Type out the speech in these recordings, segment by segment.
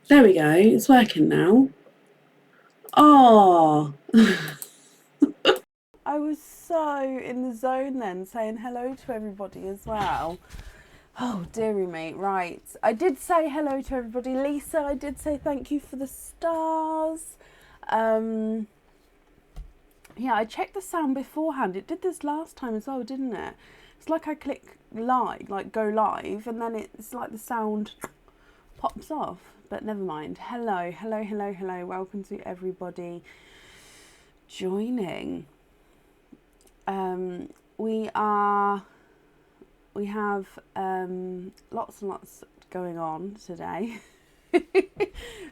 There we go, it's working now. Oh, I was so in the zone then, saying hello to everybody as well. Oh, dearie me. Right. I did say hello to everybody. Lisa, I did say thank you for the stars. Um, yeah, I checked the sound beforehand. It did this last time as well, didn't it? It's like I click live, like go live, and then it's like the sound pops off. But never mind. Hello, hello, hello, hello. Welcome to everybody joining. We have lots and lots going on today.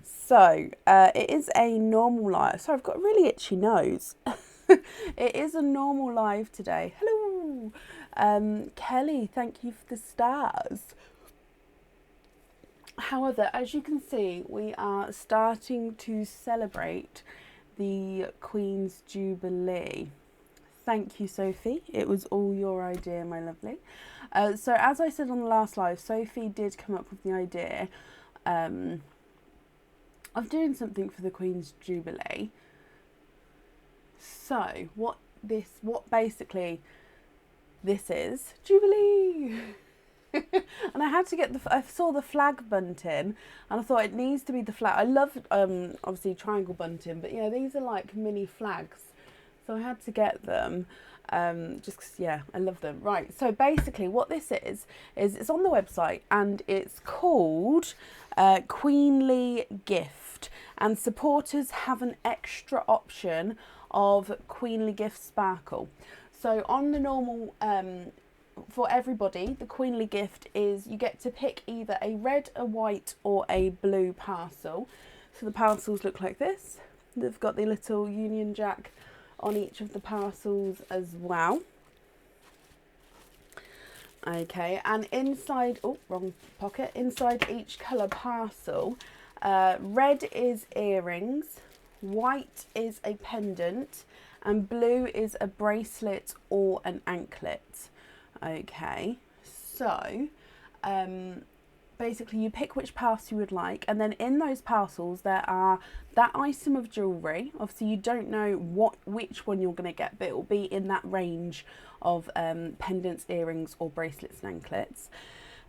So it is a normal live. So I've got a really itchy nose. It is a normal live today. Hello, Kelly. Thank you for the stars. However, as you can see, we are starting to celebrate the Queen's Jubilee. Thank you, Sophie. It was all your idea, my lovely. So as I said on the last live, Sophie did come up with the idea of doing something for the Queen's Jubilee. So what basically this is Jubilee. And I had to get I saw the flag bunting and I thought it needs to be the flag. I love obviously triangle bunting, but you know, these are like mini flags. So I had to get them just 'cause, yeah, I love them. Right, so basically what this is it's on the website and it's called Queenly Gift, and supporters have an extra option of Queenly Gift Sparkle. So on the normal, for everybody, the Queenly Gift is you get to pick either a red, a white or a blue parcel. So the parcels look like this. They've got the little Union Jack on each of the parcels as well. Okay, and inside, oh, wrong pocket, inside each colour parcel, red is earrings, white is a pendant, and blue is a bracelet or an anklet. Okay, so basically you pick which parcel you would like, and then in those parcels there are that item of jewellery. Obviously you don't know which one you're going to get, but it will be in that range of pendants, earrings or bracelets and anklets.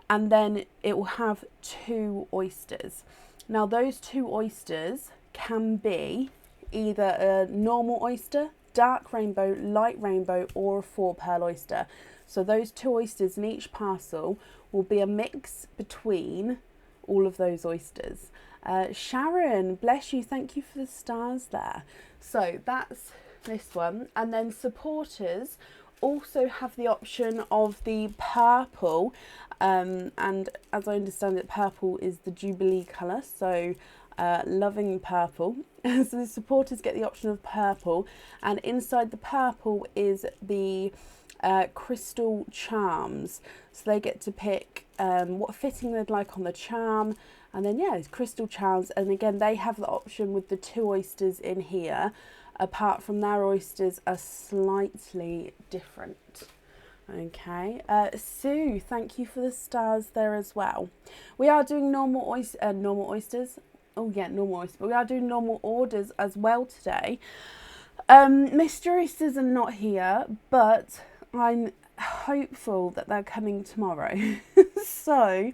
And then it will have 2 oysters. Now those 2 oysters can be either a normal oyster, dark rainbow, light rainbow or a 4-pearl oyster. So those 2 oysters in each parcel will be a mix between all of those oysters. Sharon, bless you, thank you for the stars there. So that's this one. And then supporters also have the option of the purple, and as I understand it, purple is the Jubilee colour, so loving purple. So the supporters get the option of purple, and inside the purple is the crystal charms. So they get to pick what fitting they'd like on the charm, and then yeah, it's crystal charms. And again, they have the option with the 2 oysters in here. Apart from their oysters are slightly different. Okay, Sue, thank you for the stars there as well. We are doing normal oysters. Oh yeah, normal oysters. But we are doing normal orders as well today. Mr. Oysters are not here, but I'm hopeful that they're coming tomorrow. So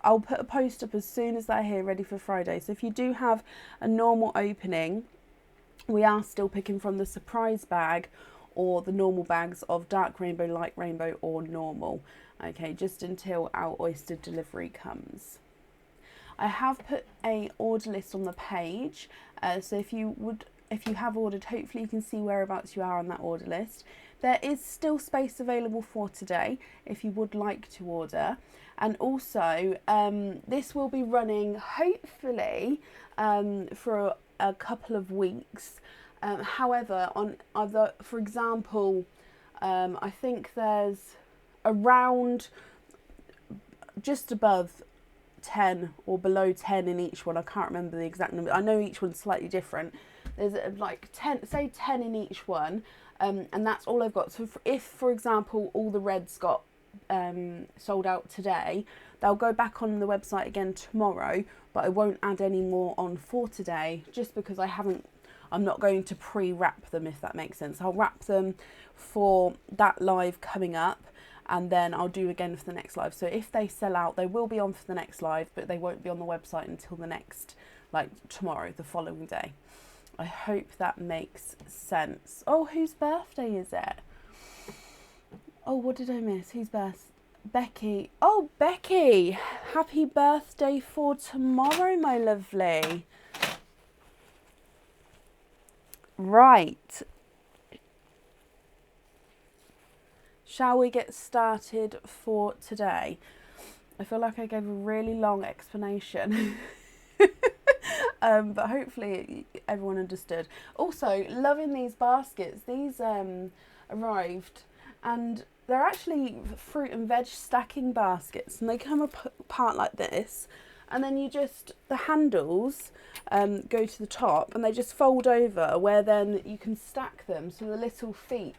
I'll put a post up as soon as they're here, ready for Friday. So if you do have a normal opening, we are still picking from the surprise bag or the normal bags of dark rainbow, light rainbow or normal. Okay, just until our oyster delivery comes. I have put a order list on the page, so if you have ordered, hopefully you can see whereabouts you are on that order list. There is still space available for today if you would like to order. And also, this will be running hopefully for a couple of weeks. However, on other, for example, I think there's around just above 10 or below 10 in each one. I can't remember the exact number. I know each one's slightly different. There's like 10, say 10 in each one, and that's all I've got. So if, for example, all the reds got sold out today, They'll go back on the website again tomorrow, but I won't add any more on for today, just because I'm not going to pre-wrap them, if that makes sense. I'll wrap them for that live coming up, and then I'll do again for the next live. So if they sell out, they will be on for the next live, but they won't be on the website until the next, like tomorrow, the following day. I hope that makes sense. Oh, whose birthday is it? Oh, what did I miss? Whose birthday? Becky. Oh, Becky. Happy birthday for tomorrow, my lovely. Right. Shall we get started for today? I feel like I gave a really long explanation. But hopefully everyone understood. Also, loving these baskets. These arrived, and they're actually fruit and veg stacking baskets, and they come apart like this, and then the handles go to the top, and they just fold over, where then you can stack them so the little feet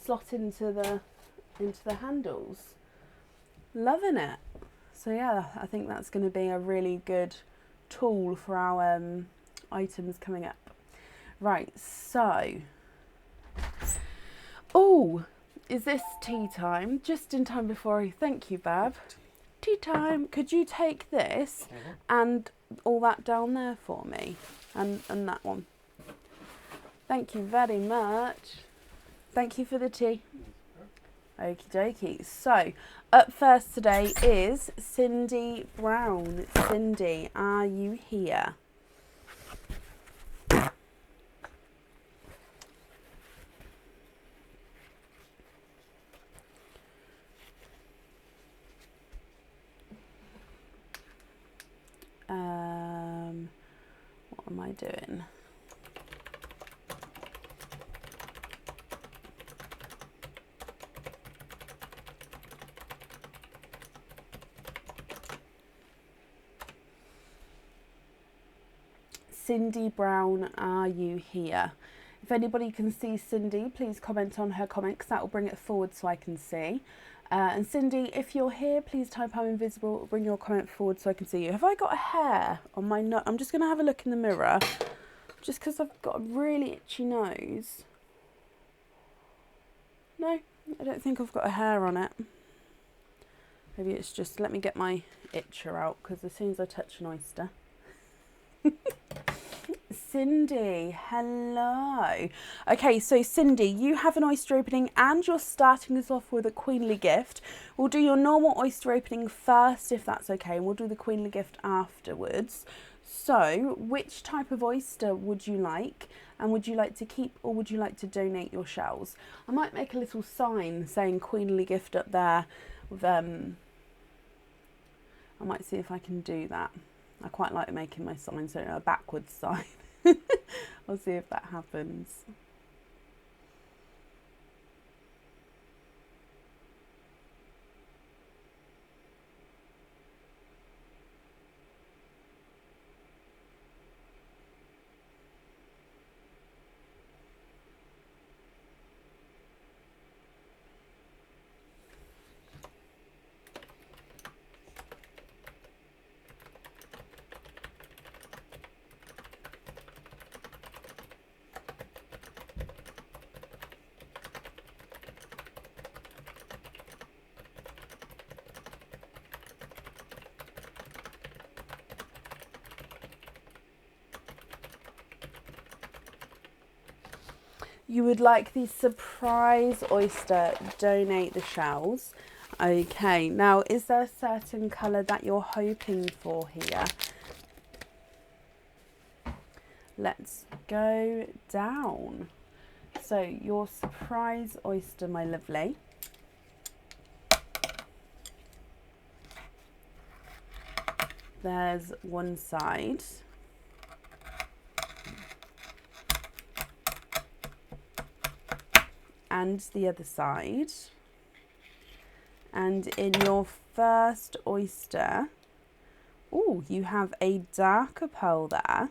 slot into the handles. Loving it. So yeah, I think that's going to be a really good tool for our items coming up. Right, so is this tea time? Just in time before thank you, Bab. Tea time. Could you take this and all that down there for me, and that one? Thank you very much. Thank you for the tea. Okie dokie. So up first today is Cindy Brown. Cindy, are you here? What am I doing? Cindy Brown, are you here? If anybody can see Cindy, please comment on her comment, because that will bring it forward so I can see. And Cindy, if you're here, please type I'm invisible, bring your comment forward so I can see you. Have I got a hair on my nose? I'm just going to have a look in the mirror, just because I've got a really itchy nose. No, I don't think I've got a hair on it. Maybe it's just, let me get my itcher out, because as soon as I touch an oyster. Cindy, hello. Okay, so Cindy, you have an oyster opening and you're starting us off with a queenly gift. We'll do your normal oyster opening first, if that's okay, and we'll do the queenly gift afterwards. So, which type of oyster would you like? And would you like to keep, or would you like to donate your shells? I might make a little sign saying queenly gift up there with, I might see if I can do that. I quite like making my sign, so a backwards sign. I'll see if that happens. You would like the surprise oyster, donate the shells. Okay, now is there a certain colour that you're hoping for here? Let's go down. So your surprise oyster, my lovely. There's one side. And the other side. And in your first oyster, oh, you have a darker pearl there.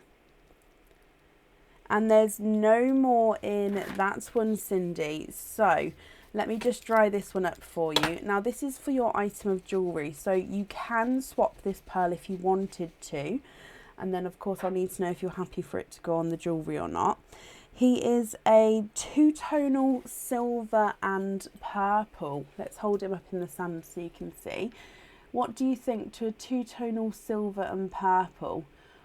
And there's no more in that one, Cindy. So Let me just dry this one up for you. Now this is for your item of jewellery, so you can swap this pearl if you wanted to. And then of course I'll need to know if you're happy for it to go on the jewellery or not. He is a two-tonal silver and purple. Let's hold him up in the sand so you can see. What do you think to a two-tonal silver and purple?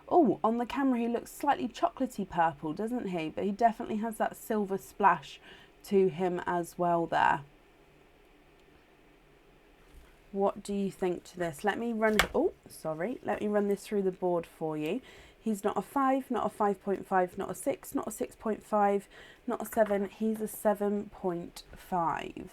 Oh, on the camera he looks slightly chocolatey purple, doesn't he? But he definitely has that silver splash to him as well there. What do you think to this? Let me run, let me run this through the board for you. He's not a 5, not a 5.5, not a 6, not a 6.5, not a 7. He's a 7.5.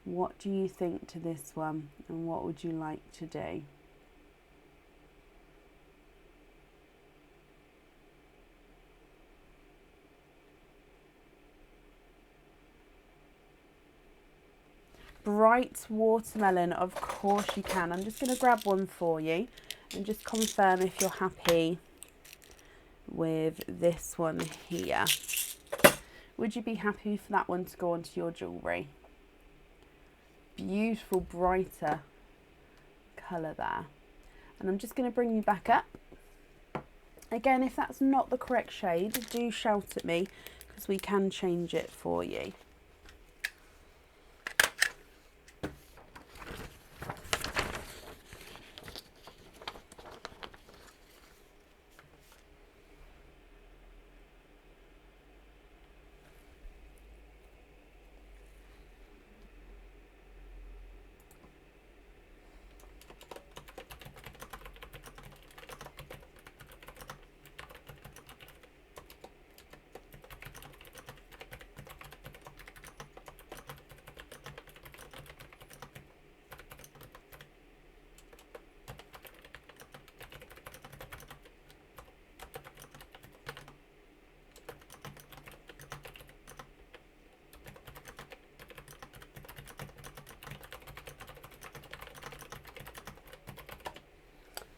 What do you think to this one, and what would you like to do? Bright watermelon, of course you can. I'm just going to grab one for you and just confirm if you're happy with this one here. Would you be happy for that one to go onto your jewellery? Beautiful brighter colour there. And I'm just going to bring you back up. Again, if that's not the correct shade, do shout at me because we can change it for you.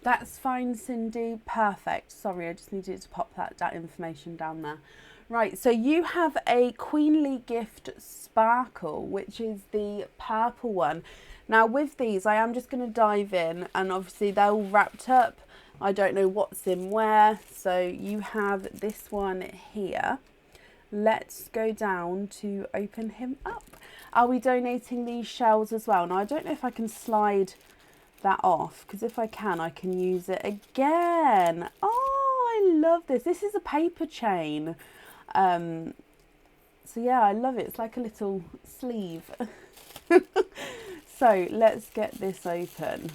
That's fine, Cindy. Perfect. Sorry, I just needed to pop that information down there. Right, so you have a Queenly Gift Sparkle, which is the purple one. Now with these, I am just going to dive in, and obviously they're all wrapped up. I don't know what's in where. So you have this one here. Let's go down to open him up. Are we donating these shells as well? Now I don't know if I can slide that off, because if I can use it again. Oh, I love this. This is a paper chain. So yeah, I love it. It's like a little sleeve. So let's get this open.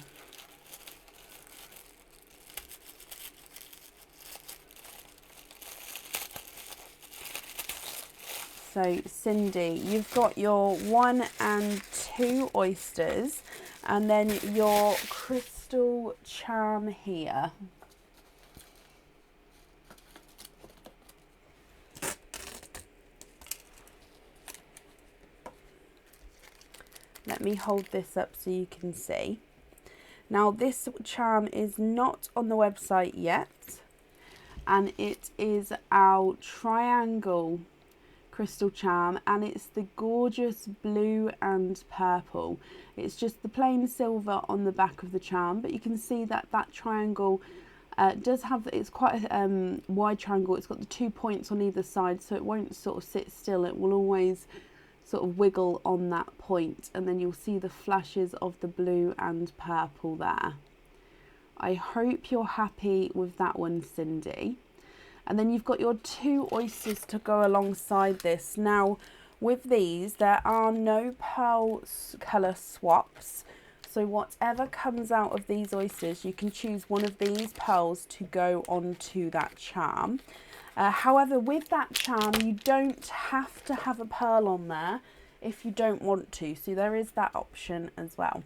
So Cindy, you've got your 1 and 2 oysters, and then your crystal charm here. Let me hold this up so you can see. Now this charm is not on the website yet, and it is our triangle crystal charm, and it's the gorgeous blue and purple. It's just the plain silver on the back of the charm, but you can see that that triangle does have, it's quite a wide triangle. It's got the 2 points on either side, so it won't sort of sit still. It will always sort of wiggle on that point, and then you'll see the flashes of the blue and purple there. I hope you're happy with that one, Cindy. And then you've got your 2 oysters to go alongside this. Now, with these, there are no pearl colour swaps. So whatever comes out of these oysters, you can choose one of these pearls to go onto that charm. However, with that charm, you don't have to have a pearl on there if you don't want to. So there is that option as well.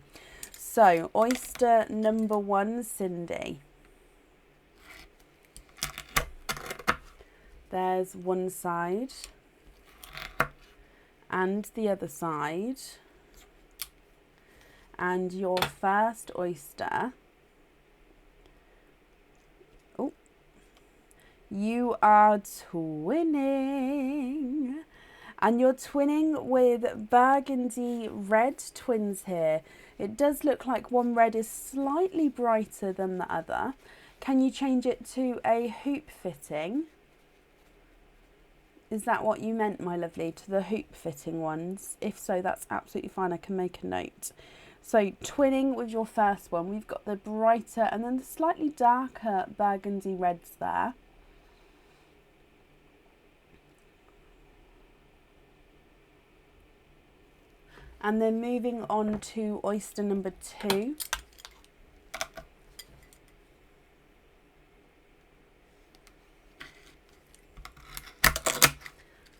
So, oyster number 1, Cindy. There's one side and the other side, and your first oyster. Oh, you are twinning, and you're twinning with burgundy red twins here. It does look like one red is slightly brighter than the other. Can you change it to a hoop fitting? Is that what you meant, my lovely, to the hoop fitting ones? If so, that's absolutely fine. I can make a note. So twinning with your first one, we've got the brighter and then the slightly darker burgundy reds there. And then moving on to oyster number 2.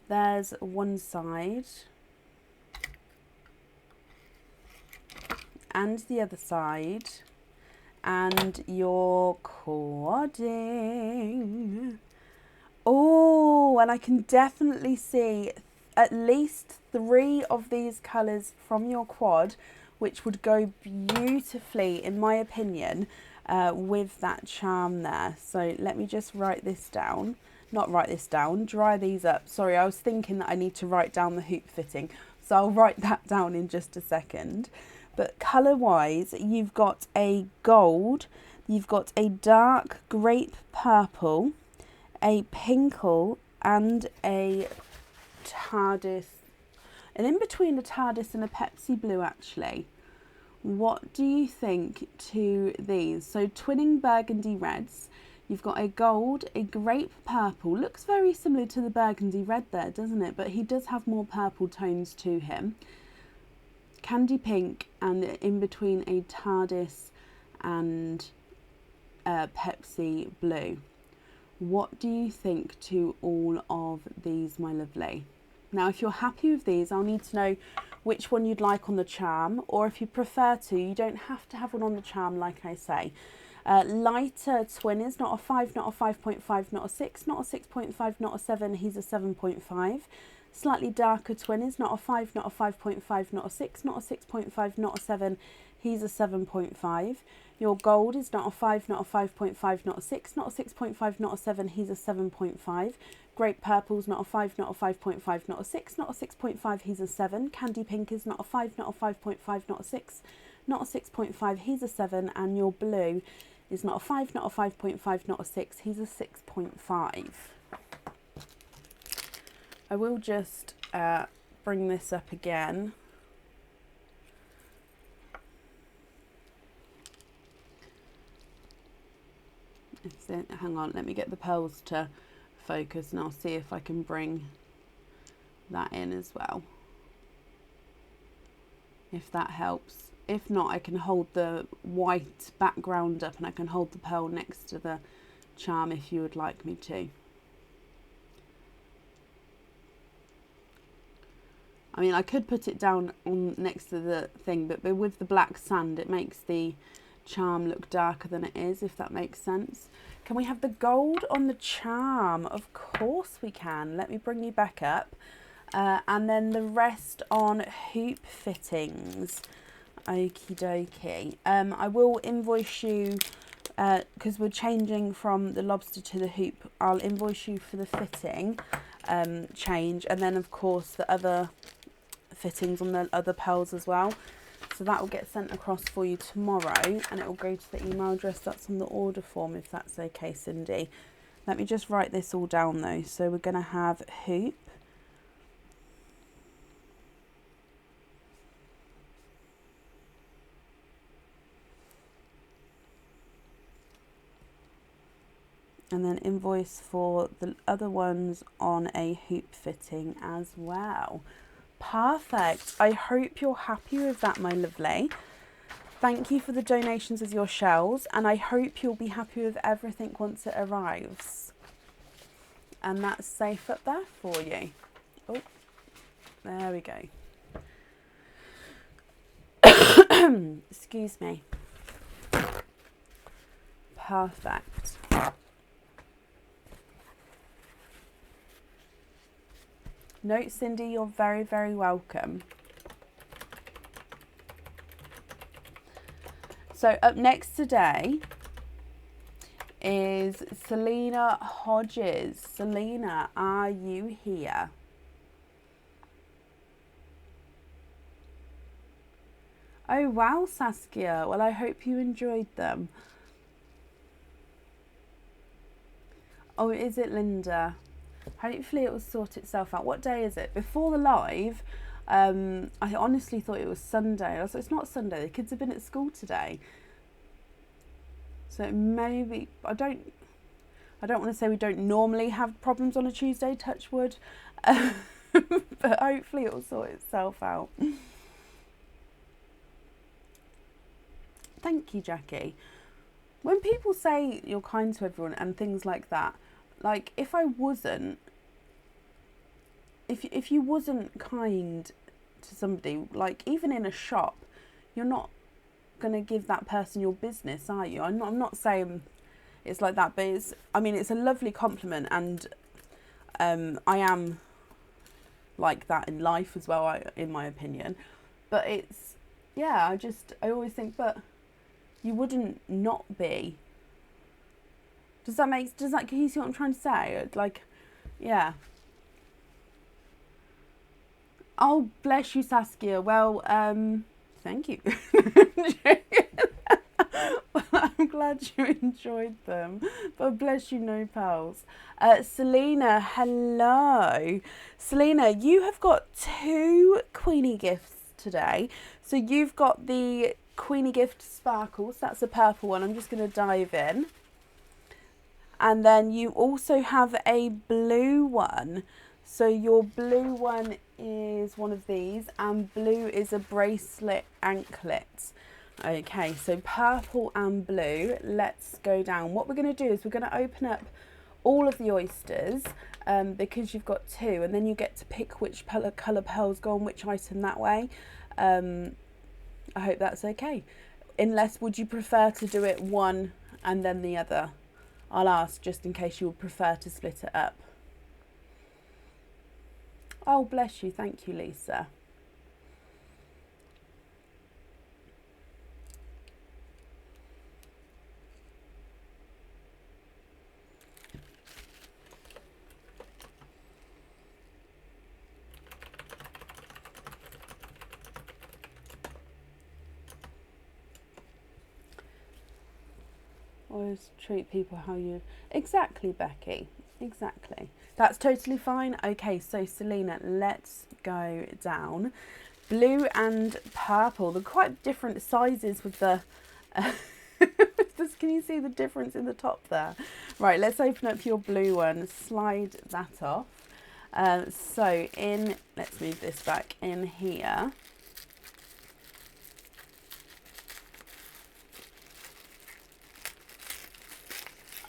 There's one side and the other side, and you're quadding. Oh, and I can definitely see at least 3 of these colours from your quad, which would go beautifully, in my opinion, with that charm there. So let me just write this down. Not write this down, dry these up. Sorry, I was thinking that I need to write down the hoop fitting, so I'll write that down in just a second. But colour wise, you've got a gold, you've got a dark grape purple, a pinkle, and a TARDIS, and in between a TARDIS and a Pepsi Blue actually. What do you think to these? So twinning burgundy reds. You've got a gold, a grape purple, looks very similar to the burgundy red there, doesn't it? But he does have more purple tones to him. Candy pink, and in between a TARDIS and Pepsi Blue. What do you think to all of these, my lovely? Now, if you're happy with these, I'll need to know which one you'd like on the charm, or if you prefer to, you don't have to have one on the charm, like I say. Lighter twin is not a 5, not a 5.5, not a 6, not a 6.5, not a 7, he's a 7.5. Slightly darker twin is not a 5, not a 5.5, not a 6, not a 6.5, not a 7, he's a 7.5. Your gold is not a 5, not a 5.5, not a 6, not a 6.5, not a 7, he's a 7.5. Grape purple's not a 5, not a 5.5, not a 6, not a 6.5, he's a 7. Candy pink is not a 5, not a 5.5, not a 6, not a 6.5, he's a 7. And your blue is not a 5, not a 5.5, not a 6, he's a 6.5. I will just bring this up again. Hang on, let me get the pearls to focus and I'll see if I can bring that in as well, if that helps. If not, I can hold the white background up and I can hold the pearl next to the charm if you would like me to. I mean, I could put it down on next to the thing, but with the black sand it makes the charm look darker than it is, if that makes sense. Can we have the gold on the charm? Of course we can. Let me bring you back up. And then the rest on hoop fittings. Okie dokie. I will invoice you, because we're changing from the lobster to the hoop. I'll invoice you for the fitting change, and then of course the other fittings on the other pearls as well. So that will get sent across for you tomorrow, and it will go to the email address that's on the order form, if that's okay, Cindy. Let me just write this all down though. So we're going to have hoop, and then invoice for the other ones on a hoop fitting as well. Perfect. I hope you're happy with that, my lovely. Thank you for the donations of your shells, and I hope you'll be happy with everything once it arrives. And that's safe up there for you. Oh, there we go. Excuse me. Perfect. No, Cindy, you're very, very welcome. So up next today is Selena Hodges. Selena, are you here? Oh wow, Saskia. Well, I hope you enjoyed them. Oh, is it Linda? Hopefully it will sort itself out. What day is it? Before the live, I honestly thought it was Sunday. I was like, it's not Sunday. The kids have been at school today. So maybe, I don't want to say we don't normally have problems on a Tuesday, touch wood. But hopefully it will sort itself out. Thank you, Jackie. When people say you're kind to everyone and things like that, like if I wasn't, if you wasn't kind to somebody, like even in a shop, you're not going to give that person your business, are you? I'm not saying it's like that, but it's, I mean, it's a lovely compliment, and I am like that in life as well, in my opinion. But it's, yeah, I always think, but you wouldn't not be. Can you see what I'm trying to say? Like, yeah. Oh, bless you, Saskia. Well, thank you. Well, I'm glad you enjoyed them. But bless you, no pals. Selena, hello. Selena, you have got 2 Queenie gifts today. So you've got the Queenie Gift Sparkles. That's a purple one. I'm just going to dive in. And then you also have a blue one. So your blue one is one of these, and blue is a bracelet anklet. Okay, so purple and blue. Let's go down. What we're going to do is we're going to open up all of the oysters, because you've got 2, and then you get to pick which colour pearls go on which item that way. I hope that's okay. Unless, would you prefer to do it one and then the other? I'll ask just in case you would prefer to split it up. Oh, bless you. Thank you, Lisa. Always treat people how you... Exactly, Becky. Exactly. That's totally fine. Okay, so Selena, let's go down. Blue and purple. They're quite different sizes with the... Can you see the difference in the top there? Right, let's open up your blue one. Slide that off. So let's move this back in here.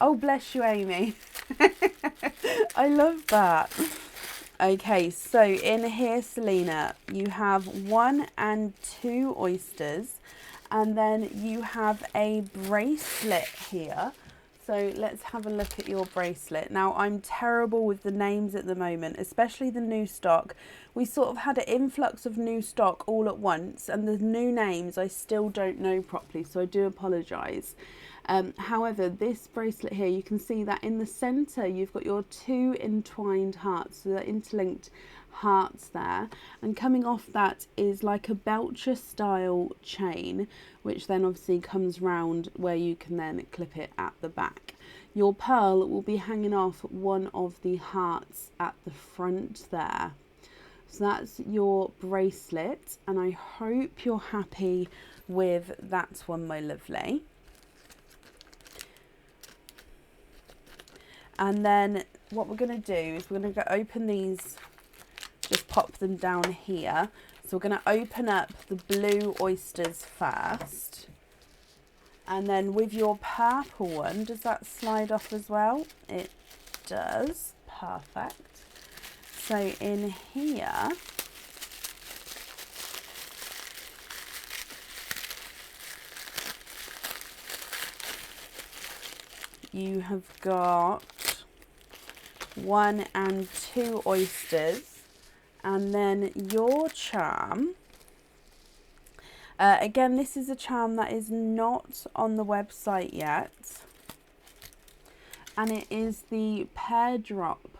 Oh, bless you, Amy. I love that. Okay, so in here, Selena, you have 1 and 2 oysters, and then you have a bracelet here. So let's have a look at your bracelet. Now, I'm terrible with the names at the moment, especially the new stock. We sort of had an influx of new stock all at once, and the new names I still don't know properly, so I do apologise. However, this bracelet here, you can see that in the centre you've got your 2 entwined hearts, so they're interlinked hearts there, and coming off that is like a Belcher style chain, which then obviously comes round where you can then clip it at the back. Your pearl will be hanging off one of the hearts at the front there. So that's your bracelet, and I hope you're happy with that one, my lovely. And then what we're going to do is we're going to go open these, just pop them down here. So we're going to open up the blue oysters first. And then with your purple one, does that slide off as well? It does. Perfect. So in here, you have got 1 and 2 oysters, And then your charm, again, this is a charm that is not on the website yet, and it is the Pear Drop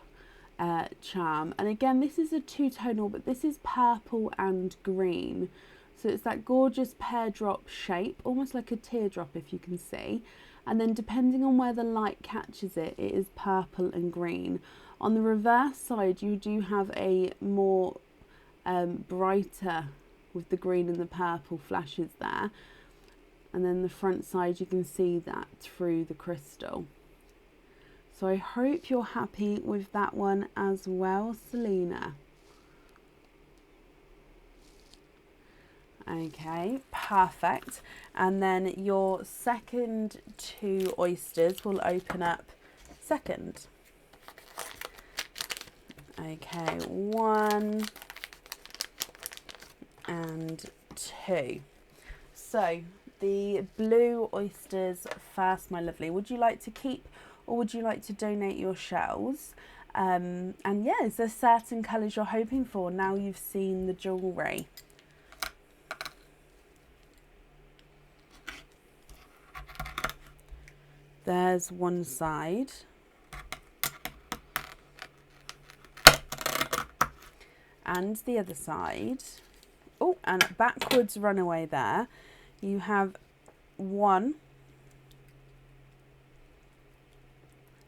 charm. And again, this is a two-tonal, but this is purple and green. So it's that gorgeous pear drop shape, almost like a teardrop if you can see. And then depending on where the light catches it, it is purple and green. On the reverse side, you do have a more brighter with the green and the purple flashes there. And then the front side, you can see that through the crystal. So I hope you're happy with that one as well, Selena. Okay, perfect. And then your second two oysters will open up second. Okay, 1 and 2. So the blue oysters first, my lovely. Would you like to keep or would you like to donate your shells? And yeah, is there certain colours you're hoping for now you've seen the jewellery? There's one side. And the other side. Oh, and backwards runaway there. You have 1.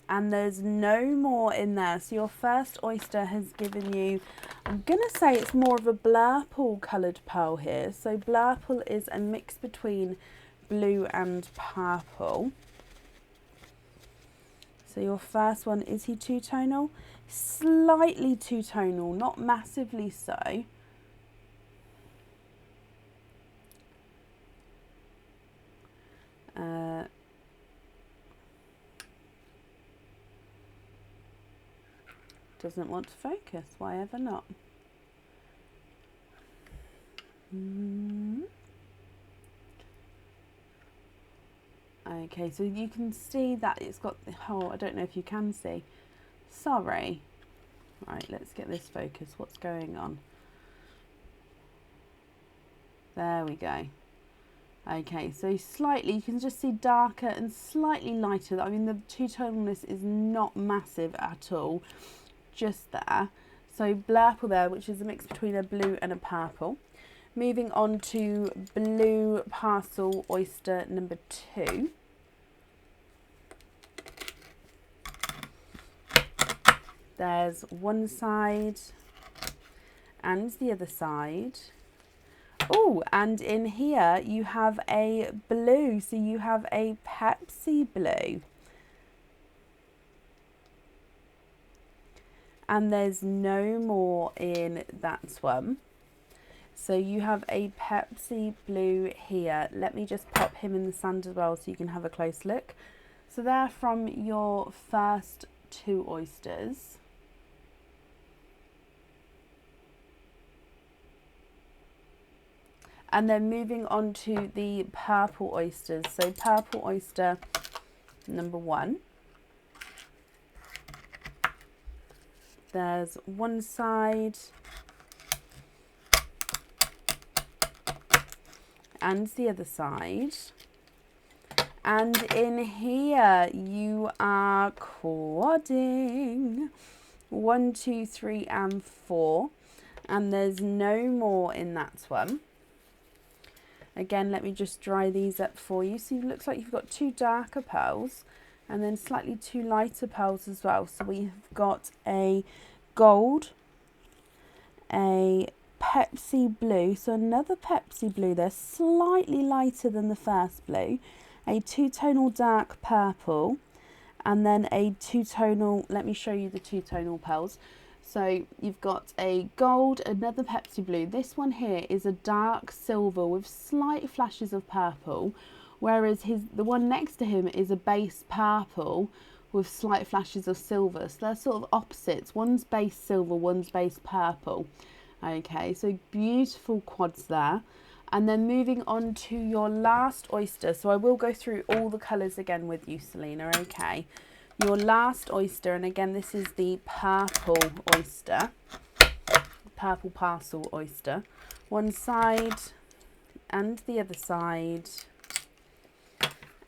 And there's no more in there. So your first oyster has given you, I'm going to say it's more of a blurple coloured pearl here. So blurple is a mix between blue and purple. So your first one, is he two-tonal? Slightly two-tonal, not massively so. Doesn't want to focus, why ever not? Okay, so you can see that it's got the whole, I don't know if you can see. Sorry. Right, let's get this focus. What's going on? There we go. Okay, so slightly, you can just see darker and slightly lighter. I mean, the two-tonalness is not massive at all. Just there. So blurple there, which is a mix between a blue and a purple. Moving on to blue parcel oyster number 2. There's one side and the other side. Oh, and in here you have a blue, so you have a Pepsi Blue. And there's no more in that one. So you have a Pepsi Blue here. Let me just pop him in the sand as well so you can have a close look. So they're from your first 2 oysters. And then moving on to the purple oysters. So purple oyster number 1. There's one side and the other side. And in here you are quadding 1, 2, 3 and 4. And there's no more in that one. Again, let me just dry these up for you. So it looks like you've got 2 darker pearls and then slightly 2 lighter pearls as well. So we've got a gold, a Pepsi Blue, so another Pepsi Blue there, slightly lighter than the first blue, a two-tonal dark purple, and then a two-tonal, let me show you the two-tonal pearls. So you've got a gold, another Pepsi Blue. This one here is a dark silver with slight flashes of purple, whereas the one next to him is a base purple with slight flashes of silver. So they're sort of opposites. One's base silver, one's base purple. Okay, so beautiful quads there. And then moving on to your last oyster. So I will go through all the colours again with you, Selena, okay? Your last oyster, and again, this is the purple oyster. purple parcel oyster. One side and the other side.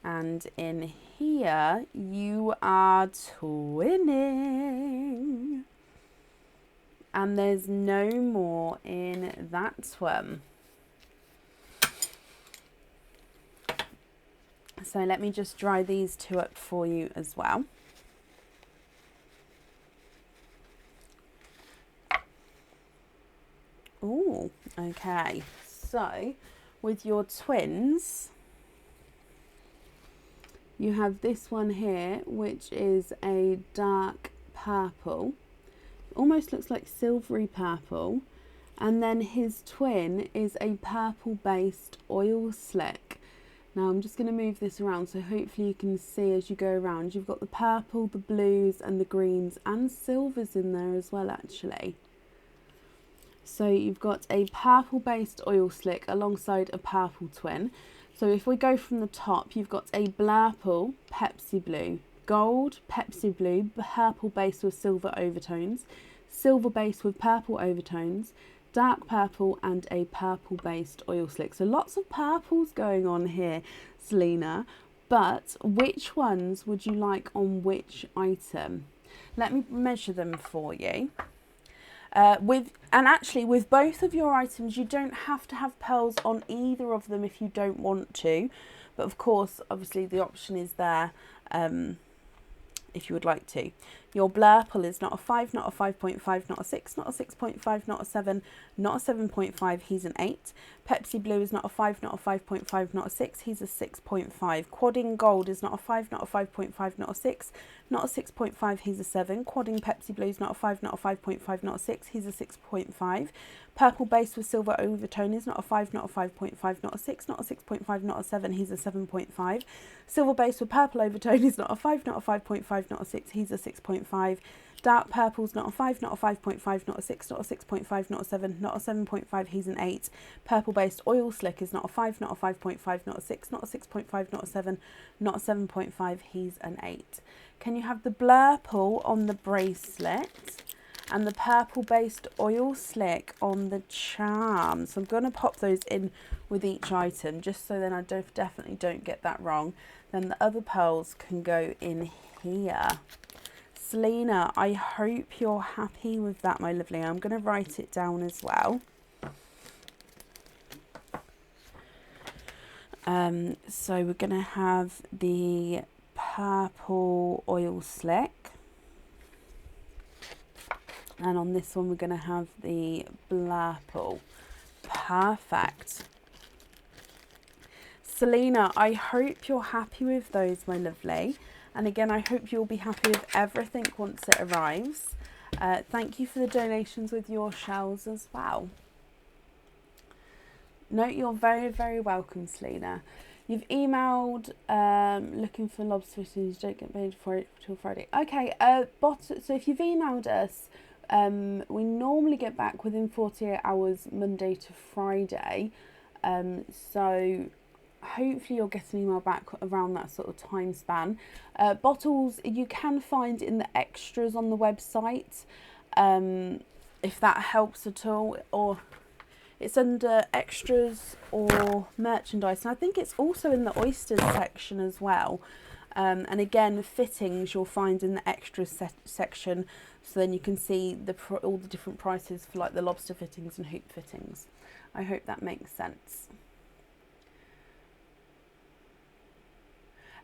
And in here, you are twinning. And there's no more in that one. So let me just dry these two up for you as well. Oh, okay. So with your twins, you have this one here, which is a dark purple. Almost looks like silvery purple. And then his twin is a purple based oil slick. Now I'm just going to move this around so hopefully you can see as you go around. You've got the purple, the blues and the greens and silvers in there as well actually. So you've got a purple based oil slick alongside a purple twin. So if we go from the top, you've got a blurple Pepsi Blue, gold Pepsi Blue, purple base with silver overtones, silver base with purple overtones, dark purple and a purple based oil slick. So lots of purples going on here, Selena. But which ones would you like on which item? Let me measure them for you. With both of your items, you don't have to have pearls on either of them if you don't want to, but of course obviously the option is there if you would like to. Your blurple is not a 5, not a 5.5, not a 6, not a 6.5, not a 7, not a 7.5, he's an 8. Pepsi Blue is not a 5, not a 5.5, not a 6, he's a 6.5. Quadding Gold is not a 5, not a 5.5, not a 6, not a 6.5, he's a 7. Quadding Pepsi Blue is not a 5, not a 5.5, not a 6, he's a 6.5. Purple Base with Silver Overtone is not a 5, not a 5.5, not a 6, not a 6.5, not a 7, he's a 7.5. Silver Base with Purple Overtone is not a 5, not a 5.5, not a 6, he's a 6.5. Dark Purple's not a 5, not a 5.5, not a 6, not a 6.5, not a 7, not a 7.5, he's an 8. Purple Based Oil Slick is not a 5, not a 5.5, not a 6, not a 6.5, not a 7, not a 7.5, he's an 8. Can you have the blurple on the bracelet and the purple based oil slick on the charm? So I'm going to pop those in with each item just so then I definitely don't get that wrong. Then the other pearls can go in here. Selena, I hope you're happy with that, my lovely. I'm going to write it down as well. So we're going to have the purple oil slick. And on this one, we're going to have the blurple. Perfect. Selena, I hope you're happy with those, my lovely. And again, I hope you'll be happy with everything once it arrives. Thank you for the donations with your shells as well. No, you're very, very welcome, Selena. You've emailed looking for lobster fittings, don't get paid for it till Friday. Okay, so if you've emailed us, we normally get back within 48 hours, Monday to Friday. So hopefully you'll get an email back around that sort of time span. Bottles you can find in the extras on the website, if that helps at all, or it's under extras or merchandise, and I think it's also in the Oysters section as well. And again, fittings you'll find in the extras section, so then you can see all the different prices for like the lobster fittings and hoop fittings. I hope that makes sense.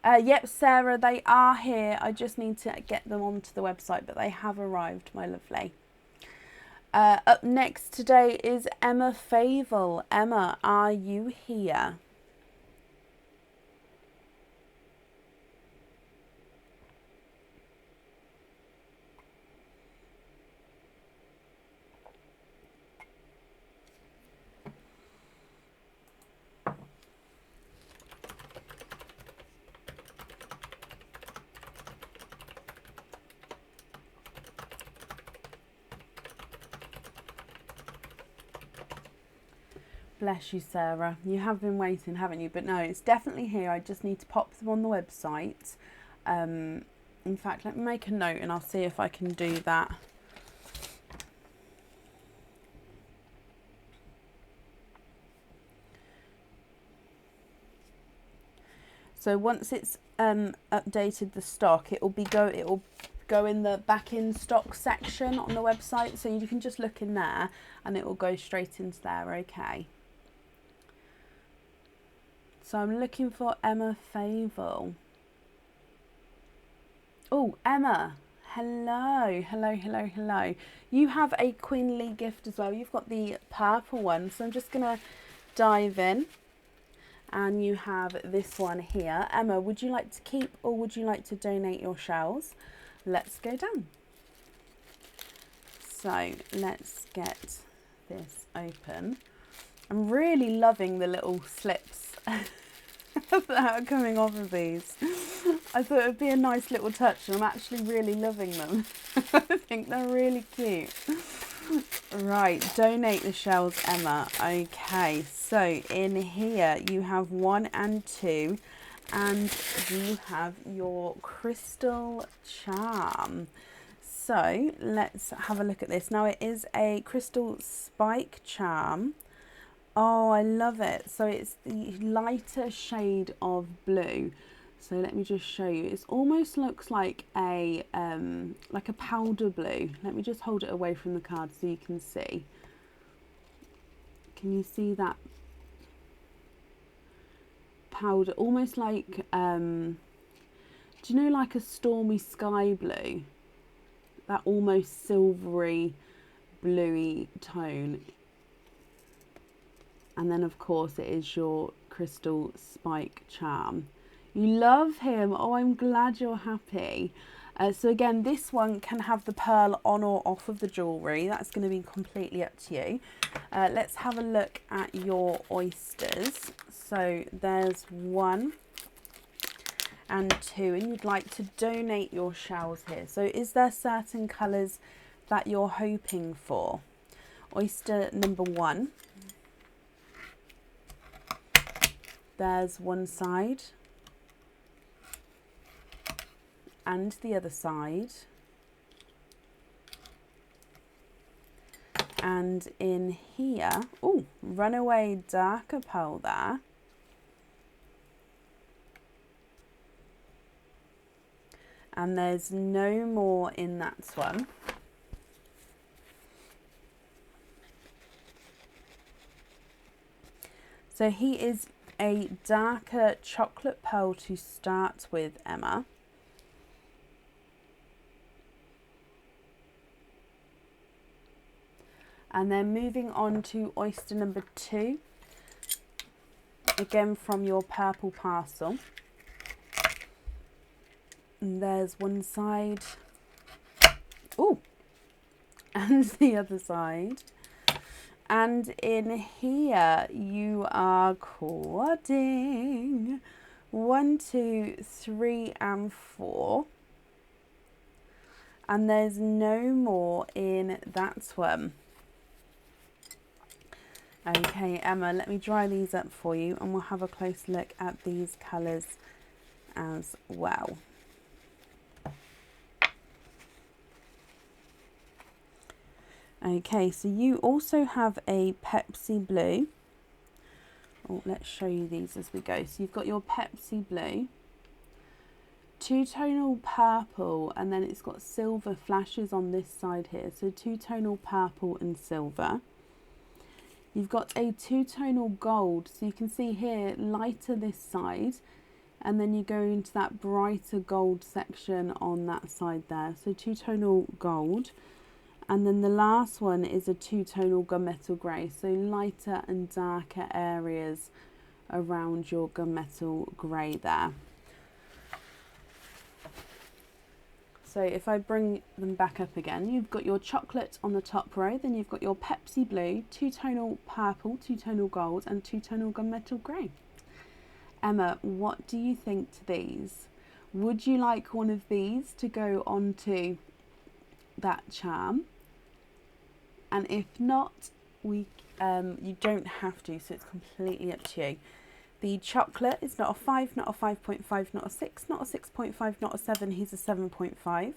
Yep, Sarah, they are here. I just need to get them onto the website, but they have arrived, my lovely. Up next today is Emma Favel. Emma, are you here? Bless you, Sarah. You have been waiting, haven't you? But no, it's definitely here. I just need to pop them on the website. In fact, let me make a note and I'll see if I can do that. So once it's updated the stock, it will go in the back in stock section on the website, so you can just look in there and it will go straight into there. Okay, so I'm looking for Emma Favel. Oh, Emma, hello. You have a Queenly gift as well. You've got the purple one, so I'm just gonna dive in. And you have this one here. Emma, would you like to keep or would you like to donate your shells? Let's go down. So let's get this open. I'm really loving the little slips that are coming off of these. I thought it would be a nice little touch, and I'm actually really loving them. I think they're really cute. Right, donate the shells, Emma. Okay, so in here you have 1 and 2, and you have your crystal charm. So let's have a look at this. Now it is a crystal spike charm. Oh, I love it. So it's the lighter shade of blue. So let me just show you. It almost looks like a powder blue. Let me just hold it away from the card so you can see. Can you see that powder? Almost like, do you know, like a stormy sky blue? That almost silvery, bluey tone. And then of course it is your crystal spike charm. You love him. Oh, I'm glad you're happy. So again, this one can have the pearl on or off of the jewellery. That's going to be completely up to you. Let's have a look at your oysters. So there's 1 and 2, and you'd like to donate your shells here. So is there certain colours that you're hoping for? Oyster number 1. There's one side. And the other side, and in here, oh, runaway darker pearl there, and there's no more in that one. So he is a darker chocolate pearl to start with, Emma. And then moving on to oyster number 2, again from your purple parcel. And there's one side, oh, and the other side. And in here you are quadding 1, 2, 3, and 4. And there's no more in that one. Okay, Emma, let me dry these up for you and we'll have a close look at these colours as well. Okay, so you also have a Pepsi Blue. Oh, let's show you these as we go. So you've got your Pepsi Blue, 2-tonal purple, and then it's got silver flashes on this side here. So 2-tonal purple and silver. You've got a 2-tonal gold, so you can see here lighter this side, and then you go into that brighter gold section on that side there. So 2-tonal gold, and then the last one is a 2-tonal gunmetal grey, so lighter and darker areas around your gunmetal grey there. So if I bring them back up again, you've got your chocolate on the top row, then you've got your Pepsi Blue, 2-tonal purple, 2-tonal gold, and 2-tonal gunmetal grey. Emma, what do you think to these? Would you like one of these to go onto that charm? And if not, you don't have to, so it's completely up to you. The chocolate is not a 5, not a 5.5, not a 6, not a 6.5, not a 7, he's a 7.5.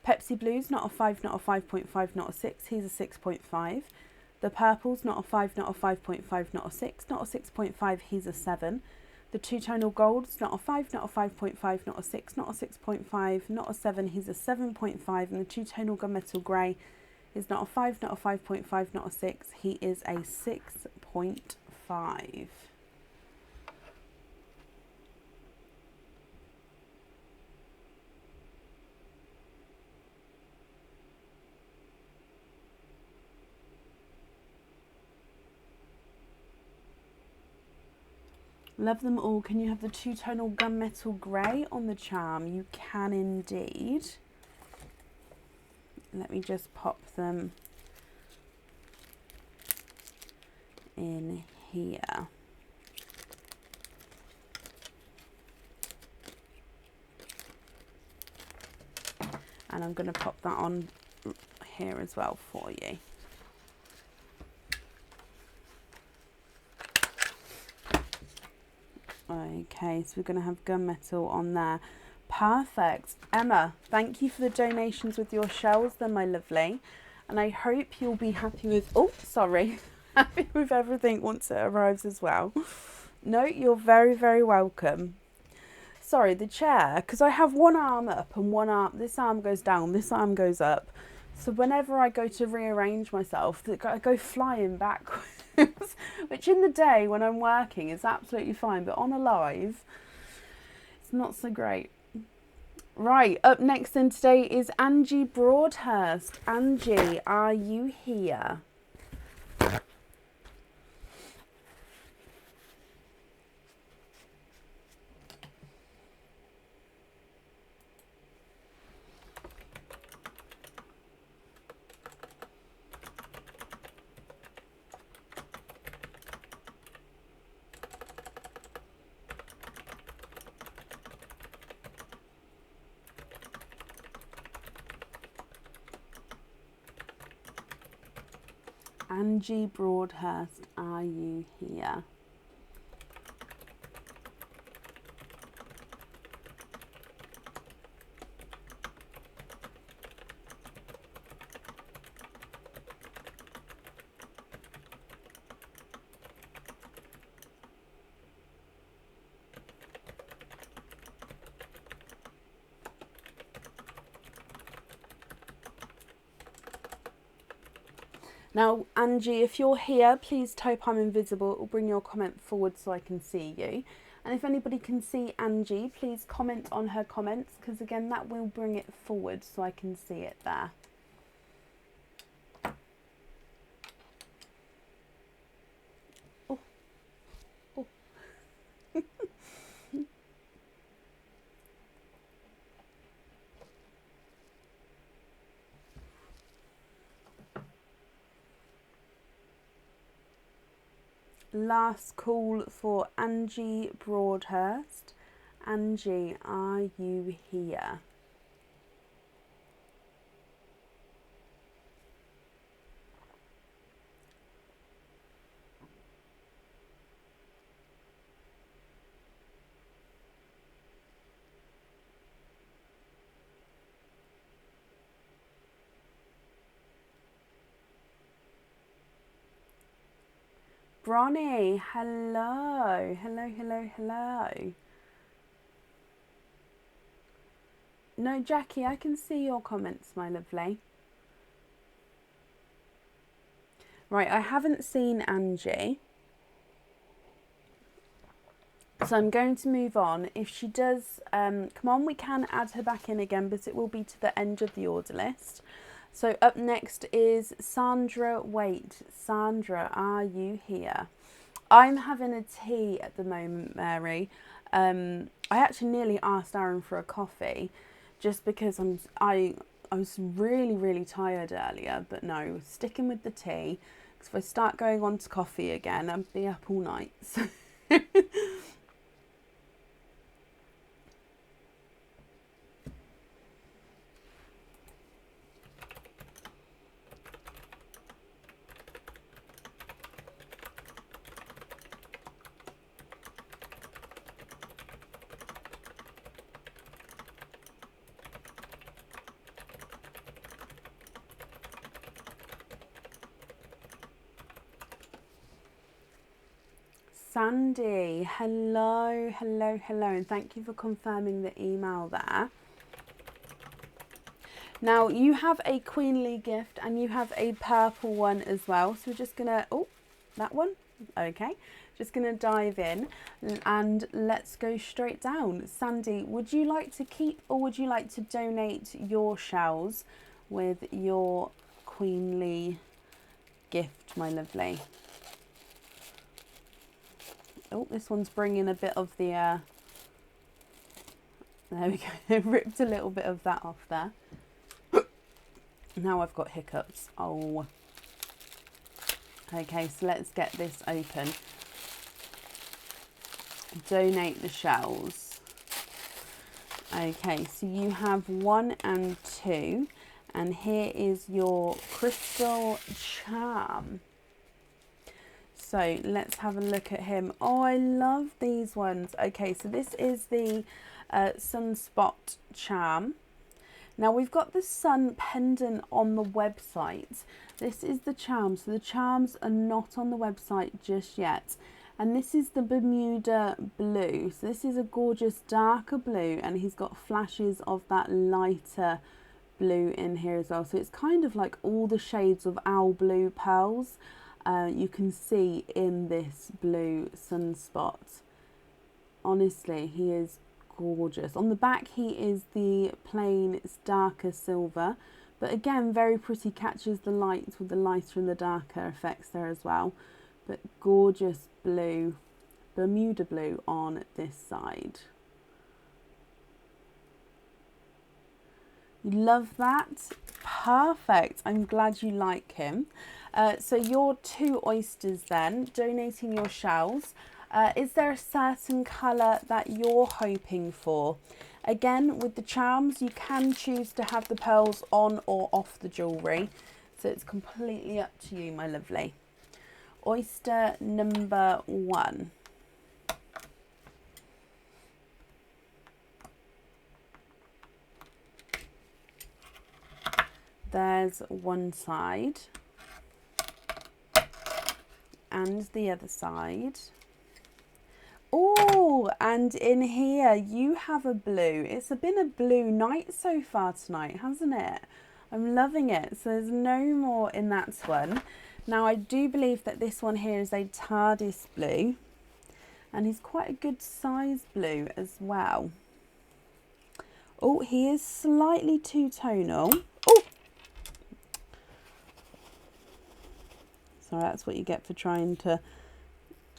Pepsi Blue's not a 5, not a 5.5, not a 6, he's a 6.5. The purple's not a 5, not a 5.5, not a 6, not a 6.5, he's a 7. The two-tonal gold is not a 5, not a 5.5, not a 6, not a 6.5, not a 7. He's a 7.5. And the two-tonal gunmetal grey is not a 5, not a 5.5, not a 6. He is a 6.5. Love them all. Can you have the two-tonal gunmetal grey on the charm? You can indeed. Let me just pop them in here. And I'm going to pop that on here as well for you. Okay, so we're going to have gunmetal on there. Perfect. Emma, thank you for the donations with your shells then, my lovely. And I hope you'll be happy with, oh, sorry, happy with everything once it arrives as well. No, you're very, very welcome. Sorry, the chair, because I have one arm up and one arm, this arm goes down, this arm goes up. So whenever I go to rearrange myself, I go flying backwards, which in the day when I'm working is absolutely fine, but on a live, it's not so great. Right, up next then today is Angie Broadhurst. Angie, are you here? Angie Broadhurst, are you here? Now, Angie, if you're here, please type I'm invisible. It will bring your comment forward so I can see you. And if anybody can see Angie, please comment on her comments, because again, that will bring it forward so I can see it there. Oh. Oh. Last call for Angie Broadhurst. Angie, are you here? Bronnie, hello, hello, hello, hello. No, Jackie, I can see your comments, my lovely. Right, I haven't seen Angie. So I'm going to move on. If she does come on, we can add her back in again, but it will be to the end of the order list. So up next is Sandra Waite. Sandra, are you here? I'm having a tea at the moment, Mary. I actually nearly asked Aaron for a coffee just because I was really tired earlier, but no, sticking with the tea, because if I start going on to coffee again, I'll be up all night. So Sandy, hello, hello, hello, and thank you for confirming the email there. Now you have a queenly gift and you have a purple one as well. So we're just gonna, oh, that one, okay. Just gonna dive in and let's go straight down. Sandy, would you like to keep or would you like to donate your shells with your queenly gift, my lovely? Oh, this one's bringing a bit of the, there we go, ripped a little bit of that off there. Now I've got hiccups. Oh. Okay, so let's get this open. Donate the shells. Okay, so you have 1 and 2. And here is your crystal charm. So let's have a look at him. Oh, I love these ones. Okay, so this is the sunspot charm. Now we've got the sun pendant on the website. This is the charm. So the charms are not on the website just yet. And this is the Bermuda Blue. So this is a gorgeous darker blue and he's got flashes of that lighter blue in here as well. So it's kind of like all the shades of owl blue pearls you can see in this blue sunspot. Honestly, he is gorgeous. On the back he is the plain, it's darker silver, but again very pretty, catches the light with the lighter and the darker effects there as well. But gorgeous blue, Bermuda blue on this side. You love that? Perfect. I'm glad you like him. So your 2 oysters then, donating your shells. Is there a certain colour that you're hoping for? Again, with the charms, you can choose to have the pearls on or off the jewellery. So it's completely up to you, my lovely. Oyster number 1. There's one side. And the other side. Oh, and in here you have a blue. It's been a blue night so far tonight, hasn't it? I'm loving it. So there's no more in that one. Now I do believe that this one here is a TARDIS blue. And he's quite a good size blue as well. Oh, he is slightly two-tonal. Oh! Sorry, that's what you get for trying to...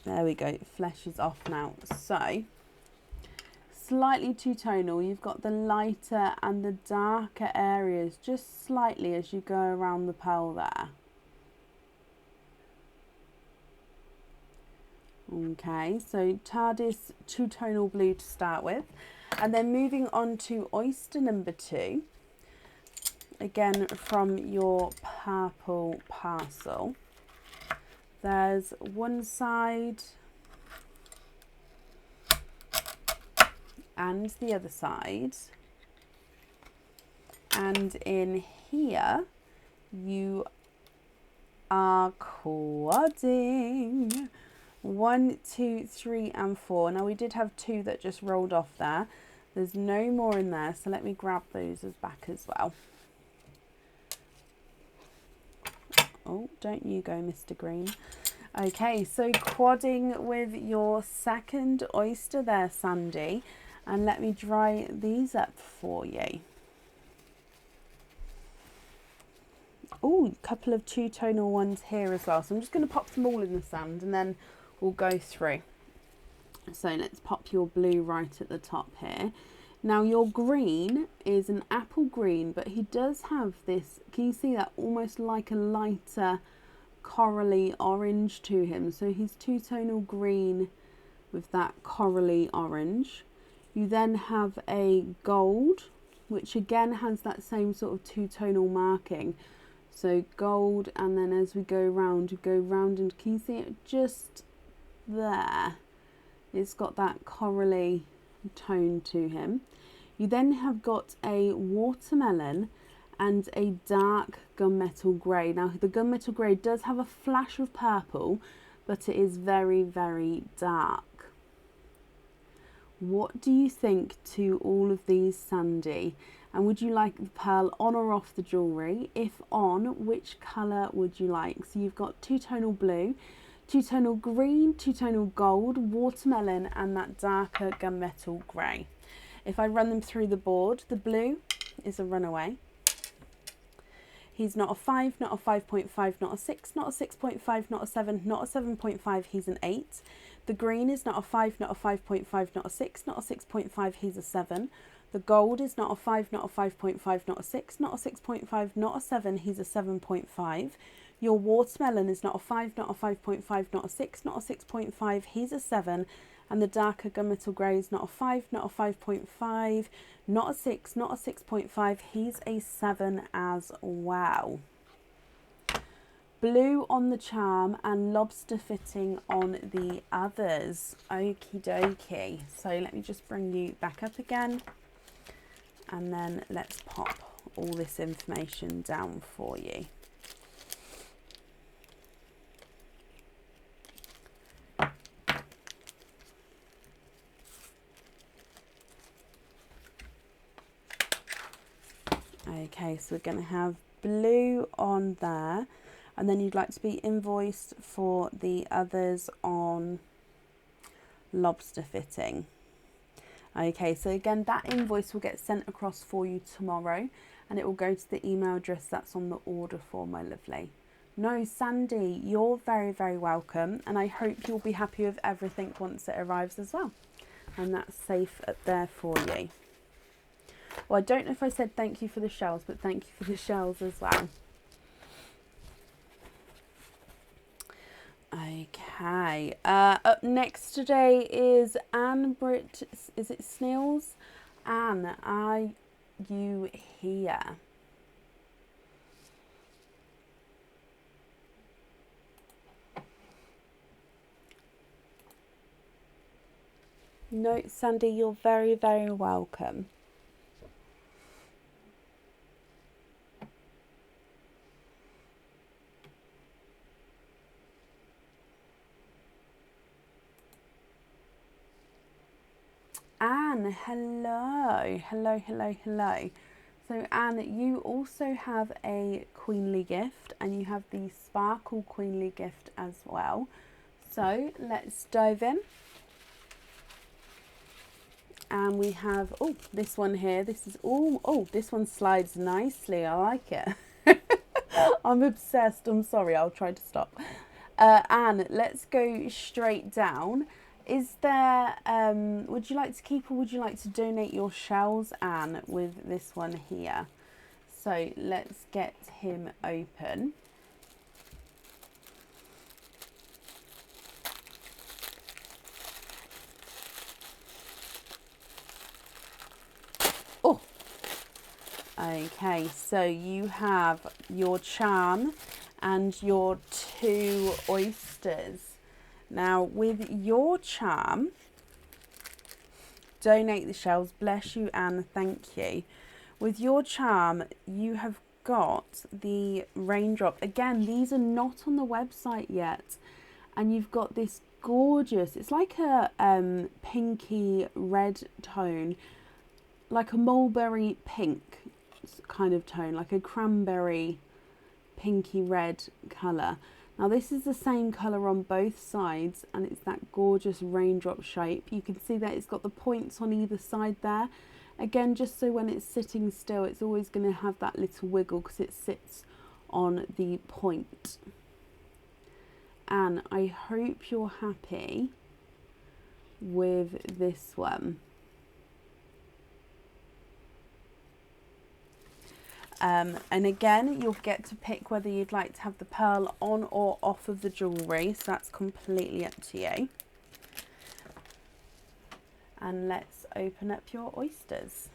There we go, it fleshes off now. So, slightly two-tonal. You've got the lighter and the darker areas just slightly as you go around the pearl there. Okay, so TARDIS two-tonal blue to start with. And then moving on to oyster number 2. Again, from your purple parcel. There's one side and the other side. And in here, you are quadding. 1, 2, 3, and 4. Now we did have 2 that just rolled off there. There's no more in there, so let me grab those as back as well. Oh, don't you go, Mr. Green. Okay, so quadding with your second oyster there, Sandy. And let me dry these up for you. Oh, a couple of two-tonal ones here as well. So I'm just going to pop them all in the sand and then we'll go through. So let's pop your blue right at the top here. Now your green is an apple green, but he does have this, can you see that, almost like a lighter corally orange to him. So he's two-tonal green with that corally orange. You then have a gold, which again has that same sort of two-tonal marking. So gold, and then as we go round, you go round, and can you see it just there? It's got that corally tone to him. You then have got a watermelon and a dark gunmetal grey. Now the gunmetal grey does have a flash of purple, but it is very, very dark. What do you think to all of these, Sandy? And would you like the pearl on or off the jewellery? If on, which colour would you like? So you've got two-tonal blue, two-tonal green, two-tonal gold, watermelon, and that darker gunmetal grey. If I run them through the board, the blue is a runaway. He's not a 5, not a 5.5, not a 6, not a 6.5, not a 7, not a 7.5, he's an 8. The green is not a 5, not a 5.5, not a 6, not a 6.5, he's a 7. The gold is not a 5, not a 5.5, not a 6, not a 6.5, not a 7, he's a 7.5. Your watermelon is not a 5, not a 5.5, not a 6, not a 6.5, he's a 7. And the darker gunmetal grey is not a 5, not a 5.5, not a 6, not a 6.5, he's a 7 as well. Blue on the charm and lobster fitting on the others. Okie dokie. So let me just bring you back up again. And then let's pop all this information down for you. Okay, so we're going to have blue on there, and then you'd like to be invoiced for the others on lobster fitting. Okay, so again, that invoice will get sent across for you tomorrow, and it will go to the email address that's on the order form, my lovely. No, Sandy, you're very, very welcome, and I hope you'll be happy with everything once it arrives as well. And that's safe up there for you. Well, I don't know if I said thank you for the shells, but thank you for the shells as well. Okay. Up next today is Anne Britt. Is it Snails? Anne, are you here? No, Sandy, you're very, very welcome. Anne, hello, hello, hello, hello. So Anne, you also have a queenly gift, and you have the sparkle queenly gift as well. So let's dive in. And we have, oh, this one here. This is all, oh, this one slides nicely. I like it. I'm obsessed. I'm sorry, I'll try to stop. Anne, let's go straight down. Is there, would you like to keep or would you like to donate your shells, Anne, with this one here? So let's get him open. Oh, okay, so you have your charm and your 2 oysters. Now, with your charm, donate the shells. Bless you, Anne. Thank you. With your charm, you have got the Raindrop. Again, these are not on the website yet. And you've got this gorgeous, it's like a pinky red tone, like a mulberry pink kind of tone, like a cranberry pinky red colour. Now this is the same colour on both sides, and it's that gorgeous raindrop shape. You can see that it's got the points on either side there. Again, just so when it's sitting still, it's always going to have that little wiggle because it sits on the point. And I hope you're happy with this one. And again, you'll get to pick whether you'd like to have the pearl on or off of the jewellery, so that's completely up to you. And let's open up your oysters.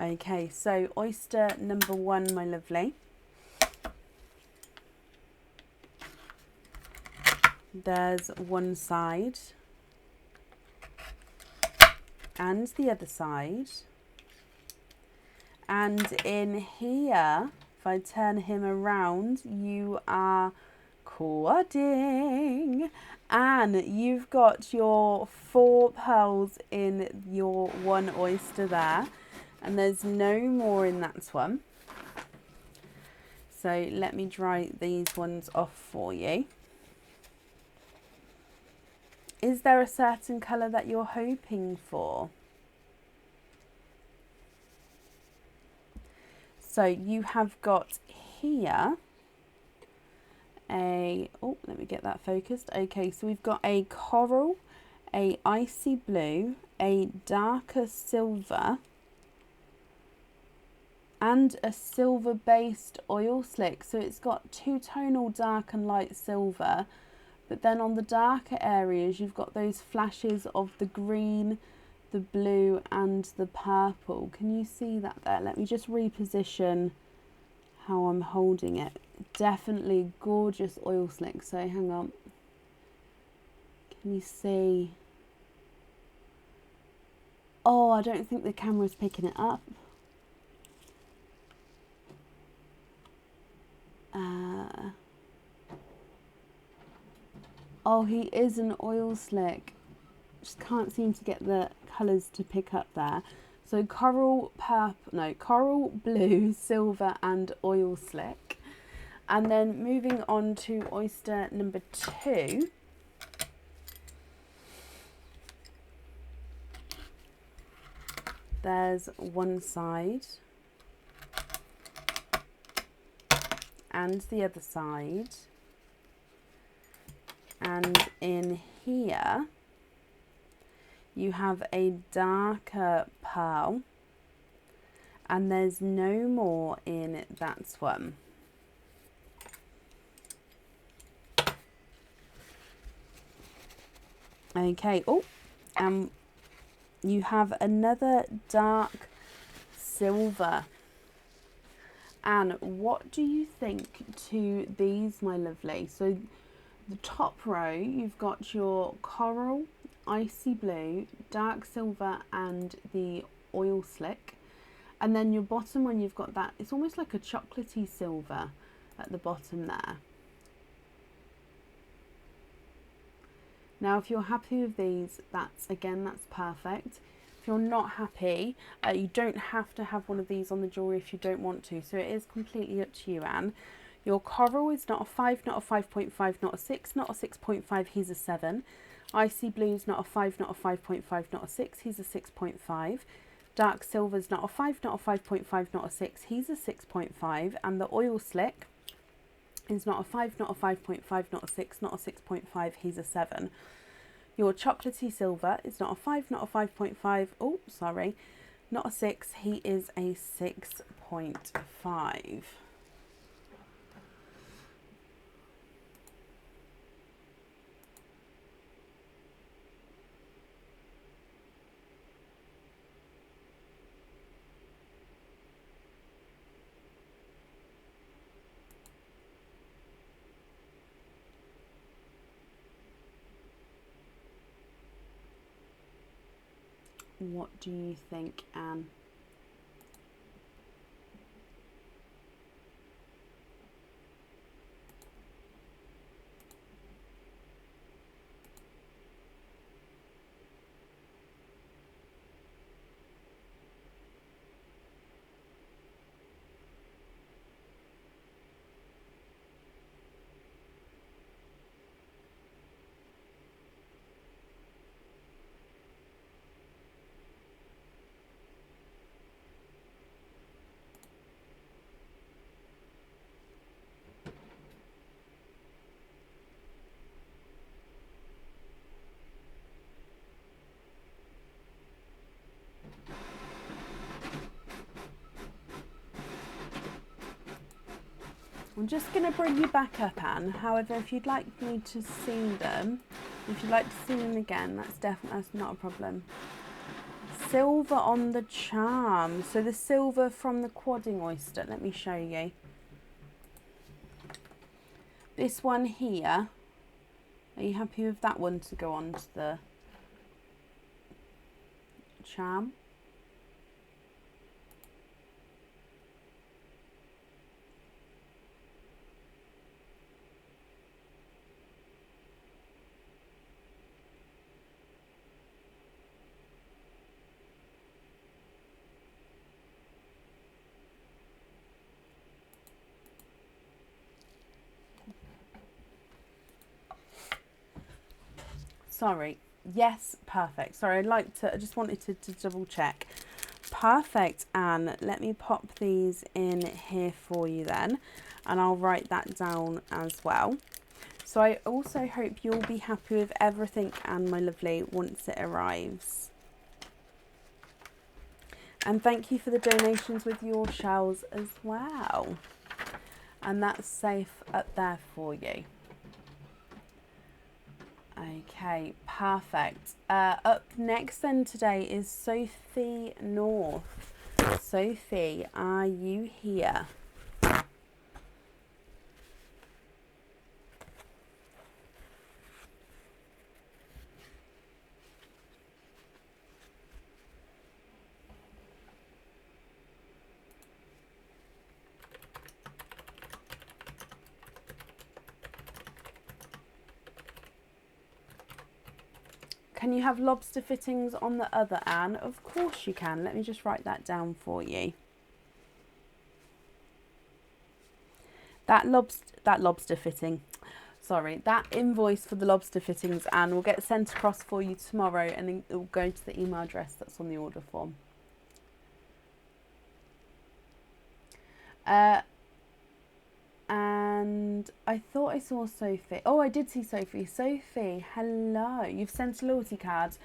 Okay, so oyster number 1, my lovely. There's one side. and the other side. And in here, if I turn him around, you are quadding. And you've got your 4 pearls in your 1 oyster there. And there's no more in that one. So let me dry these ones off for you. Is there a certain colour that you're hoping for? So you have got here let me get that focused. Okay, so we've got a coral, a icy blue, a darker silver, and a silver based oil slick. So it's got 2-tonal dark and light silver, but then on the darker areas you've got those flashes of the green, the blue and the purple. Can you see that there? Let me just reposition how I'm holding it. Definitely gorgeous oil slick. So hang on, can you see? Oh, I don't think the camera's picking it up. Oh, he is an oil slick. Just can't seem to get the colours to pick up there. So coral blue, silver and oil slick. And then moving on to oyster number 2. There's one side and the other side. And in here you have a darker pearl, and there's no more in that one. Okay, you have another dark silver. And what do you think to these, my lovely? So the top row, you've got your coral, icy blue, dark silver and the oil slick. And then your bottom one, you've got that, it's almost like a chocolatey silver at the bottom there. Now, if you're happy with these, that's perfect. If you're not happy, you don't have to have one of these on the jewellery if you don't want to. So it is completely up to you, Anne. Your coral is not a 5, not a 5.5, not a 6, not a 6.5, he's a 7. Icy blue's not a 5, not a 5.5, not a 6, he's a 6.5. Dark silver's not a 5, not a 5.5, not a 6, he's a 6.5. And the oil slick is not a 5, not a 5.5, not a 6, not a 6.5, he's a 7. Your chocolatey silver is not a 5, not a 5.5, oh, sorry, not a 6, he is a 6.5. What do you think, Anne? I'm just going to bring you back up, Anne. However, if you'd like me to see them, if you'd like to see them again, that's not a problem. Silver on the charm. So the silver from the quadding oyster. Let me show you. This one here. Are you happy with that one to go on to the sham. Sorry. Yes, perfect. Sorry, I just wanted to double check. Perfect, Anne. Let me pop these in here for you then, and I'll write that down as well. So I also hope you'll be happy with everything, Anne, my lovely, once it arrives. And thank you for the donations with your shells as well. And that's safe up there for you. Okay, perfect. Up next then today is Sophie North. Sophie, are you here? Can you have lobster fittings on the other, Anne? Of course you can. Let me just write that down for you. That lobster fitting, sorry, that invoice for the lobster fittings, Anne, will get sent across for you tomorrow, and it will go to the email address that's on the order form. And I thought I saw Sophie. Oh, I did see Sophie. Sophie, hello. You've sent a loyalty card.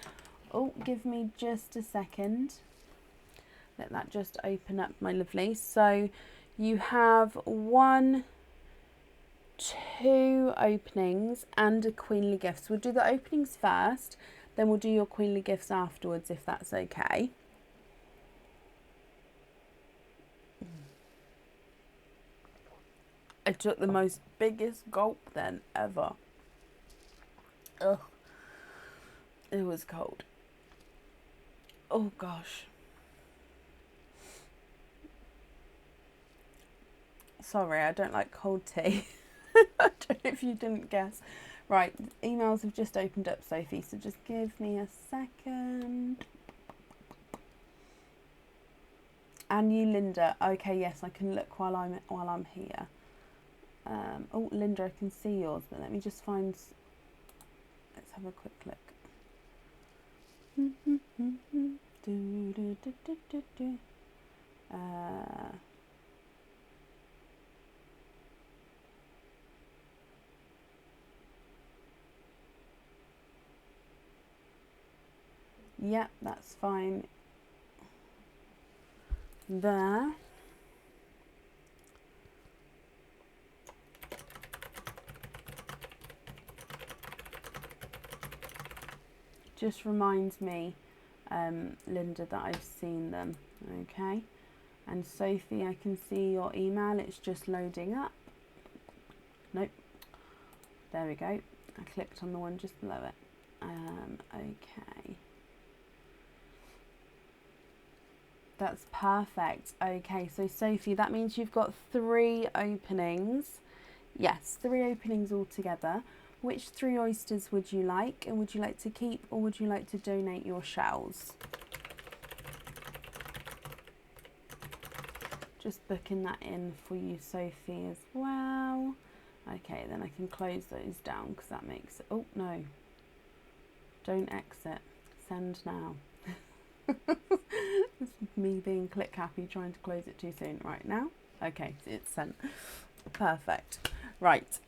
Oh, give me just a second. Let that just open up, my lovely. So you have 1, 2 openings and a queenly gift. So we'll do the openings first, then we'll do your queenly gifts afterwards, if that's okay. I took the most biggest gulp then ever. Ugh. It was cold. Oh gosh. Sorry, I don't like cold tea. I don't know if you didn't guess. Right, emails have just opened up, Sophie, so just give me a second. And you, Linda. Okay, yes, I can look while I'm here. Oh, Linda, I can see yours, but let me just find. Let's have a quick look. Yeah, that's fine. There. Just reminds me, Linda, that I've seen them. Okay. And Sophie, I can see your email. It's just loading up. Nope. There we go. I clicked on the one just below it. Okay. That's perfect. Okay, so Sophie, that means you've got 3 openings. Yes, 3 openings altogether. Which 3 oysters would you like? And would you like to keep, or would you like to donate your shells? Just booking that in for you, Sophie, as well. Okay, then I can close those down because that makes it... Oh, no. Don't exit. Send now. This is me being click happy, trying to close it too soon. Right, now? Okay, it's sent. Perfect. Right.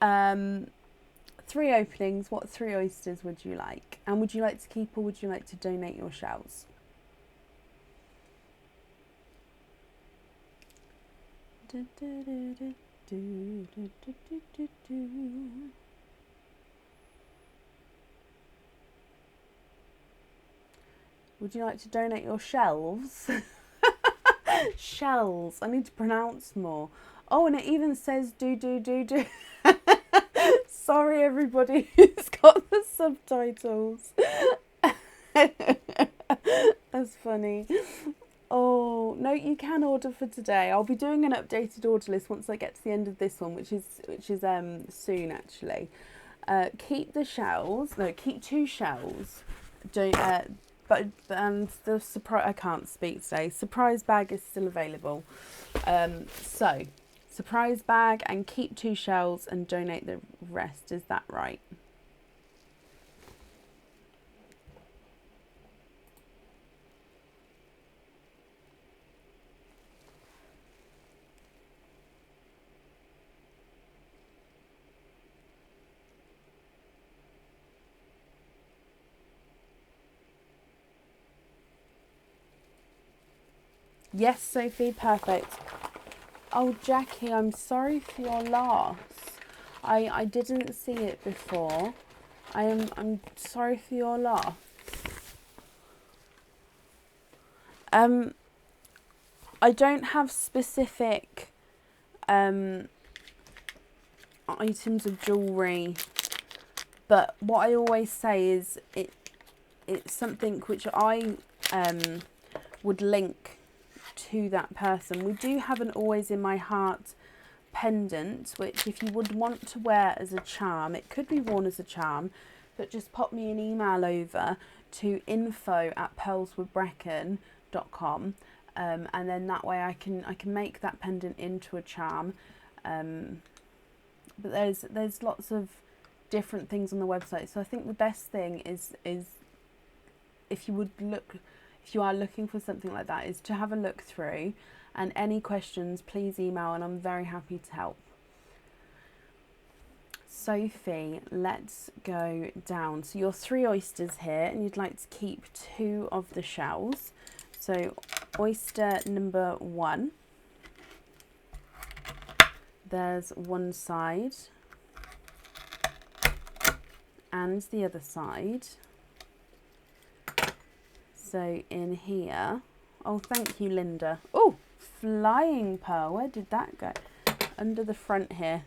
3 openings. What 3 oysters would you like? And would you like to keep, or would you like to donate your shells? Would you like to donate your shelves? Shells. I need to pronounce more. Oh, and it even says do. Sorry, everybody who's got the subtitles. That's funny. Oh no, you can order for today. I'll be doing an updated order list once I get to the end of this one, which is soon actually. Keep the shells. No, keep 2 shells. Don't. And the surprise. I can't speak today. Surprise bag is still available. So, surprise bag and keep 2 shells and donate the rest. Is that right? Yes, Sophie, perfect. Oh, Jackie, I'm sorry for your loss. I didn't see it before. I'm sorry for your loss. I don't have specific items of jewellery, but what I always say is it's something which I would link to that person. We do have an Always in My Heart pendant, which if you would want to wear as a charm, it could be worn as a charm, but just pop me an email over to info@pearlswithbrecken.com, and then that way I can make that pendant into a charm. But there's lots of different things on the website, so I think the best thing is if you are looking for something like that, is to have a look through, and any questions please email and I'm very happy to help. Sophie, let's go down. So your 3 oysters here, and you'd like to keep 2 of the shells. So oyster number 1, there's one side and the other side. So in here, oh thank you Linda. Oh, flying pearl, where did that go? Under the front here.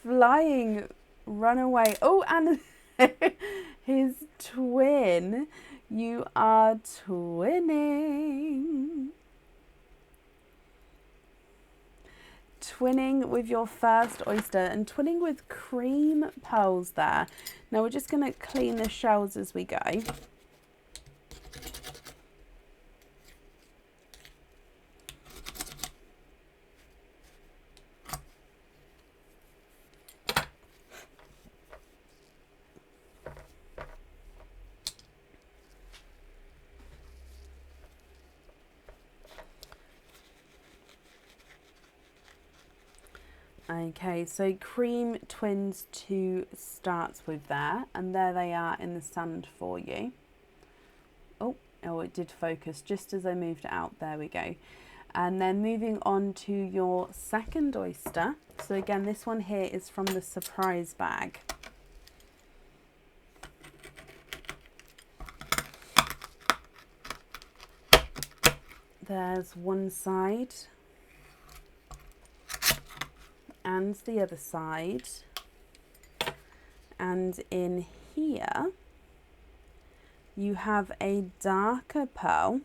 Flying, run away. Oh, and his twin. You are twinning. Twinning with your first oyster and twinning with cream pearls there. Now we're just going to clean the shells as we go. Okay, so cream twins 2 starts with there, and there they are in the sand for you. Oh, it did focus just as I moved it out. There we go. And then moving on to your second oyster. So again, this one here is from the surprise bag. There's one side and the other side, and in here you have a darker pearl.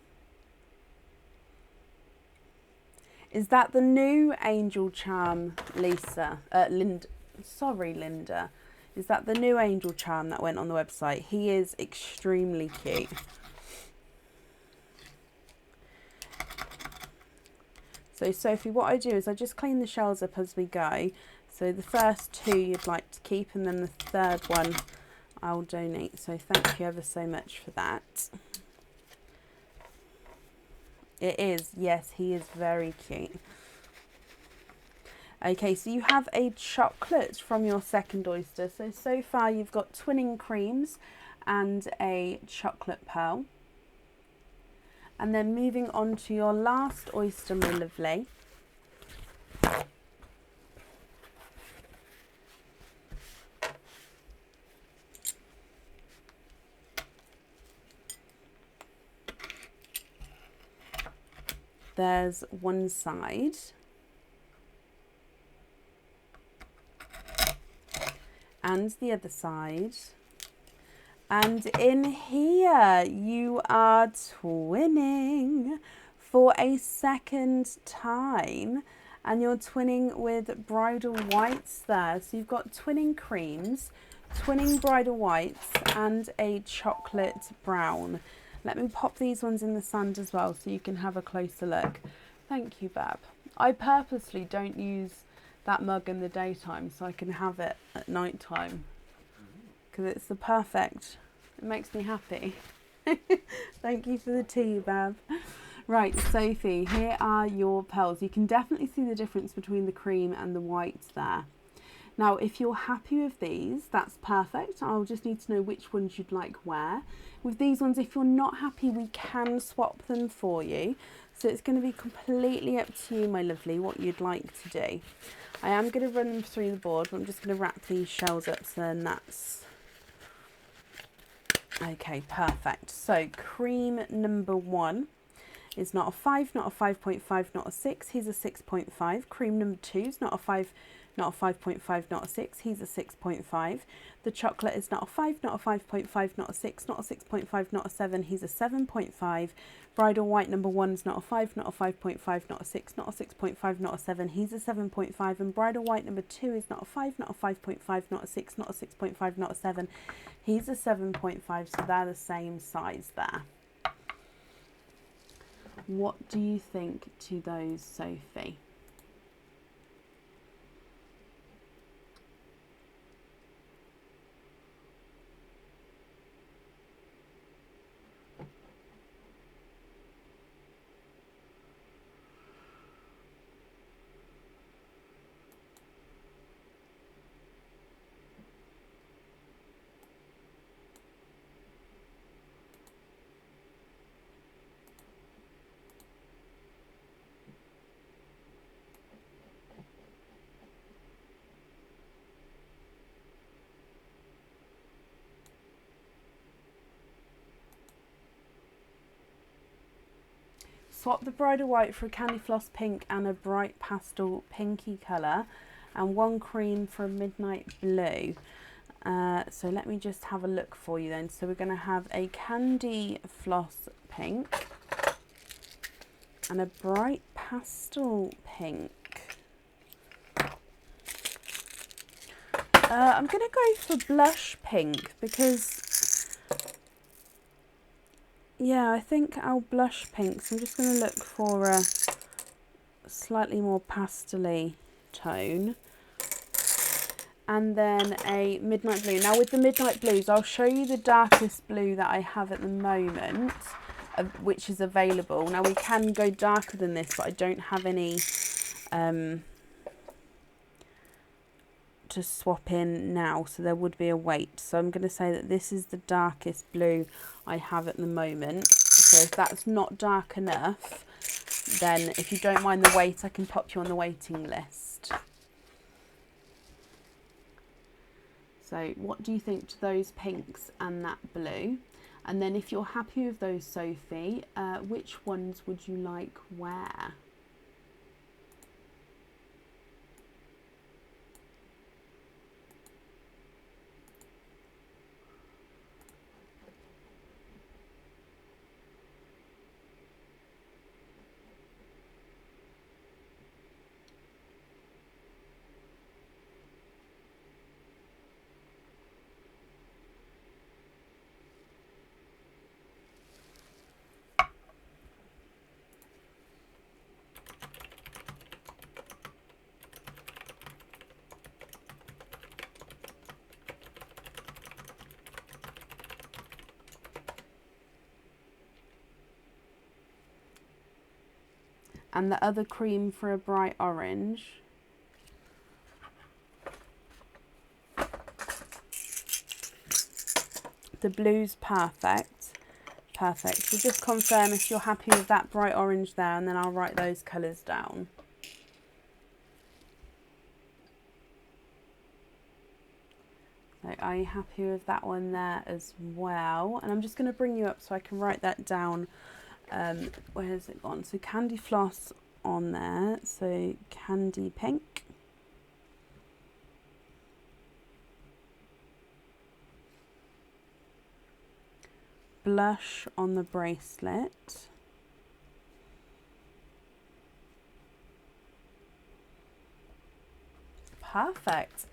Is that the new angel charm, Lisa? Linda. Is that the new angel charm that went on the website? He is extremely cute. So Sophie, what I do is I just clean the shells up as we go. So the first 2 you'd like to keep, and then the third one I'll donate. So thank you ever so much for that. It is, yes, he is very cute. Okay, so you have a chocolate from your second oyster. So far you've got twinning creams and a chocolate pearl. And then moving on to your last oyster, my lovely. There's one side. And the other side. And in here, you are twinning for a second time. And you're twinning with bridal whites there. So you've got twinning creams, twinning bridal whites, and a chocolate brown. Let me pop these ones in the sand as well so you can have a closer look. Thank you, Bab. I purposely don't use that mug in the daytime so I can have it at night time. Because it's the perfect, it makes me happy. Thank you for the tea, Bab. Right, Sophie, here are your pearls. You can definitely see the difference between the cream and the white there. Now, if you're happy with these, that's perfect. I'll just need to know which ones you'd like where. With these ones, if you're not happy, we can swap them for you. So it's going to be completely up to you, my lovely, what you'd like to do. I am going to run them through the board, but I'm just going to wrap these shells up so then that's... Okay, perfect. So cream number 1 is not a 5, not a 5.5, not a 6. He's a 6.5. Cream number 2 is not a 5, not a 5.5, not a 6. He's a 6.5. The chocolate is not a 5, not a 5.5, not a 6, not a 6.5, not a 7. He's a 7.5. Bridal white number 1 is not a 5, not a 5.5, not a 6, not a 6.5, not a 7. He's a 7.5. And bridal white number 2 is not a 5, not a 5.5, not a 6, not a 6.5, not a 7. He's a 7.5. So they're the same size there. What do you think to those, Sophie? Swap the bridal white for a candy floss pink and a bright pastel pinky colour, and 1 cream for a midnight blue. So let me just have a look for you then. So we're going to have a candy floss pink and a bright pastel pink. I'm going to go for blush pink because... yeah, I think I'll blush pink, so I'm just going to look for a slightly more pastel-y tone. And then a midnight blue. Now with the midnight blues, I'll show you the darkest blue that I have at the moment, which is available. Now we can go darker than this, but I don't have any to swap in now, so there would be a wait. So I'm going to say that this is the darkest blue I have at the moment. So if that's not dark enough, then if you don't mind the wait, I can pop you on the waiting list. So what do you think to those pinks and that blue? And then if you're happy with those, Sophie, which ones would you like where? And the other cream for a bright orange. The blue's perfect. Perfect. So just confirm if you're happy with that bright orange there, and then I'll write those colours down. So are you happy with that one there as well? And I'm just going to bring you up so I can write that down. Where has it gone? So candy floss on there, so candy pink, blush on the bracelet. Perfect.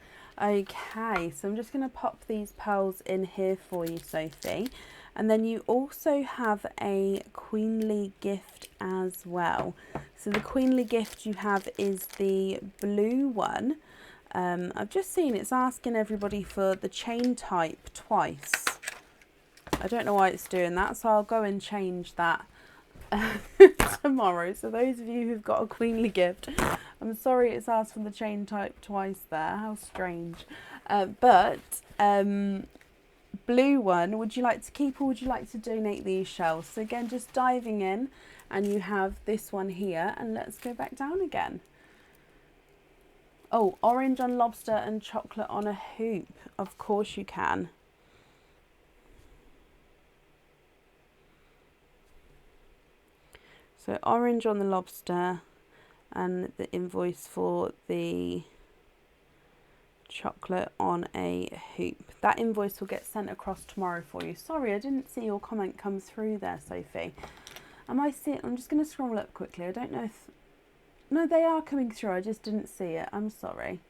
Okay, so I'm just going to pop these pearls in here for you, Sophie. And then you also have a queenly gift as well. So the queenly gift you have is the blue one. I've just seen it's asking everybody for the chain type twice. I don't know why it's doing that, so I'll go and change that tomorrow. So those of you who've got a queenly gift, I'm sorry it's asked for the chain type twice there. How strange. Blue one, would you like to keep or would you like to donate these shells? So again, just diving in, and you have this one here, and let's go back down again. Oh, orange on lobster and chocolate on a hoop. Of course you can. So orange on the lobster and the invoice for the chocolate on a hoop. That invoice will get sent across tomorrow for you. Sorry, I didn't see your comment come through there, Sophie. Am I seeing? I'm just going to scroll up quickly. I don't know if... No, they are coming through. I just didn't see it. I'm sorry.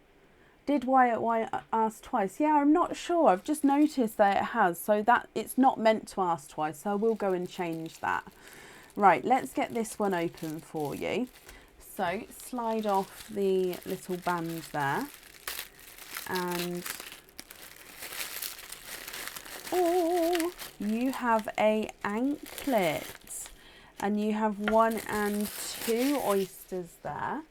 Did Wyatt ask twice? Yeah, I'm not sure. I've just noticed that it has. So that it's not meant to ask twice. So I will go and change that. Right, let's get this one open for you. So slide off the little band there. And oh, you have a anklet, and you have 1 and 2 oysters there.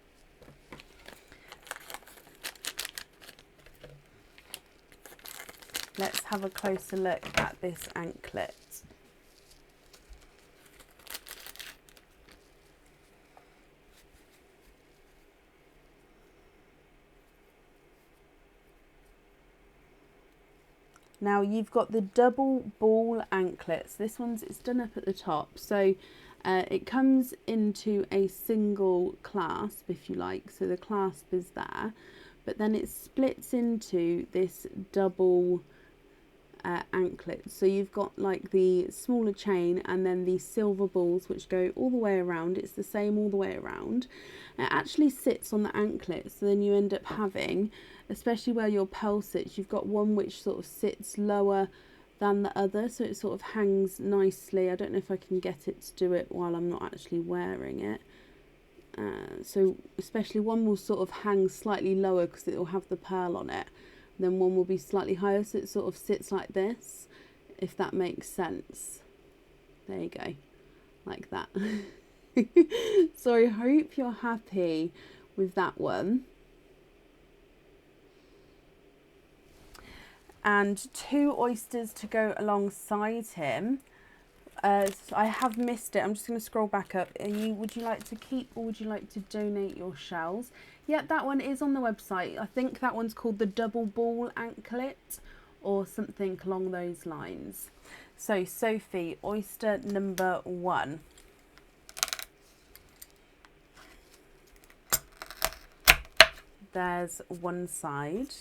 Let's have a closer look at this anklet. Now you've got the double ball anklets. This it's done up at the top. So it comes into a single clasp, if you like. So the clasp is there, but then it splits into this double anklet. So you've got like the smaller chain and then these silver balls which go all the way around. It's the same all the way around. It actually sits on the anklet, so then you end up having, especially where your pearl sits, you've got one which sort of sits lower than the other, so it sort of hangs nicely. I don't know if I can get it to do it while I'm not actually wearing it. So especially one will sort of hang slightly lower because it will have the pearl on it. Then one will be slightly higher, so it sort of sits like this, if that makes sense. There you go, like that. So I hope you're happy with that one. And 2 oysters to go alongside him. So I have missed it. I'm just going to scroll back up. Would you like to keep or would you like to donate your shells? Yeah, that one is on the website. I think that one's called the double ball anklet or something along those lines. So Sophie, oyster number 1. There's one side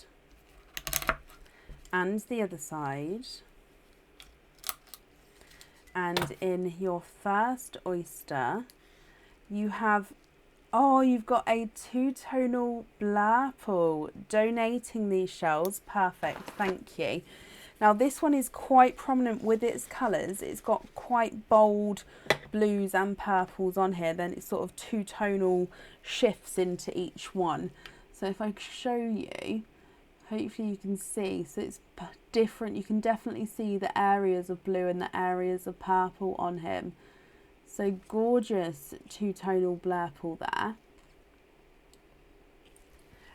and the other side. And in your first oyster, you have, oh, you've got a 2-tonal blurple. Donating these shells, perfect, thank you. Now this one is quite prominent with its colours. It's got quite bold blues and purples on here. Then it's sort of 2-tonal shifts into each one. So if I show you, hopefully you can see, so it's different. You can definitely see the areas of blue and the areas of purple on him. So gorgeous 2-tonal blurple there.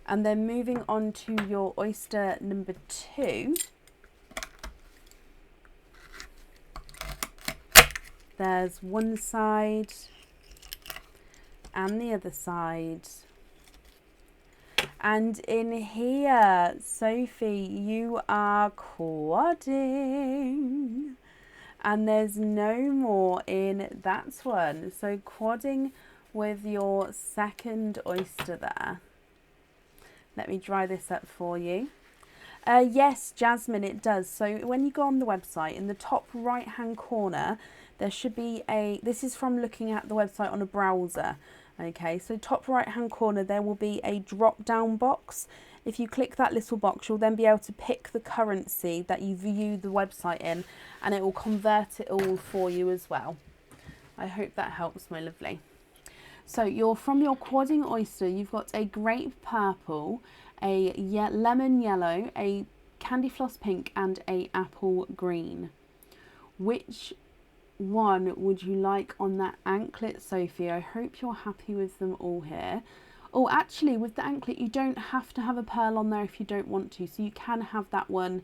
And then moving on to your oyster number 2. There's one side and the other side. And in here, Sophie, you are quadding. And there's no more in that one. So quadding with your second oyster there. Let me dry this up for you. Yes, Jasmine, it does. So when you go on the website, in the top right hand corner, there should be this is from looking at the website on a browser. Okay, so top right hand corner, there will be a drop down box. If you click that little box, you'll then be able to pick the currency that you view the website in, and it will convert it all for you as well. I hope that helps, my lovely. So from your quadding oyster, you've got a grape purple, a lemon yellow, a candy floss pink, and a apple green. Which one would you like on that anklet, Sophie? I hope you're happy with them all here. Oh, actually, with the anklet, you don't have to have a pearl on there if you don't want to. So you can have that one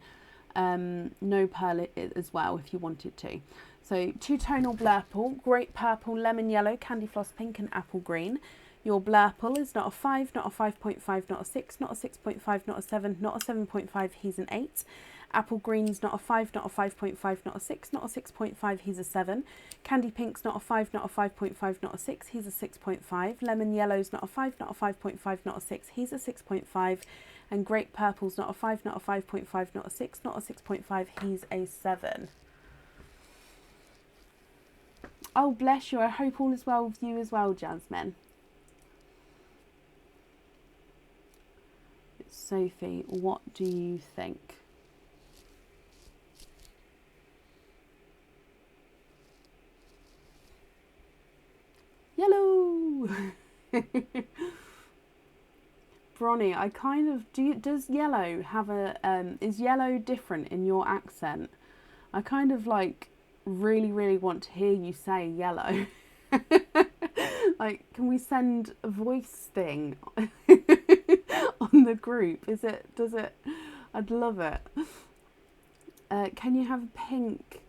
no pearl as well if you wanted to. So two-tonal blurple, grape purple, lemon yellow, candy floss pink, and apple green. Your blurple is not a 5, not a 5.5, not a 6, not a 6.5, not a 7, not a 7.5, he's an 8. Apple green's not a 5, not a 5.5, not a 6, not a 6.5, he's a 7. Candy pink's not a 5, not a 5.5, not a 6, he's a 6.5. Lemon yellow's not a 5, not a 5.5, not a 6, he's a 6.5. And grape purple's not a 5, not a 5.5, not a 6, not a 6.5, he's a 7. Oh, bless you. I hope all is well with you as well, Jasmine. Sophie, what do you think? Yellow. Bronny, I kind of does yellow have a is yellow different in your accent? I kind of like really want to hear you say yellow. Like, can we send a voice thing on the group? Does it? I'd love it. Can you have pink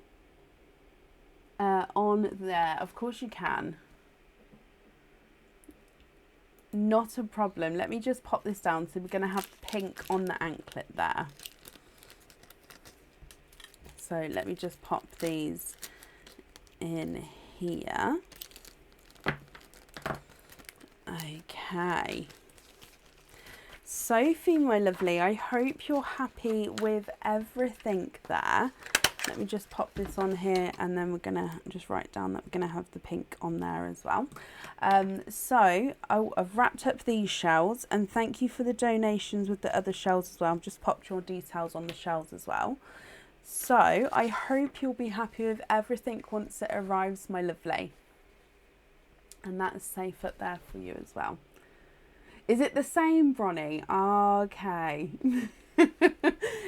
on there? Of course you can. Not a problem. Let me just pop this down. So we're going to have pink on the anklet there. So let me just pop these in here. Okay. Sophie, my lovely, I hope you're happy with everything there. Let me just pop this on here, and then we're going to just write down that we're going to have the pink on there as well. So I've wrapped up these shells, and thank you for the donations with the other shells as well. I've just popped your details on the shells as well. So I hope you'll be happy with everything once it arrives, my lovely. And that is safe up there for you as well. Is it the same, Bronny? Okay.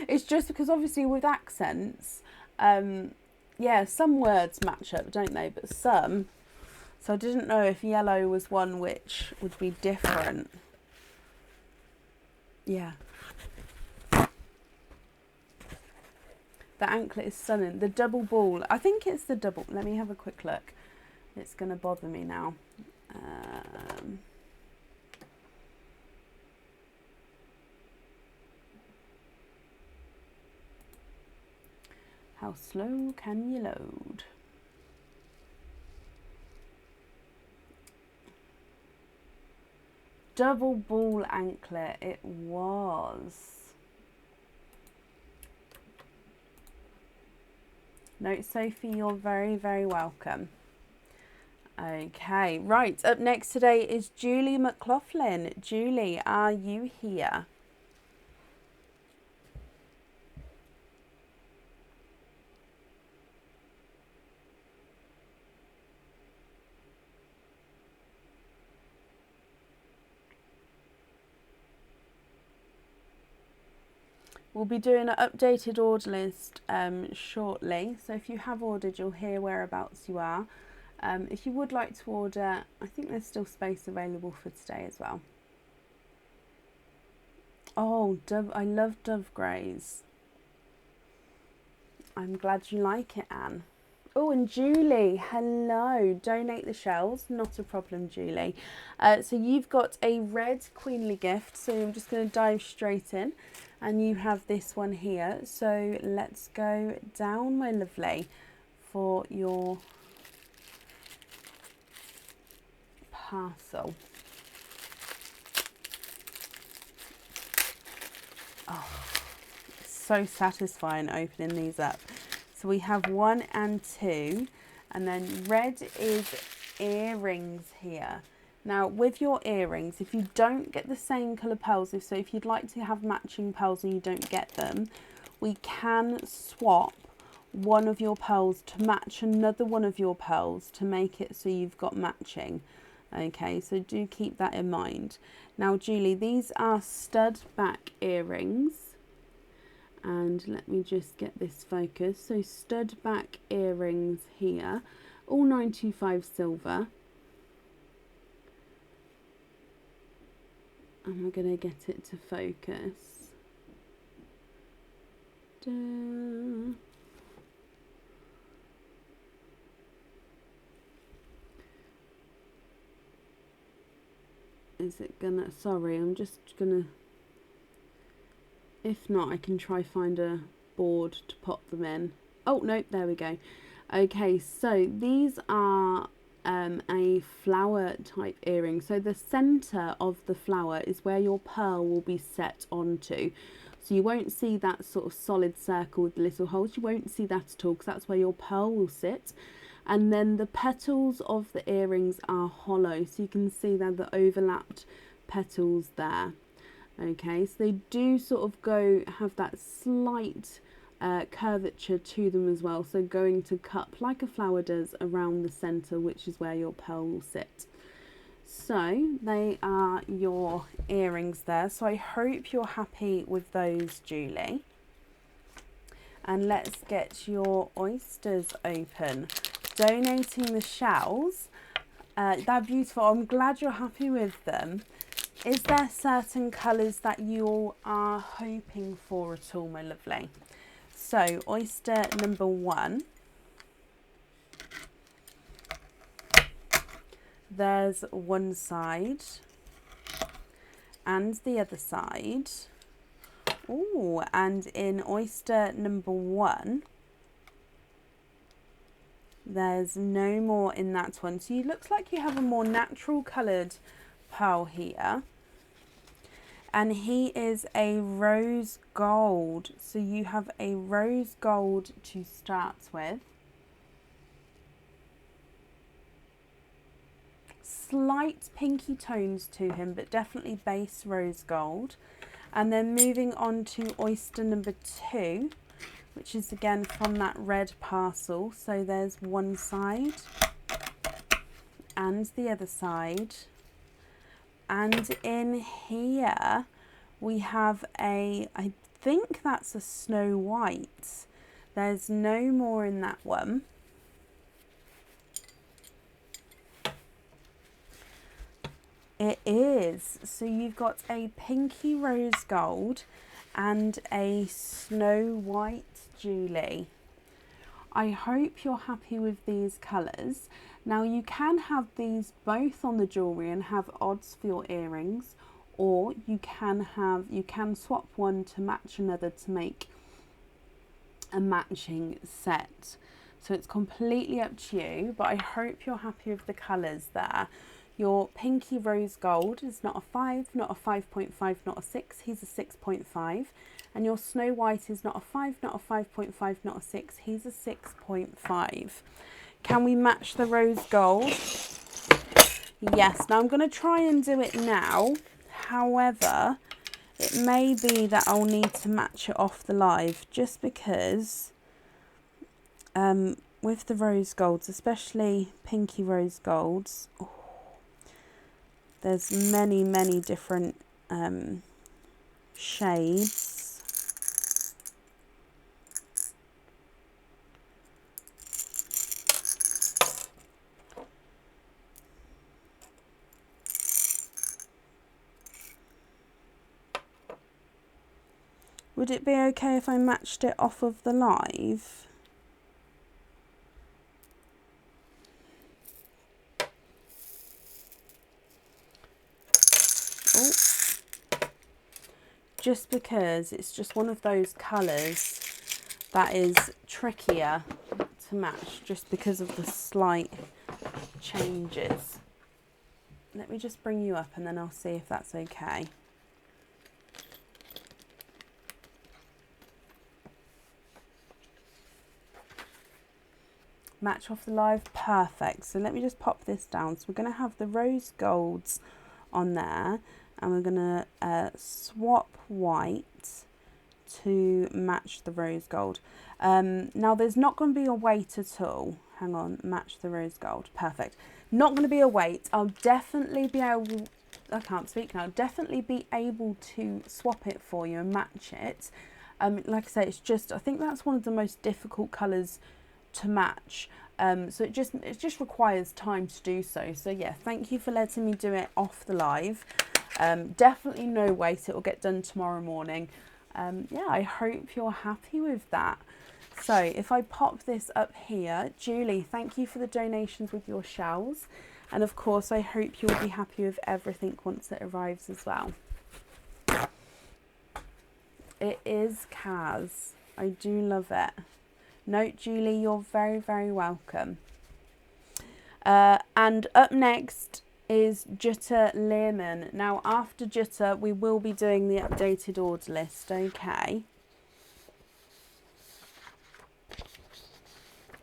It's just because obviously with accents, yeah, some words match up, don't they? But some. So I didn't know if yellow was one which would be different. Yeah. The anklet is stunning. The double ball. I think it's the double. Let me have a quick look. It's going to bother me now. How slow can you load? Double ball anklet. It was. No, Sophie, you're very welcome. Okay, right, up next today is Julie Mclaughlin. Julie, are you here? We'll be doing an updated order list shortly, so if you have ordered, you'll hear whereabouts you are. If you would like to order, I think there's still space available for today as well. Oh, Dove, I love Dove Greys. I'm glad you like it, Anne. Oh, and Julie, hello. Donate the shells, not a problem, Julie. So you've got a red queenly gift, so I'm just going to dive straight in. And you have this one here. So let's go down, my lovely, for your parcel. Oh, so satisfying opening these up. So we have 1 and 2, and then red is earrings here. Now with your earrings, if you don't get the same colour pearls, if you'd like to have matching pearls and you don't get them, we can swap one of your pearls to match another one of your pearls to make it so you've got matching. Okay, so do keep that in mind. Now Julie, these are stud back earrings, and let me just get this focused. So stud back earrings here, all 925 silver. And we're going to get it to focus. Da. Is it gonna, sorry, I'm just gonna, if not, I can try find a board to pop them in. Oh, no, there we go. Okay, so these are a flower type earring. So the center of the flower is where your pearl will be set onto. So you won't see that sort of solid circle with the little holes. You won't see that at all, because that's where your pearl will sit. And then the petals of the earrings are hollow, so you can see they're the overlapped petals there. Okay, so they do sort of have that slight curvature to them as well, so going to cup like a flower does around the center, which is where your pearl will sit. So they are your earrings there. So I hope you're happy with those, Julie. And let's get your oysters open. Donating the shells, they're beautiful. I'm glad you're happy with them. Is there certain colours that you are hoping for at all, my lovely? So oyster number 1, there's one side and the other side. Oh, and in oyster number 1, there's no more in that one. So it looks like you have a more natural coloured pearl here. And he is a rose gold. So you have a rose gold to start with. Slight pinky tones to him, but definitely base rose gold. And then moving on to oyster number 2, which is again from that red parcel. So there's one side and the other side. And in here we have I think that's a Snow White. There's no more in that one. It is. So you've got a pinky rose gold and a Snow White, Julie. I hope you're happy with these colours. Now you can have these both on the jewellery and have odds for your earrings, or you can swap one to match another to make a matching set. So it's completely up to you, but I hope you're happy with the colours there. Your pinky rose gold is not a 5, not a 5.5, not a 6, he's a 6.5. And your Snow White is not a 5, not a 5.5, not a 6, he's a 6.5. Can we match the rose gold? Yes. Now I'm going to try and do it now. However, it may be that I'll need to match it off the live, just because with the rose golds, especially pinky rose golds, there's many different shades. Would it be okay if I matched it off of the live? Oh. Just because it's just one of those colours that is trickier to match, just because of the slight changes. Let me just bring you up and then I'll see if that's okay. Match off the live, perfect. So let me just pop this down. So we're going to have the rose golds on there, and we're going to swap white to match the rose gold. Now there's not going to be a weight at all. Hang on, match the rose gold, perfect. Not going to be a weight. I'll definitely be able, I can't speak now, definitely be able to swap it for you and match it. Like I say, it's just, I think that's one of the most difficult colours to match, so it just requires time to do so. So yeah, thank you for letting me do it off the live. Definitely no wait, it will get done tomorrow morning. Yeah, I hope you're happy with that. So if I pop this up here, Julie, thank you for the donations with your shells, and of course I hope you'll be happy with everything once it arrives as well. It is Kaz, I do love it. No, Julie, you're very, very welcome. And up next is Jutta Lehmann. Now, after Jutta, we will be doing the updated order list, okay?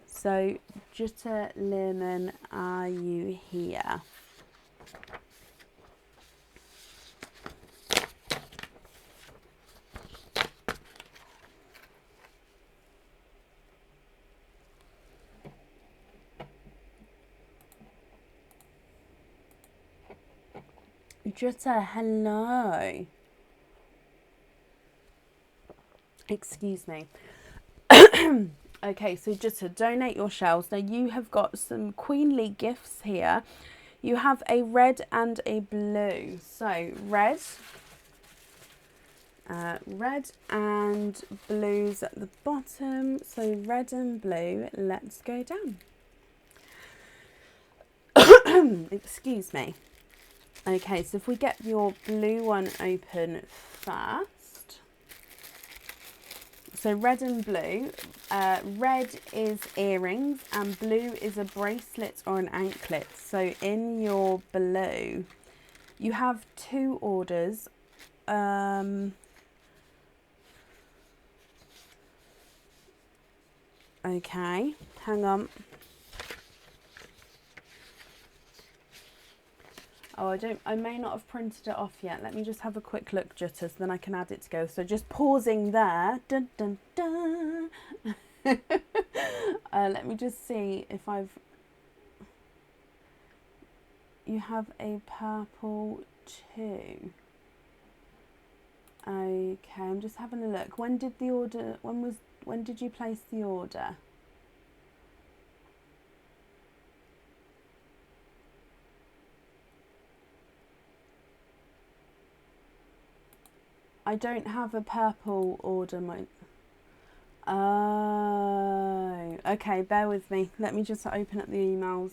So, Jutta Lehmann, are you here? Jutta, hello. Excuse me. Okay, so Jutta, donate your shells. Now you have got some queenly gifts here. You have a red and a blue. So red and blues at the bottom. So red and blue, let's go down. Excuse me. Okay, so if we get your blue one open first. So red and blue. Red is earrings and blue is a bracelet or an anklet. So in your blue, you have 2 orders. Okay, hang on. Oh, I may not have printed it off yet. Let me just have a quick look, Jutta, so then I can add it together. So just pausing there. Dun, dun, dun. Let me just see if you have a purple too. Okay, I'm just having a look. When did you place the order? I don't have a purple order. Oh, okay, bear with me. Let me just open up the emails.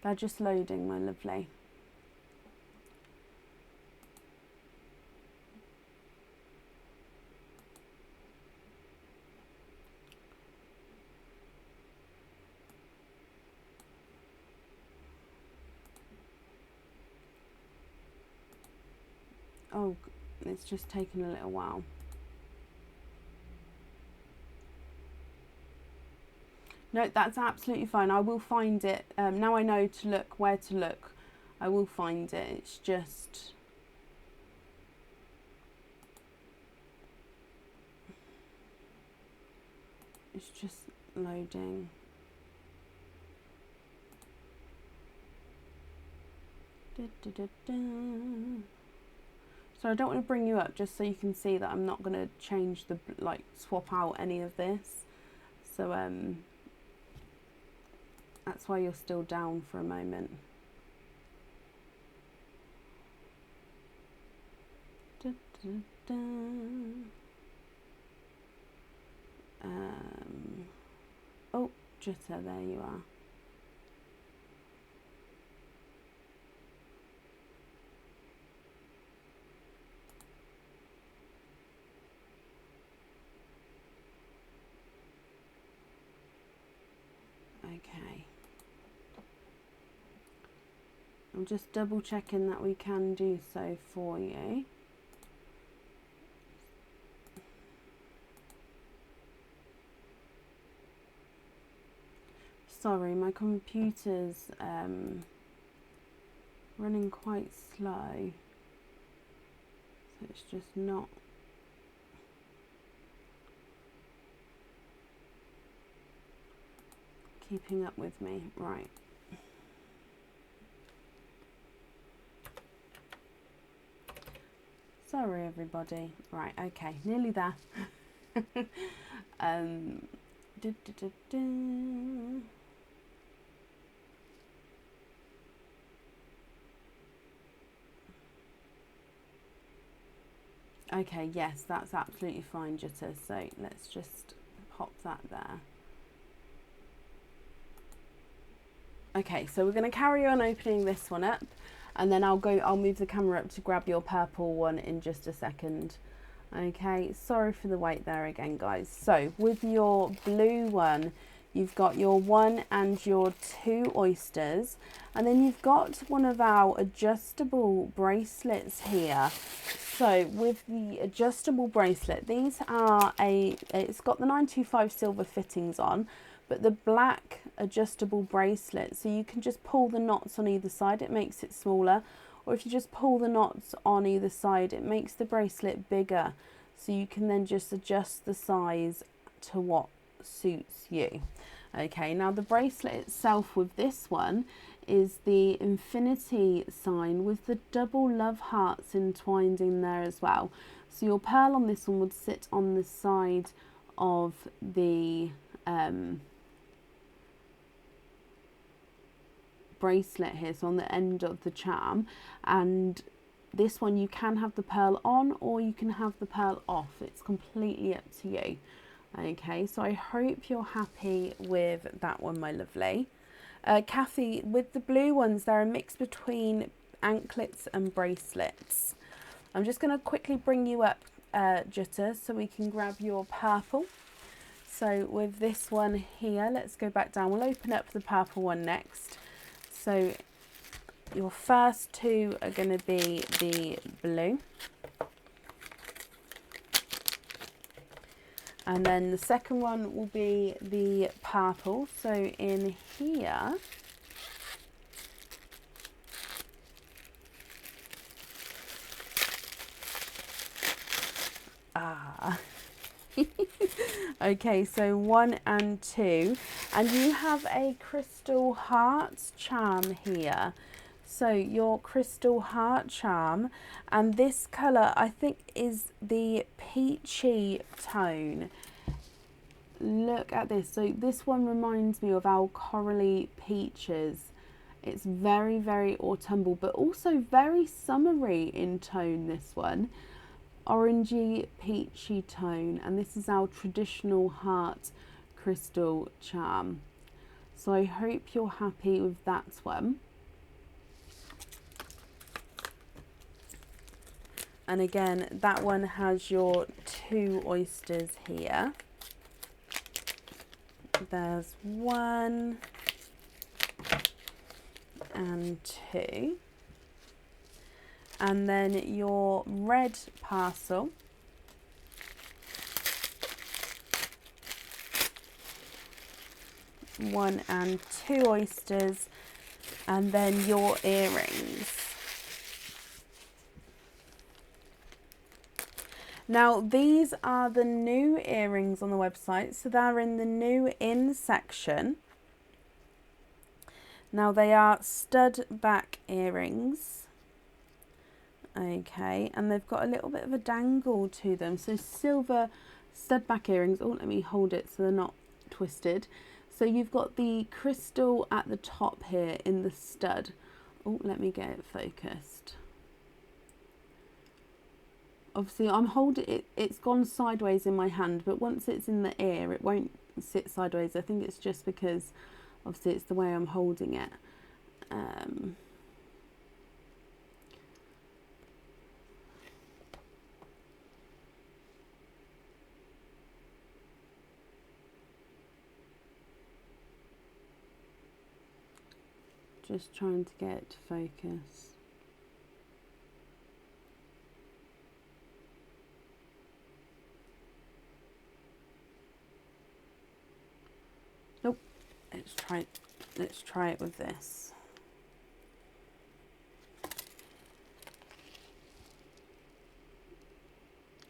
They're just loading, my lovely. Oh, it's just taken a little while. No, that's absolutely fine. I will find it. Now I know to look, where to look. I will find it. It's just... loading. So I don't want to bring you up just so you can see that I'm not going to change the, swap out any of this. So that's why you're still down for a moment. Oh, Jutta, there you are. Okay. I'm just double checking that we can do so for you. Sorry, my computer's running quite slow, so it's just not keeping up with me. Right. Sorry everybody. Right, okay, nearly there. Okay, yes, that's absolutely fine, Jutta. So let's just pop that there. Okay, so we're going to carry on opening this one up, and then I'll move the camera up to grab your purple one in just a second. Okay, sorry for the wait there again, guys. So with your blue one, you've got your 1 and your 2 oysters, and then you've got one of our adjustable bracelets here. So with the adjustable bracelet, these are it's got the 925 silver fittings on, but the black adjustable bracelet, so you can just pull the knots on either side, it makes it smaller, or if you just pull the knots on either side, it makes the bracelet bigger, so you can then just adjust the size to what suits you. Okay, now the bracelet itself with this one is the infinity sign with the double love hearts entwined in there as well. So your pearl on this one would sit on the side of the bracelet here, so on the end of the charm, and this one you can have the pearl on or you can have the pearl off. It's completely up to you. Okay, so I hope you're happy with that one, my lovely. Kathy, with the blue ones, they're a mix between anklets and bracelets. I'm just going to quickly bring you up, Jutta, so we can grab your purple. So with this one here, let's go back down. We'll open up the purple one next. So your first two are going to be the blue. And then the second one will be the purple. So in here, okay, so 1 and 2, and you have a crystal heart charm here. So your crystal heart charm, and this colour I think is the peachy tone. Look at this. So this one reminds me of our corally peaches. It's very, very autumnal, but also very summery in tone, this one. Orangey peachy tone, and this is our traditional heart crystal charm. So I hope you're happy with that one. And again, that one has your 2 oysters here. There's 1 and 2. And then your red parcel. One and 2 oysters, and then your earrings. Now these are the new earrings on the website, so they're in the new in section. Now they are stud back earrings. Okay, and they've got a little bit of a dangle to them, so silver stud back earrings. Oh, let me hold it so they're not twisted. So you've got the crystal at the top here in the stud. Oh, let me get it focused. Obviously I'm holding it, it's gone sideways in my hand, but once it's in the ear it won't sit sideways. I think it's just because obviously it's the way I'm holding it. Just trying to get it to focus. Nope, it's let's try it with this.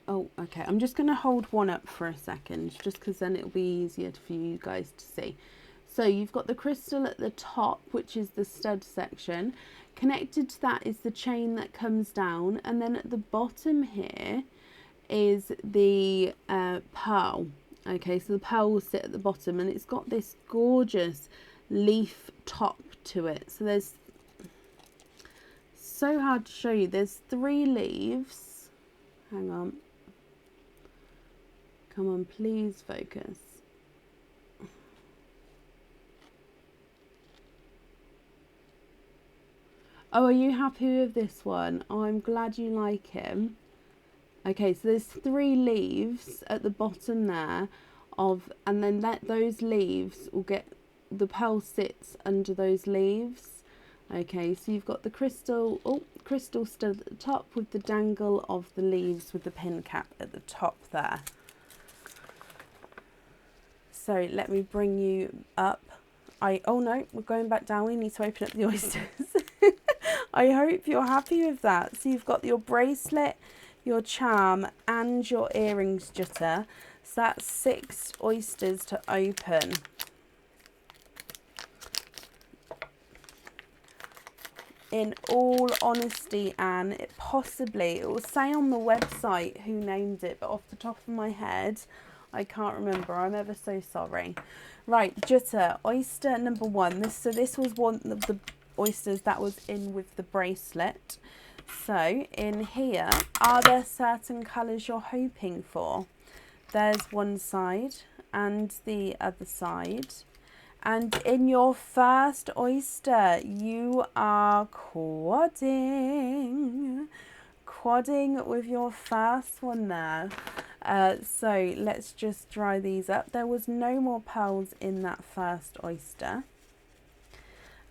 Oh, okay. I'm just going to hold one up for a second, just because then it'll be easier for you guys to see. So you've got the crystal at the top, which is the stud section. Connected to that is the chain that comes down, and then at the bottom here is the pearl. Okay, so the pearl will sit at the bottom, and it's got this gorgeous leaf top to it. So there's, so hard to show you, there's 3 leaves. Hang on. Come on, please focus. Oh, are you happy with this one? Oh, I'm glad you like him. Okay, so there's 3 leaves at the bottom there and then those leaves will get, the pearl sits under those leaves. Okay, so you've got the crystal stud at the top with the dangle of the leaves with the pin cap at the top there. So let me bring you up. Oh no, we're going back down. We need to open up the oysters. I hope you're happy with that. So you've got your bracelet, your charm, and your earrings, Jutta. So that's 6 oysters to open. In all honesty, Anne, it will say on the website who named it, but off the top of my head, I can't remember. I'm ever so sorry. Right, Jutta, oyster number 1. This was one of the oysters that was in with the bracelet. So in here, are there certain colours you're hoping for? There's one side and the other side. And in your first oyster, you are quadding with your first one there. So let's just dry these up. There was no more pearls in that first oyster.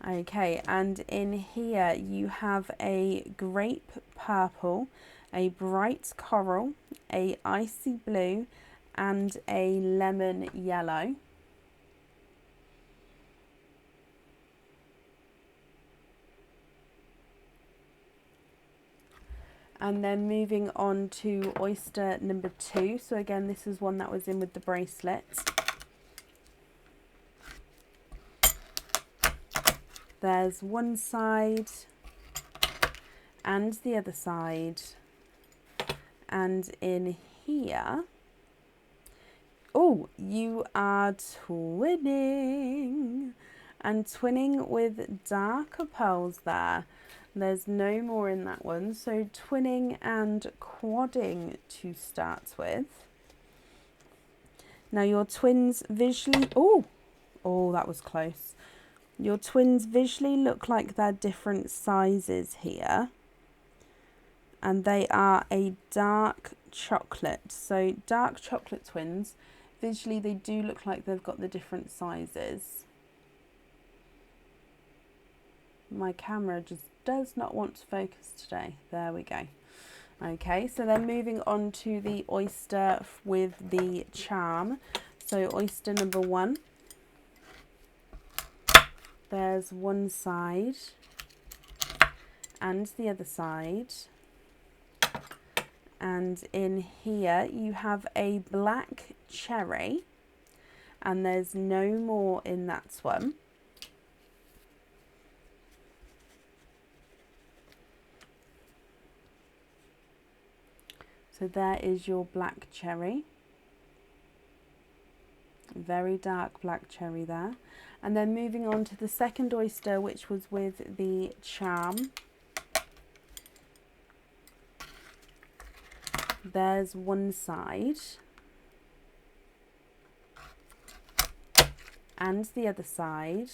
Okay, and in here you have a grape purple, a bright coral, a icy blue, and a lemon yellow. And then moving on to oyster number 2. So again, this is one that was in with the bracelet. There's one side and the other side. And in here, oh, you are twinning. And twinning with darker pearls there. There's no more in that one. So twinning and quadding to start with. Now your twins visually, oh, that was close. Your twins visually look like they're different sizes here. And they are a dark chocolate. So dark chocolate twins, visually they do look like they've got the different sizes. My camera just does not want to focus today. There we go. Okay, so then moving on to the oyster with the charm. So oyster number 1. There's one side and the other side. And in here you have a black cherry, and there's no more in that one. So there is your black cherry. Very dark black cherry there. And then moving on to the second oyster, which was with the charm. There's one side. And the other side.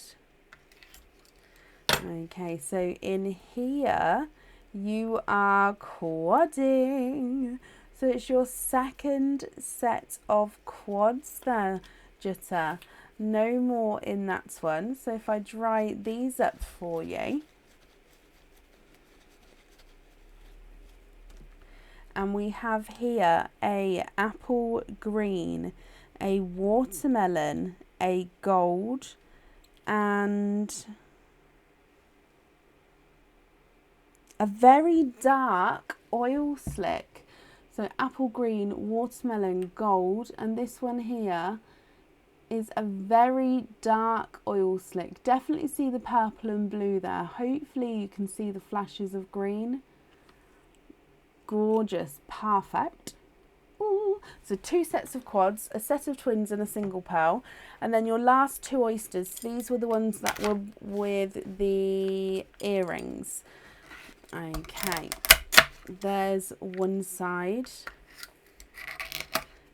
Okay, so in here you are quadding. So it's your second set of quads there, Jutta. No more in that one. So if I dry these up for you. And we have here a apple green, a watermelon, a gold, and a very dark oil slick. So apple green, watermelon, gold, and this one here is a very dark oil slick. Definitely see the purple and blue there. Hopefully you can see the flashes of green. Gorgeous, perfect. Ooh. So 2 sets of quads, a set of twins and a single pearl, and then your last 2 oysters. These were the ones that were with the earrings. Okay, there's one side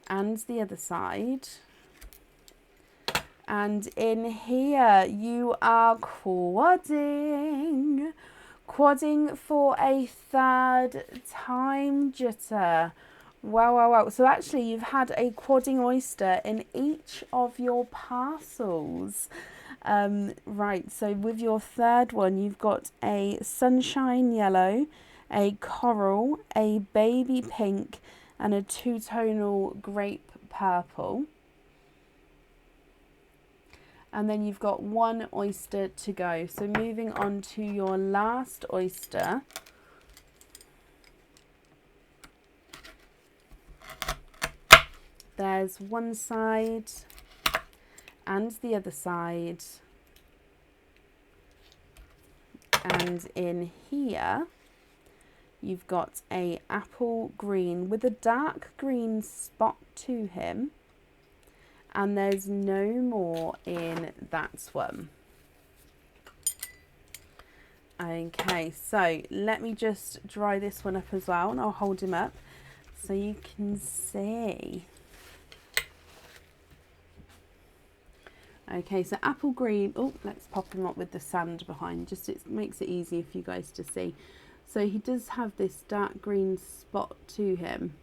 and the other side. And in here you are quadding for a 3rd time, Jutta. Wow, wow, wow. So actually you've had a quadding oyster in each of your parcels. Right, so with your 3rd one, you've got a sunshine yellow, a coral, a baby pink, and a 2-tonal grape purple. And then you've got 1 oyster to go. So moving on to your last oyster. There's one side and the other side. And in here, you've got a apple green with a dark green spot to him. And there's no more in that one. Okay, so let me just dry this one up as well, and I'll hold him up so you can see. Okay, so apple green. Oh, let's pop him up with the sand behind. Just it makes it easier for you guys to see. So he does have this dark green spot to him.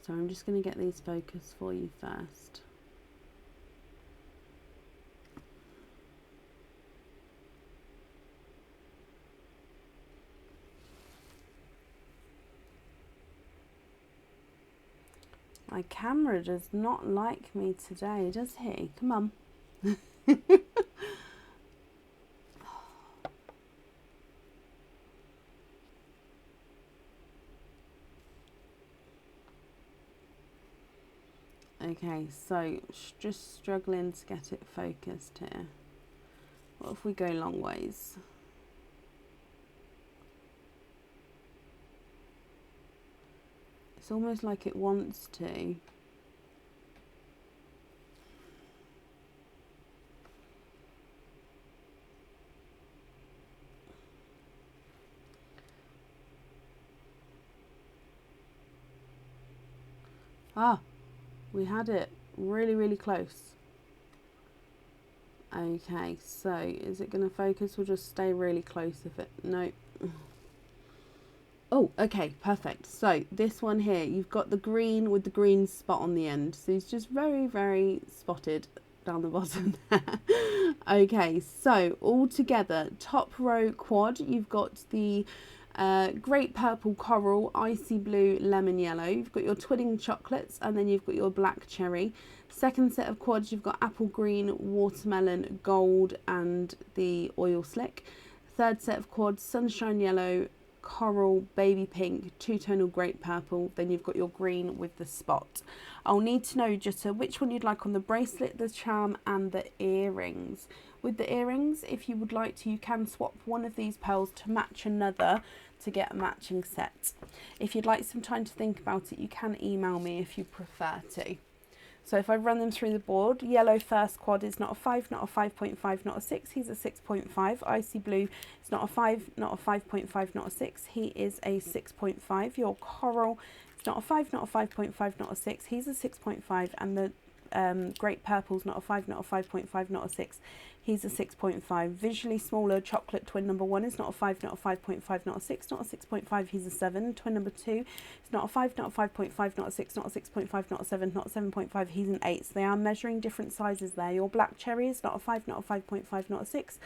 So I'm just going to get these focused for you first. My camera does not like me today, does he? Come on. Okay, so just struggling to get it focused here. What if we go long ways? It's almost like it wants to. Ah, we had it really, really close. Okay, so is it going to focus? We'll just stay really close if it, no. Oh, okay, perfect. So this one here, you've got the green with the green spot on the end. So it's just very, very spotted down the bottom there. Okay, so all together, top row quad, you've got the great purple coral, icy blue, lemon yellow. You've got your twinning chocolates, and then you've got your black cherry. Second set of quads, you've got apple green, watermelon, gold, and the oil slick. Third set of quads, sunshine yellow, coral, baby pink, 2-tonal grape purple. Then you've got your green with the spot. I'll need to know, Jutta, which one you'd like on the bracelet, the charm, and the earrings. With the earrings, if you would like to, you can swap one of these pearls to match another to get a matching set. If you'd like some time to think about it, you can email me if you prefer to. So if I run them through the board, yellow first quad is not a 5, not a 5.5, not a 6. He's a 6.5. Icy blue is not a 5, not a 5.5, not a 6. He is a 6.5. Your coral is not a 5, not a 5.5, not a 6. He's a 6.5. And the great purple's not a 5, not a 5.5, not a 6. He's a 6.5. Visually smaller chocolate twin number 1 is not a 5, not a 5.5, not a 6, not a 6.5. He's a 7. Twin number 2 is not a 5, not a 5.5, not a 6, not a 6.5, not a 7, not a 7.5. He's an 8. So they are measuring different sizes there. Your black cherry is not a 5, not a 5.5, not a 6,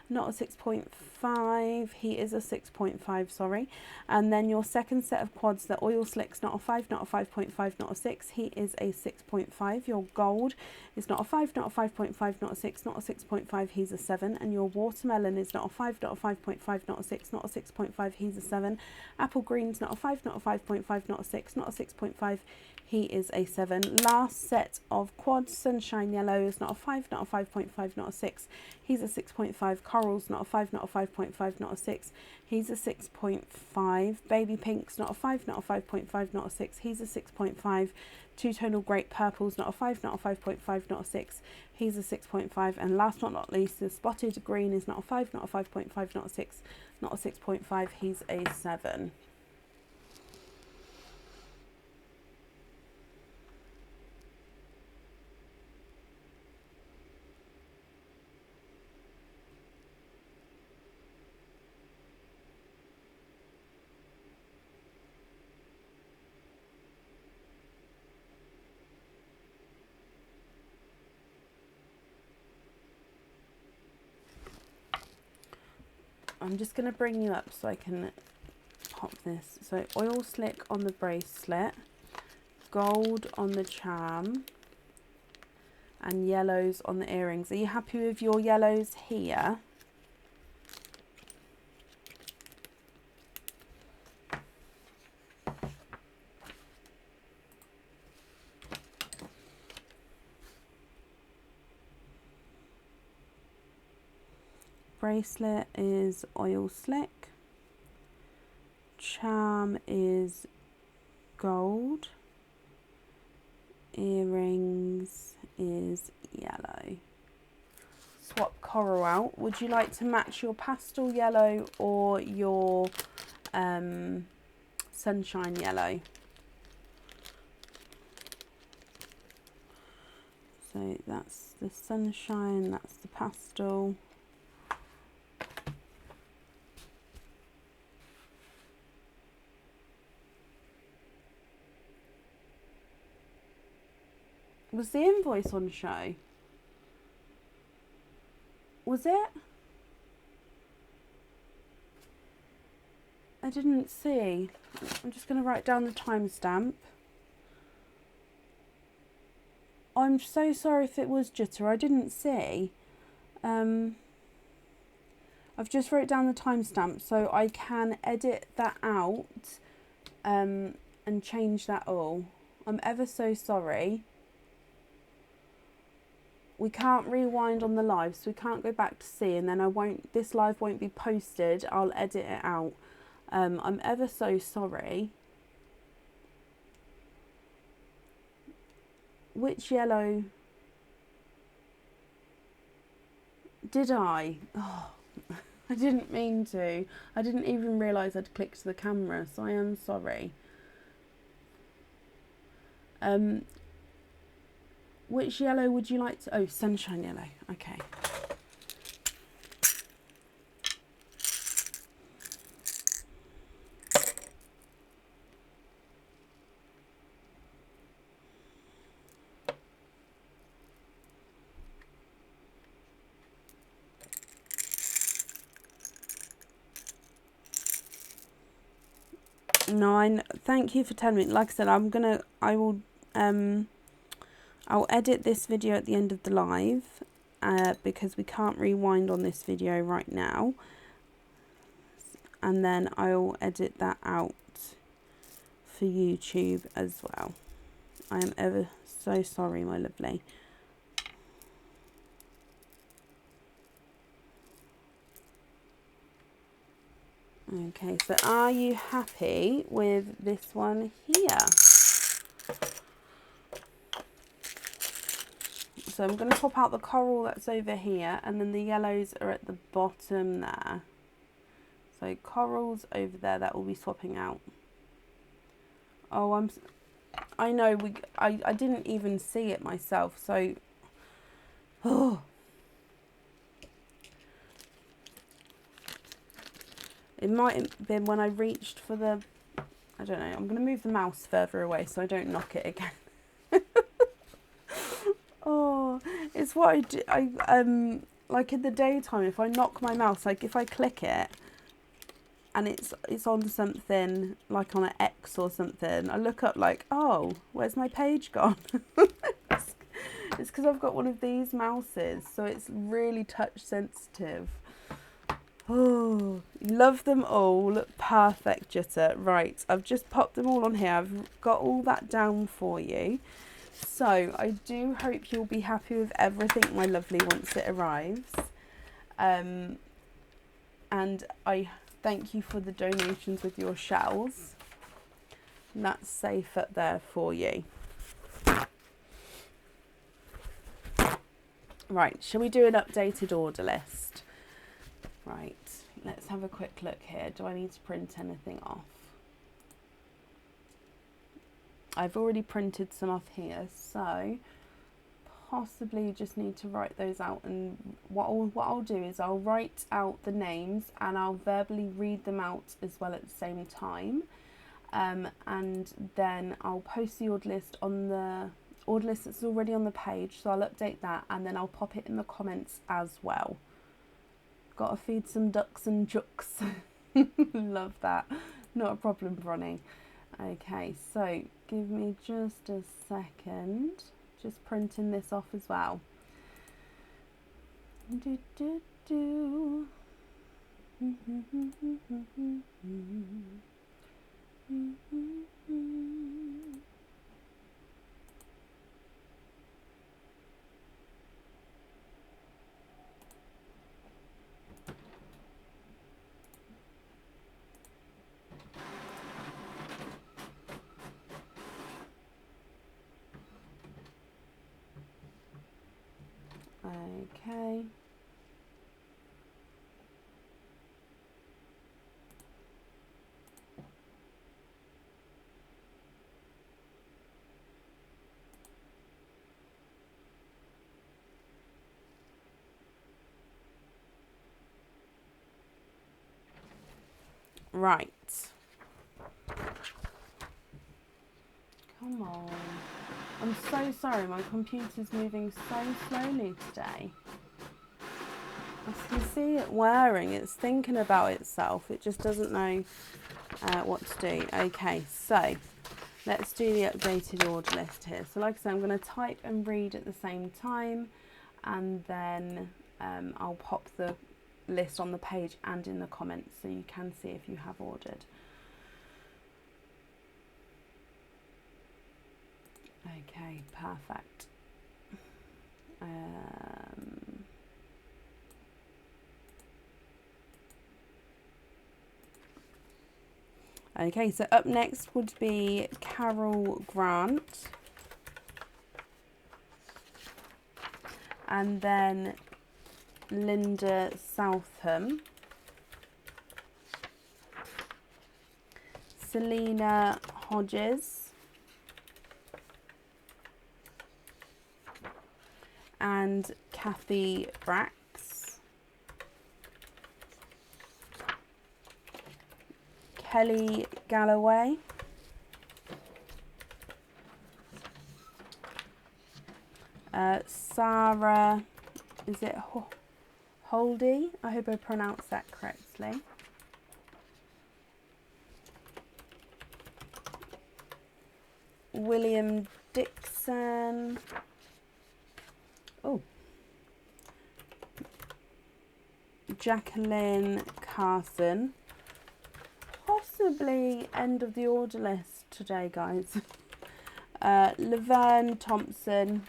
not a 6.5. He is a 6.5, sorry. And then your second set of quads, the oil slicks, not a 5, not a 5.5, not a 6. He is a 6.5. Your gold is not a 5, not a 5.5, not a 6, not a 6.5. He's a 7. And your watermelon is not a 5, not a 5.5, not a 6, not a 6.5. He's a 7. Apple green's not a 5, not a 5.5, not a 6, not a 6.5. He is a 7. Last set of quads, sunshine yellow is not a 5, not a 5.5, not a 6. He's a 6.5. Coral's not a 5, not a 5.5, not a 6. He's a 6.5. Baby pink's not a 5, not a 5.5, not a 6. He's a 6.5. Two-tonal grape purple's not a 5, not a 5.5, not a 6. He's a 6.5. And last but not least, the spotted green is not a 5, not a 5.5, not a 6, not a 6.5. He's a 7. I'm just going to bring you up so I can pop this. So oil slick on the bracelet, gold on the charm, and yellows on the earrings. Are you happy with your yellows here? Bracelet is oil slick, charm is gold, earrings is yellow. Swap coral out. Would you like to match your pastel yellow or your sunshine yellow? So that's the sunshine, that's the pastel. Was the invoice on show? Was it? I didn't see. I'm just going to write down the timestamp. I'm so sorry if it was Jutta. I didn't see. I've just wrote down the timestamp so I can edit that out and change that all. I'm ever so sorry. We can't rewind on the live, so we can't go back to see, and then this live won't be posted. I'll edit it out. I'm ever so sorry. Which yellow did I? Oh, I didn't mean to. I didn't even realise I'd clicked the camera, so I am sorry. Which yellow would you like to... Oh, sunshine yellow. Okay. Nine. Thank you for telling me. Like I said, I'll edit this video at the end of the live because we can't rewind on this video right now, and then I'll edit that out for YouTube as well. I am ever so sorry, my lovely. Okay, so are you happy with this one here? So I'm going to pop out the coral that's over here, and then the yellows are at the bottom there. So coral's over there, that will be swapping out. Oh, I know, I didn't even see it myself, so... Oh. It might have been when I reached for the, I don't know, I'm going to move the mouse further away so I don't knock it again. Oh, it's what I do. Like in the daytime, if I knock my mouse, like if I click it and it's on something like on an X or something, I look up like, oh, where's my page gone? It's because I've got one of these mouses, so it's really touch sensitive. Oh, love them all. Perfect, Jutta. Right, I've just popped them all on here. I've got all that down for you. So I do hope you'll be happy with everything, my lovely, once it arrives. And I thank you for the donations with your shells. And that's safe up there for you. Right, shall we do an updated order list? Right, let's have a quick look here. Do I need to print anything off? I've already printed some off here, so possibly just need to write those out. And what I'll do is I'll write out the names and I'll verbally read them out as well at the same time. And then I'll post the order list on the order list that's already on the page, so I'll update that and then I'll pop it in the comments as well. Gotta feed some ducks and jooks. Love that. Not a problem, Bronnie. Okay, so give me just a second. Just printing this off as well. Do, do, do. Okay. Right. Come on. I'm so sorry, my computer's moving so slowly today. I can see it whirring, it's thinking about itself, it just doesn't know what to do. Okay, so let's do the updated order list here. So like I said, I'm going to type and read at the same time, and then I'll pop the list on the page and in the comments so you can see if you have ordered. Okay, perfect. Okay, so up next would be Carol Grant, and then Linda Southam, Selena Hodges, and Kathy Brax, Kelly Galloway, Sarah, is it Holdy? I hope I pronounced that correctly. William Dixon. Oh. Jacqueline Carson. Possibly end of the order list today, guys. Laverne Thompson.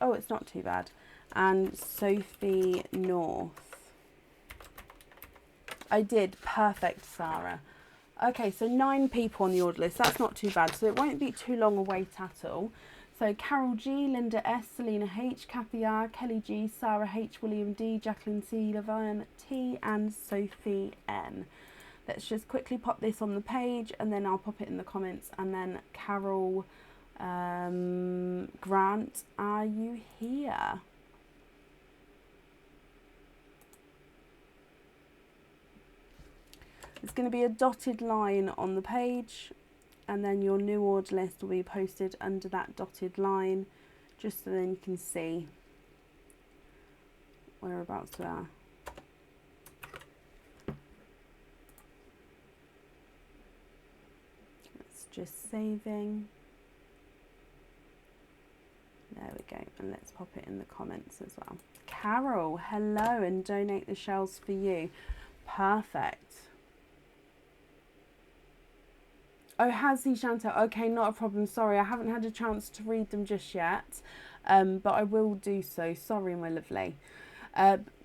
Oh, it's not too bad. And Sophie North. I did. Perfect, Sarah. Okay, so 9 people on the order list. That's not too bad. So it won't be too long a wait at all. So Carol G, Linda S, Selena H, Kathy R, Kelly G, Sarah H, William D, Jacqueline C, Laverne T, and Sophie N. Let's just quickly pop this on the page and then I'll pop it in the comments. And then Carol Grant, are you here? going to be a dotted line on the page, and then your new order list will be posted under that dotted line, just so then you can see whereabouts we are. It's just saving. There we go, and let's pop it in the comments as well. Carol, hello, and donate the shells for you. Perfect. Oh, has he, Chantal? Okay, not a problem. Sorry, I haven't had a chance to read them just yet, but I will do so. Sorry, my lovely.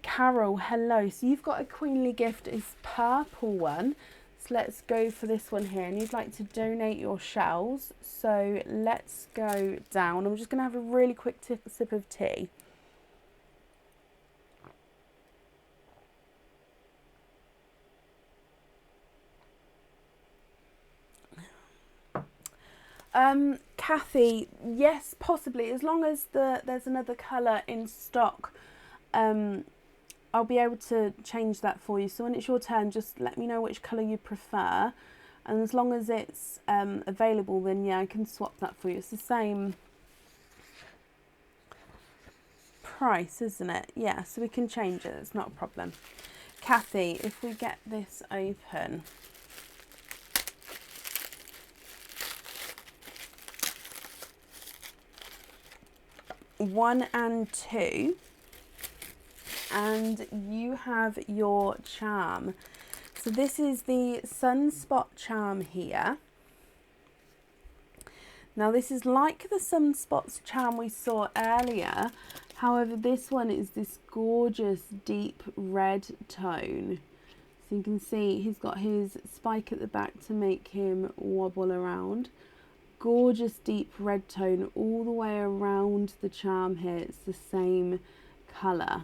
Carol, hello. So you've got a queenly gift. It's purple one. So let's go for this one here. And you'd like to donate your shells. So let's go down. I'm just going to have a really quick sip of tea. Kathy, yes, possibly, as long as there's another colour in stock. I'll be able to change that for you. So when it's your turn, just let me know which colour you prefer, and as long as it's available, then yeah, I can swap that for you. It's the same price, isn't it? Yeah, so we can change it, it's not a problem. Kathy, if we get this open, one and two, and you have your charm. So this is the Sunspot charm here. Now this is like the Sunspots charm we saw earlier, however this one is this gorgeous deep red tone. So you can see he's got his spike at the back to make him wobble around. Gorgeous deep red tone all the way around the charm here. It's the same colour.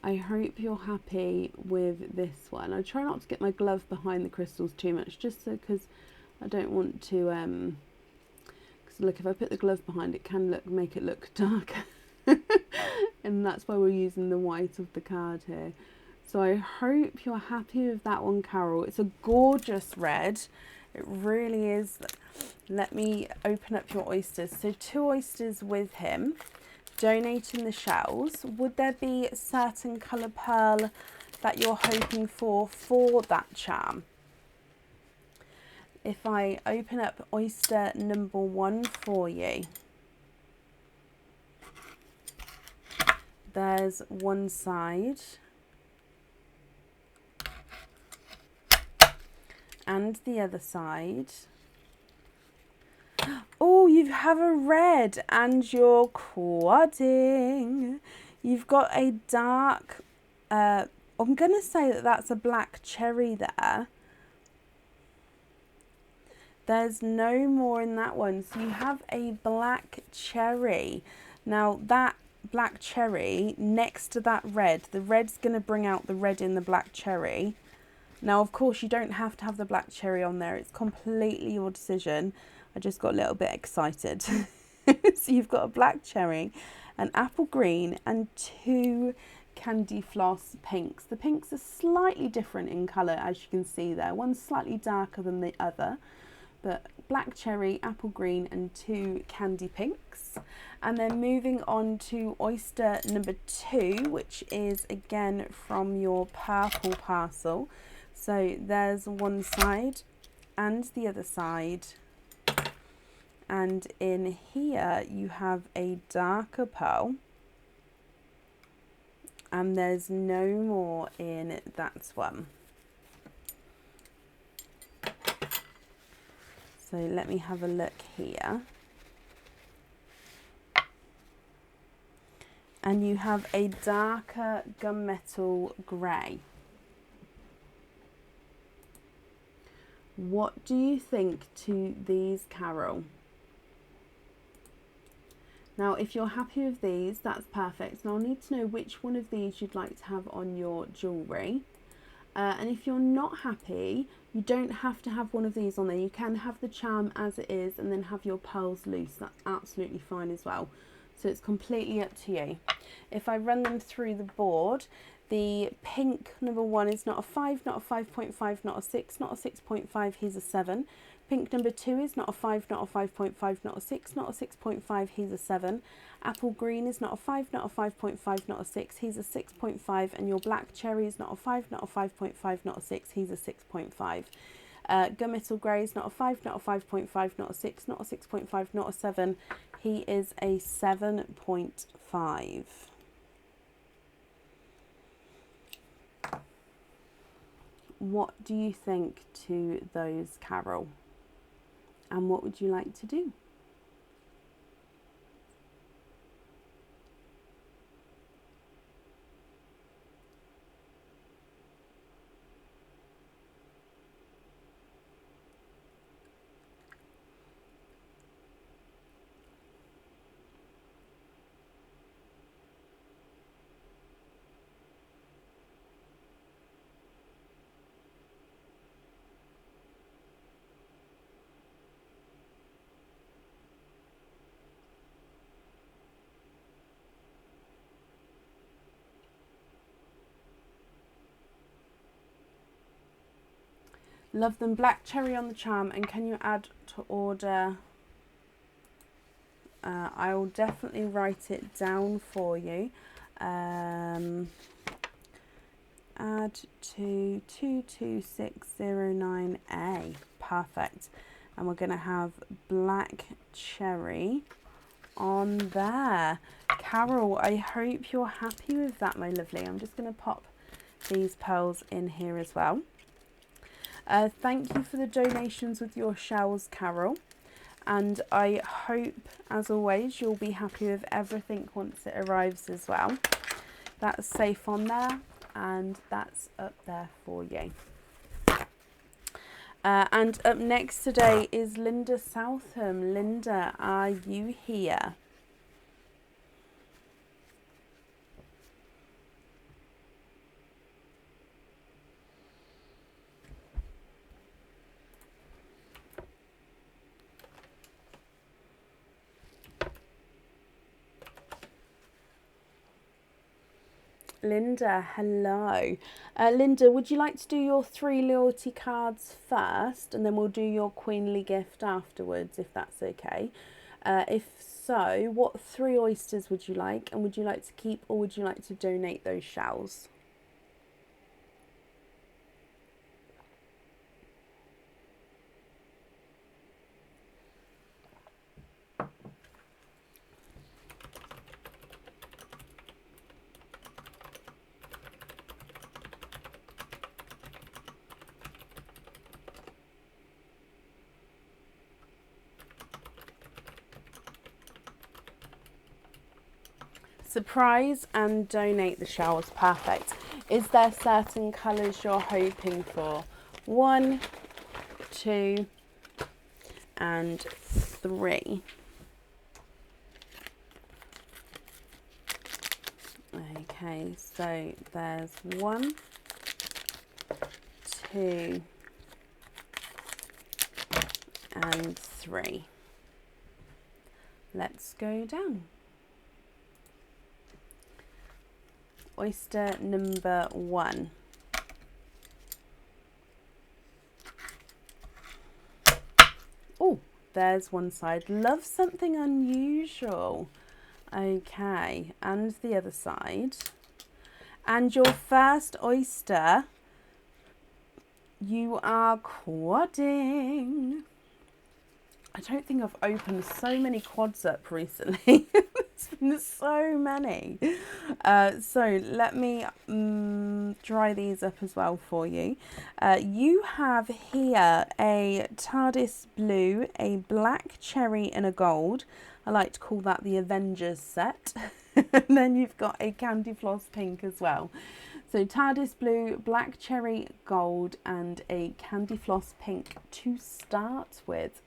I hope you're happy with this one. I try not to get my glove behind the crystals too much, just so, because I don't want to, because look, if I put the glove behind it, can make it look darker. And that's why we're using the white of the card here. So I hope you're happy with that one, Carol. It's a gorgeous red. It really is. Let me open up your oysters. So 2 oysters with him, donating the shells. Would there be a certain colour pearl that you're hoping for that charm? If I open up oyster number 1 for you, there's one side. And the other side. Oh, you have a red and you're quadding. You've got a dark, I'm going to say that that's a black cherry there. There's no more in that one. So you have a black cherry. Now that black cherry next to that red, the red's going to bring out the red in the black cherry. Now, of course, you don't have to have the black cherry on there. It's completely your decision. I just got a little bit excited. So you've got a black cherry, an apple green, and 2 candy floss pinks. The pinks are slightly different in colour, as you can see there. One's slightly darker than the other, but black cherry, apple green, and 2 candy pinks. And then moving on to oyster number 2, which is again from your purple parcel. So there's one side and the other side. And in here you have a darker pearl. And there's no more in that one. So let me have a look here. And you have a darker gunmetal grey. What do you think to these, Carol? Now, if you're happy with these, that's perfect. Now, I'll need to know which one of these you'd like to have on your jewellery. And if you're not happy, you don't have to have one of these on there. You can have the charm as it is and then have your pearls loose. That's absolutely fine as well. So it's completely up to you. If I run them through the board, The pink number 1 is not a 5, not a 5.5, not a 6, not a 6.5, he's a 7. Pink number 2 is not a 5, not a 5.5, not a 6, not a 6.5, he's a 7. Apple green is not a 5, not a 5.5, not a 6, he's a 6.5. And your black cherry is not a 5, not a 5.5, not a 6, he's a 6.5. Gummittle grey is not a 5, not a 5.5, not a 6, not a 6.5, not a 7, he is a 7.5. What do you think to those, Carol? And what would you like to do? Love them. Black cherry on the charm. And can you add to order? I will definitely write it down for you. Add to 22609A. Perfect. And we're going to have black cherry on there. Carol, I hope you're happy with that, my lovely. I'm just going to pop these pearls in here as well. Thank you for the donations with your shells, Carol. And I hope, as always, you'll be happy with everything once it arrives as well. That's safe on there, and that's up there for you. And up next today is Linda Southam. Linda, are you here? Linda, hello. Linda, would you like to do your 3 loyalty cards first, and then we'll do your queenly gift afterwards, if that's okay? If so, what 3 oysters would you like, and would you like to keep or would you like to donate those shells? Surprise and donate the shells. Perfect. Is there certain colours you're hoping for? 1, 2 and 3. Okay, so there's 1, 2 and 3. Let's go down. Oyster number 1. Oh, there's one side. Love something unusual. Okay, and the other side. And your first oyster, you are quadding. I don't think I've opened so many quads up recently. There's been so many. So let me dry these up as well for you. You have here a TARDIS blue, a black cherry and a gold. I like to call that the Avengers set. And then you've got a candy floss pink as well. So TARDIS blue, black cherry, gold and a candy floss pink to start with.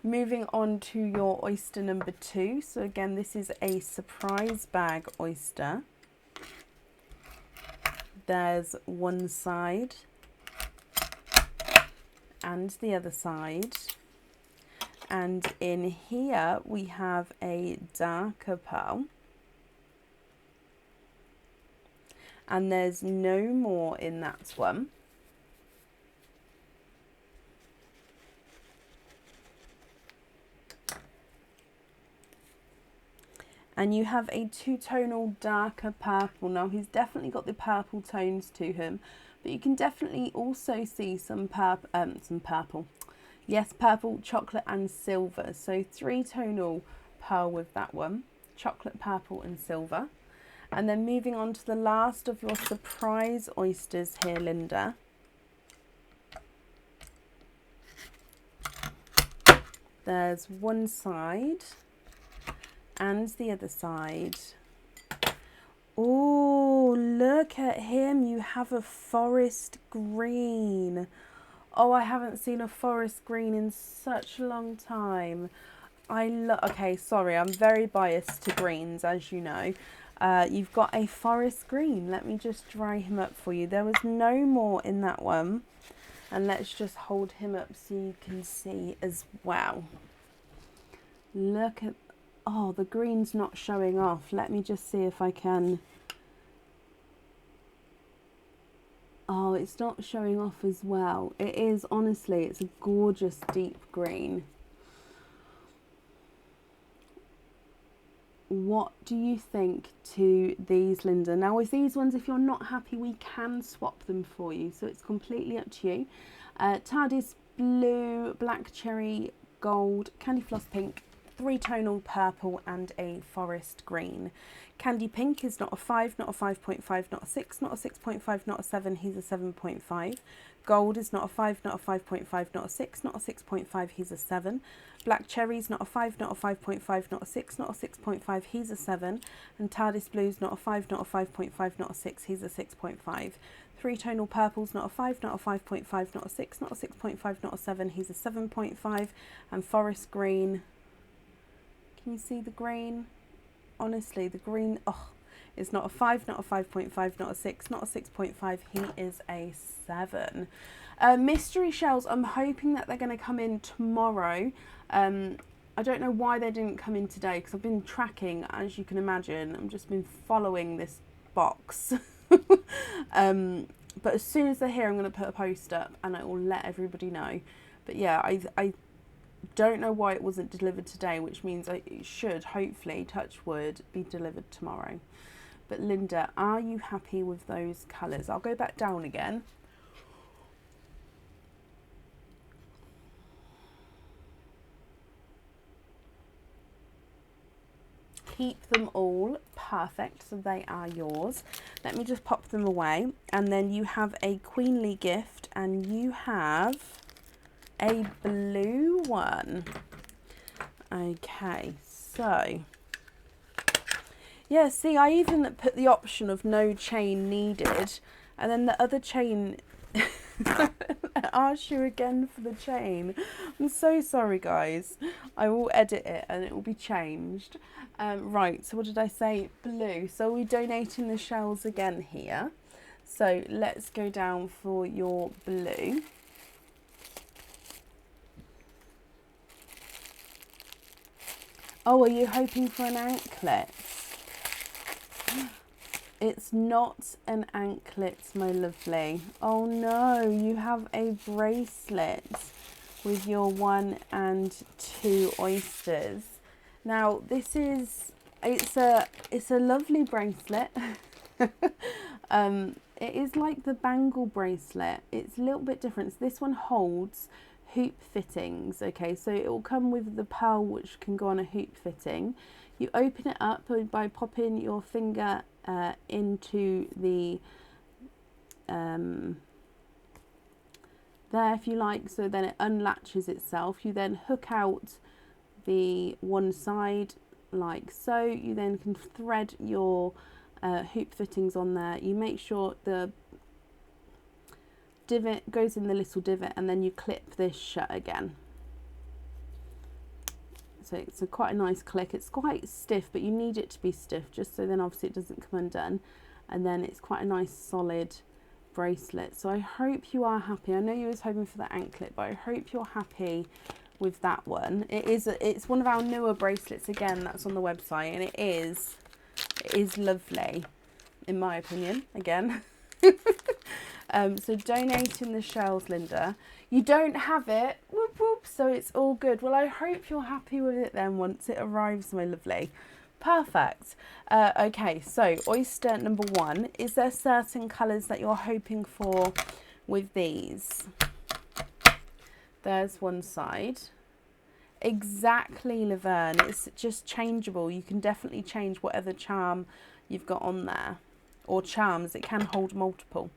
Moving on to your oyster number 2. So again, this is a surprise bag oyster. There's one side and the other side. And in here we have a darker pearl. and there's no more in that one. And you have a two-tonal darker purple. Now he's definitely got the purple tones to him, but you can definitely also see some purple. Yes, purple, chocolate and silver. So three-tonal pearl with that one. Chocolate, purple and silver. And then moving on to the last of your surprise oysters here, Linda. There's one side and the other side. Oh, look at him. You have a forest green. Oh, I haven't seen a forest green in such a long time. Okay, sorry, I'm very biased to greens, as you know. You've got a forest green. Let me just dry him up for you. There was no more in that one. And let's just hold him up so you can see as well. Look at, oh, the green's not showing off. Let me just see if I can. Oh, it's not showing off as well. It is, honestly, it's a gorgeous deep green. What do you think to these, Linda? Now with these ones, if you're not happy, we can swap them for you, so it's completely up to you. TARDIS blue, black cherry, gold, candy floss pink, three-tonal purple and a forest green. Candy pink is not a 5, not a 5.5, not a 6, not a 6.5, not a 7, he's a 7.5. Gold is not a 5, not a 5.5, not a 6, not a 6.5, he's a 7. Black cherry is not a 5, not a 5.5, not a 6, not a 6.5, he's a 7. And TARDIS blue is not a 5, not a 5.5, not a 6, he's a 6.5. Three-tonal purple's not a 5, not a 5.5, not a 6, not a 6.5, not a 7, he's a 7.5. And forest green, can you see the green? Honestly, the green, oh, it's not a 5, not a 5.5, not a 6, not a 6.5, he is a 7. Mystery shells, I'm hoping that they're going to come in tomorrow. I don't know why they didn't come in today, because I've been tracking, as you can imagine. I've just been following this box. But as soon as they're here, I'm going to put a post up and it will let everybody know. But yeah, I don't know why it wasn't delivered today, which means it should, hopefully, touch wood, be delivered tomorrow. But Linda, are you happy with those colours? I'll go back down again. Keep them all perfect, so they are yours. Let me just pop them away. And then you have a queenly gift, and you have a blue one. Okay, so yeah, see, I even put the option of no chain needed, and then the other chain ask you again for the chain. I'm so sorry, guys. I will edit it and it will be changed. Right, so what did I say? Blue. So we're donating the shells again here. So let's go down for your blue. Oh, are you hoping for an anklet? It's not an anklet, my lovely. Oh no, you have a bracelet with your 1 and 2 oysters. Now this is, it's a lovely bracelet. It is like the bangle bracelet. It's a little bit different. So this one holds hoop fittings. Okay, so it will come with the pearl, which can go on a hoop fitting. You open it up by popping your finger into the there, if you like, so then it unlatches itself. You then hook out the one side like so. You then can thread your hoop fittings on there. You make sure the divot goes in the little divot, and then you clip this shut again. So it's quite a nice click. It's quite stiff, but you need it to be stiff just so then obviously it doesn't come undone. And then it's quite a nice solid bracelet. So I hope you are happy. I know you was hoping for the anklet, but I hope you're happy with that one. It's one of our newer bracelets again that's on the website, and it is lovely. in my opinion, again. So donating the shells, Linda. You don't have it, whoop whoop, so it's all good. Well, I hope you're happy with it then once it arrives, my lovely. Perfect. Okay, so oyster number 1. Is there certain colours that you're hoping for with these? There's one side. Exactly, Laverne. It's just changeable. You can definitely change whatever charm you've got on there. Or charms. It can hold multiple.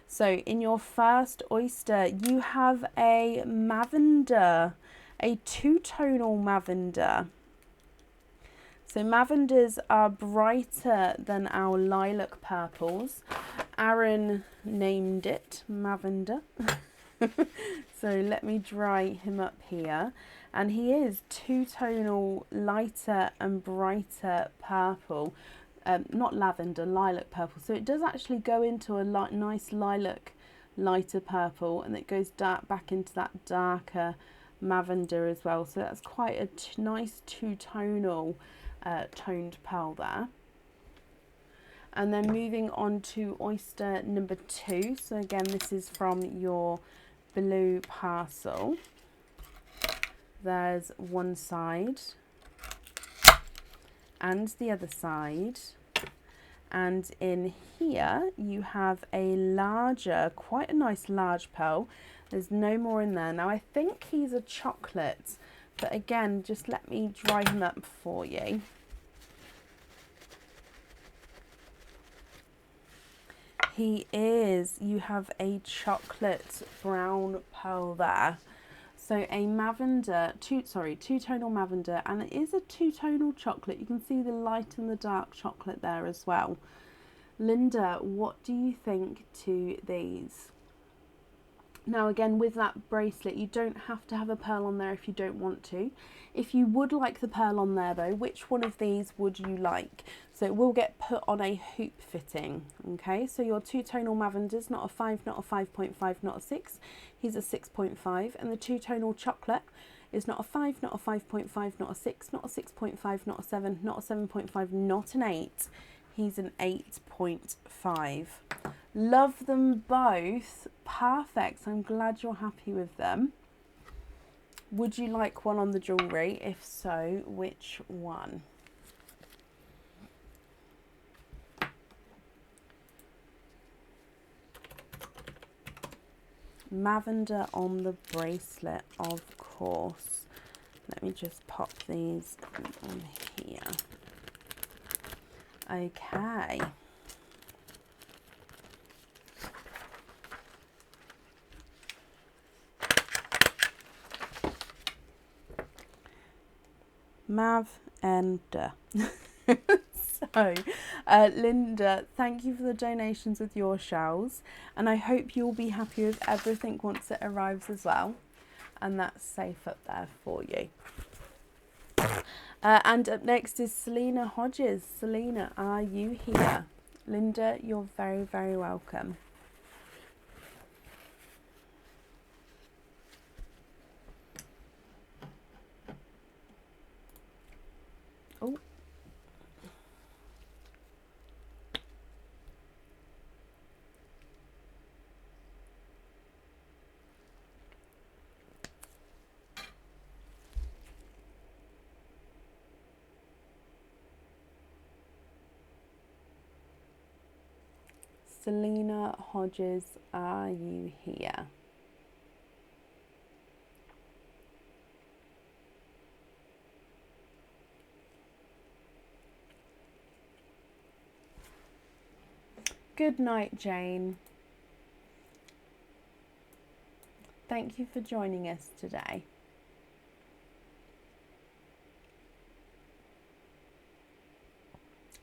So in your first oyster, you have a lavender. A two-tonal lavender. So lavenders are brighter than our lilac purples. Aaron named it lavender. So let me dry him up here. And he is two-tonal, lighter and brighter purple. Not lavender, lilac purple. So it does actually go into a nice lilac, lighter purple. And it goes back into that darker lavender as well. So that's quite a nice two-tonal toned pearl there. And then moving on to oyster number 2. So again, this is from your blue parcel. There's one side and the other side. And in here you have a larger, quite a nice large pearl. There's no more in there. Now I think he's a chocolate, but again, just let me dry him up for you. He is. You have a chocolate brown pearl there. So a lavender, two-tonal lavender, and it is a two-tonal chocolate. You can see the light and the dark chocolate there as well. Linda, what do you think to these? Now again, with that bracelet, you don't have to have a pearl on there if you don't want to. If you would like the pearl on there though, which one of these would you like? So it will get put on a hoop fitting, okay? So your two-tonal lavender's not a 5, not a 5.5, not a 6. He's a 6.5. And the two-tonal chocolate is not a 5, not a 5.5, not a 6, not a 6.5, not a 7, not a 7.5, not an 8. He's an 8.5. Love them both. Perfect. I'm glad you're happy with them. Would you like one on the jewellery? If so, which one? Lavender on the bracelet, of course. Let me just pop these on here. Okay. Mav and So, Linda, thank you for the donations with your shells, and I hope you'll be happy with everything once it arrives as well, and that's safe up there for you. And up next is Selena Hodges. Selena, are you here? Linda, you're very, very welcome. Oh. Selena Hodges, are you here? Good night, Jane. Thank you for joining us today.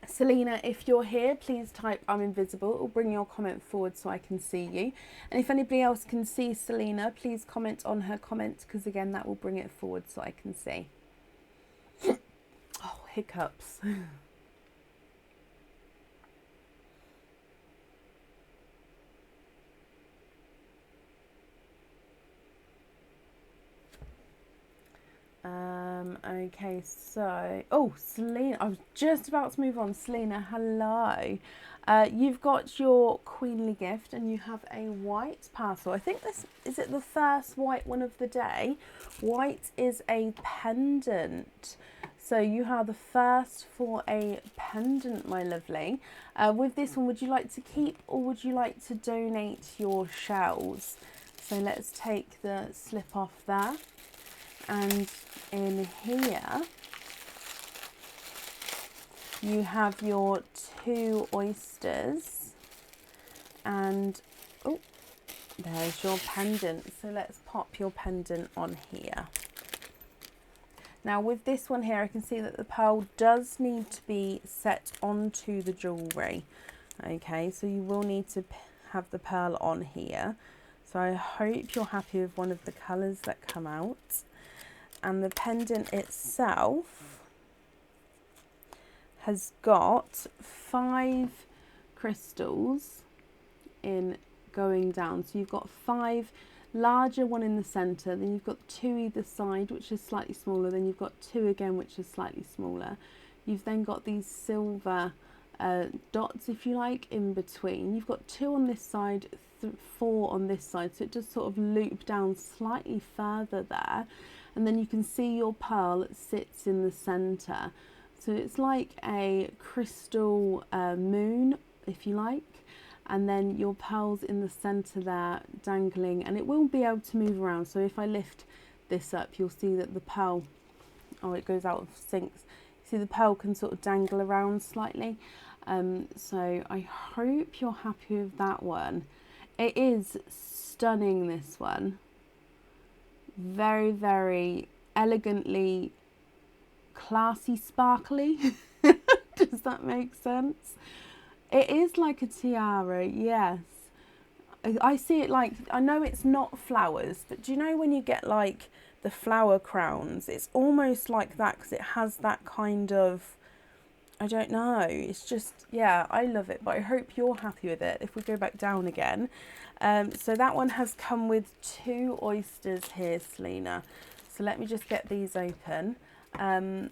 Selena, if you're here, please type I'm invisible or bring your comment forward so I can see you. And if anybody else can see Selena, please comment on her comment, because again, that will bring it forward so I can see. Oh, hiccups. Okay, so, oh, Selena, I was just about to move on. Selena, hello. You've got your queenly gift and you have a white parcel. I think this, is it the first white one of the day? White is a pendant. So you are the first for a pendant, my lovely. With this one, would you like to keep or would you like to donate your shells? So let's take the slip off there. And in here, you have your 2 oysters and, oh, there's your pendant. So let's pop your pendant on here. Now with this one here, I can see that the pearl does need to be set onto the jewellery. Okay, so you will need to have the pearl on here. So I hope you're happy with one of the colours that come out. And the pendant itself has got 5 crystals in going down. So you've got 5 larger, one in the centre, then you've got 2 either side, which is slightly smaller, then you've got 2 again, which is slightly smaller. You've then got these silver dots, if you like, in between. You've got 2 on this side, 4 on this side, so it does sort of loop down slightly further there. And then you can see your pearl sits in the centre. So it's like a crystal moon, if you like. And then your pearl's in the centre there, dangling. And it will be able to move around. So if I lift this up, you'll see that the pearl, oh, it goes out of sync. See, the pearl can sort of dangle around slightly. So I hope you're happy with that one. It is stunning, this one. Very, very elegantly classy, sparkly. Does that make sense? It is like a tiara, yes. I see it like, I know it's not flowers, but do you know when you get like the flower crowns? It's almost like that because it has that kind of, I don't know, it's just, yeah, I love it, but I hope you're happy with it. If we go back down again, so that one has come with 2 oysters here, Selena. So let me just get these open. And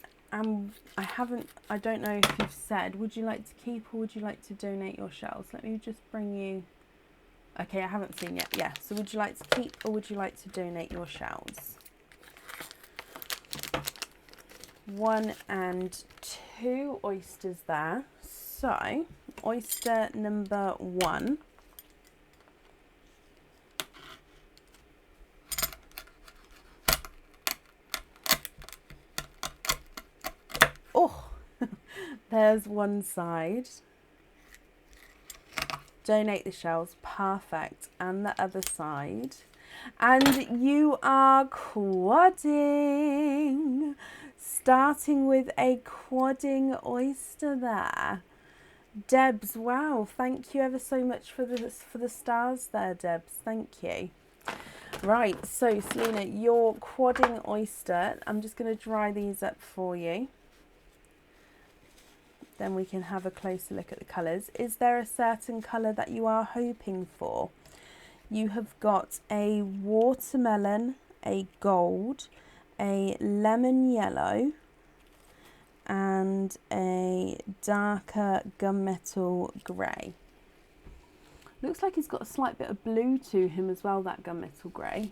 I don't know if you've said, would you like to keep or would you like to donate your shells? Let me just bring you, okay, I haven't seen yet. Yeah, so would you like to keep or would you like to donate your shells? 1 and 2 oysters there. So, oyster number 1. Oh, there's one side. Donate the shells, perfect. And the other side. And you are quadding. Starting with a quadding oyster there. Debs, wow, thank you ever so much for the stars there, Debs. Thank you. Right, so Selena, your quadding oyster. I'm just going to dry these up for you. Then we can have a closer look at the colours. Is there a certain colour that you are hoping for? You have got a watermelon, a gold, a lemon yellow, and a darker gunmetal grey. Looks like he's got a slight bit of blue to him as well, that gunmetal grey.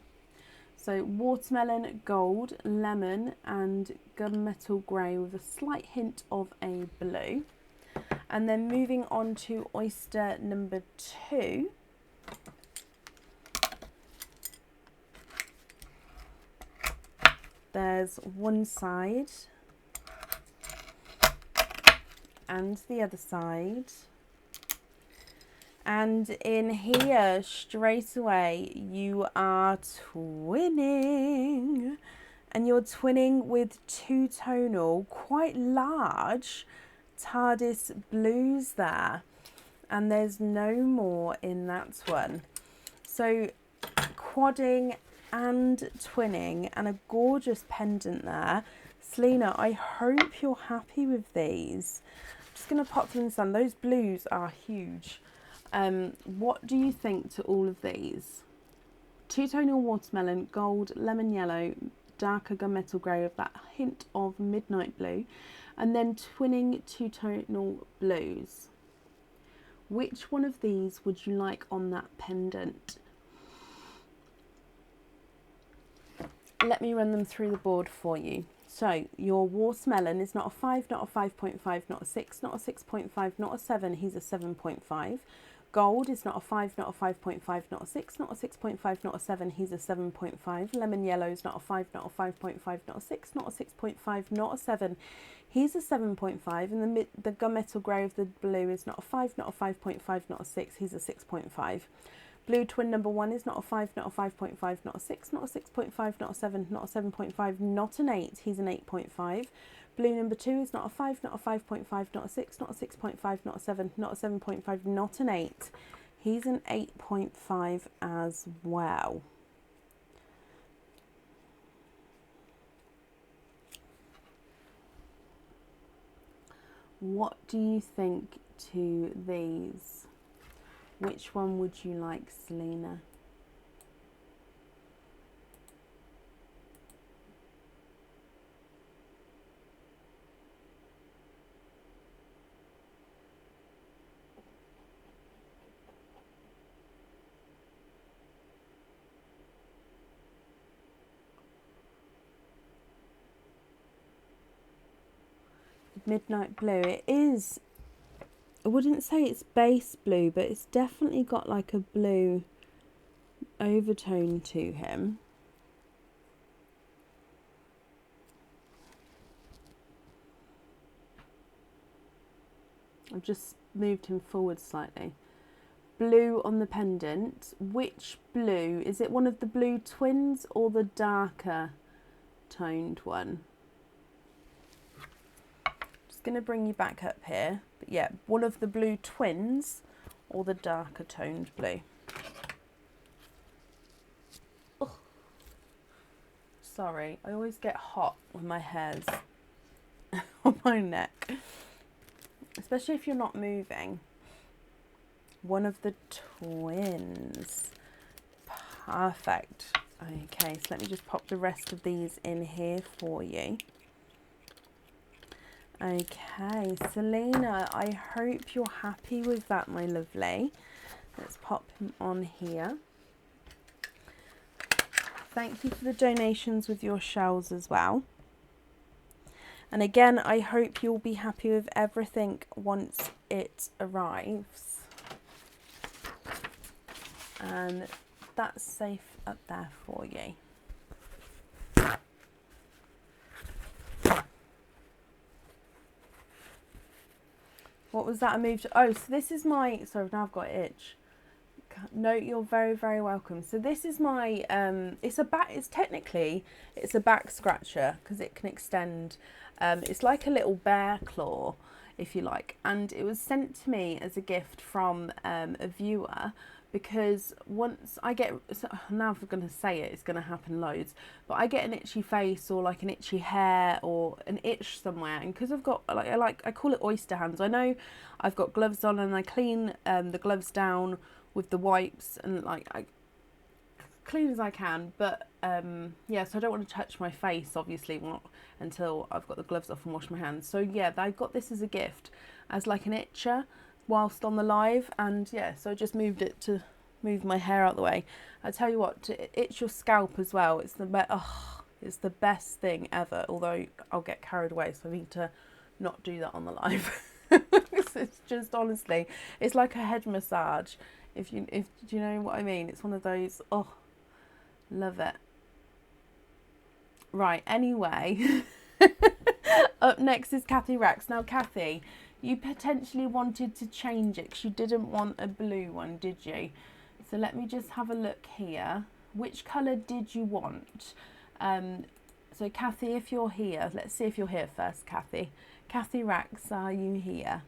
So watermelon, gold, lemon and gunmetal grey with a slight hint of a blue. And then moving on to oyster number 2. There's one side and the other side. And in here, straight away, you are twinning. And you're twinning with 2-tonal, quite large TARDIS blues there. And there's no more in that one. So quadding and twinning and a gorgeous pendant there. Selena, I hope you're happy with these. I'm just going to pop them in the sun. Those blues are huge. What do you think to all of these? 2-tonal watermelon, gold, lemon yellow, darker gunmetal grey with that hint of midnight blue, and then twinning two-tonal blues. Which one of these would you like on that pendant? Let me run them through the board for you. So your watermelon is not a 5, not a 5.5, not a 6, not a 6.5, not a 7, he's a 7.5. Gold is not a 5, not a 5.5, not a 6, not a 6.5, not a 7, he's a 7.5. Lemon yellow is not a 5, not a 5.5, not a 6, not a 6.5, not a 7, he's a 7.5. And the gunmetal grey of the blue is not a 5, not a 5.5, not a 6, he's a 6.5. Blue twin number 1 is not a 5, not a 5.5, not a 6, not a 6.5, not a 7, not a 7.5, not an 8, he's an 8.5. Blue number 2 is not a 5, not a 5.5, not a 6, not a 6.5, not a 7, not a 7.5, not an 8. He's an 8.5 as well. What do you think to these? Which one would you like, Selena? Midnight blue. It is, I wouldn't say it's base blue, but it's definitely got like a blue overtone to him. I've just moved him forward slightly. Blue on the pendant. Which blue? Is it one of the blue twins or the darker toned one? Just going to bring you back up here. But yeah, one of the blue twins or the darker toned blue. Ugh. Sorry, I always get hot when my hair's on my neck. Especially if you're not moving. One of the twins. Perfect. Okay, so let me just pop the rest of these in here for you. Okay, Selena, I hope you're happy with that, my lovely. Let's pop him on here. Thank you for the donations with your shells as well. And again, I hope you'll be happy with everything once it arrives. And that's safe up there for you. What was that I moved to? Oh, so this is my, sorry, now I've got itch. No, you're very, very welcome. So this is my, it's a back scratcher because it can extend. It's like a little bear claw, if you like. And it was sent to me as a gift from a viewer, because once I get, so now if I'm going to say it, it's going to happen loads, but I get an itchy face or like an itchy hair or an itch somewhere, and because I've got I call it oyster hands. I know I've got gloves on and I clean the gloves down with the wipes and like I clean as I can, but yeah, so I don't want to touch my face obviously not until I've got the gloves off and washed my hands. So yeah, I got this as a gift as like an itcher whilst on the live, and yeah, so I just moved it to move my hair out the way. I tell you what, to itch your scalp as well, it's it's the best thing ever, although I'll get carried away, so I need to not do that on the live. It's just, honestly, it's like a head massage, if do you know what I mean? It's one of those, oh, love it. Right, anyway, up next is Kathy Rex. Now Kathy, you potentially wanted to change it because you didn't want a blue one, did you? So let me just have a look here. Which colour did you want? So Kathy, if you're here, let's see if you're here first, Kathy. Kathy Rex, are you here?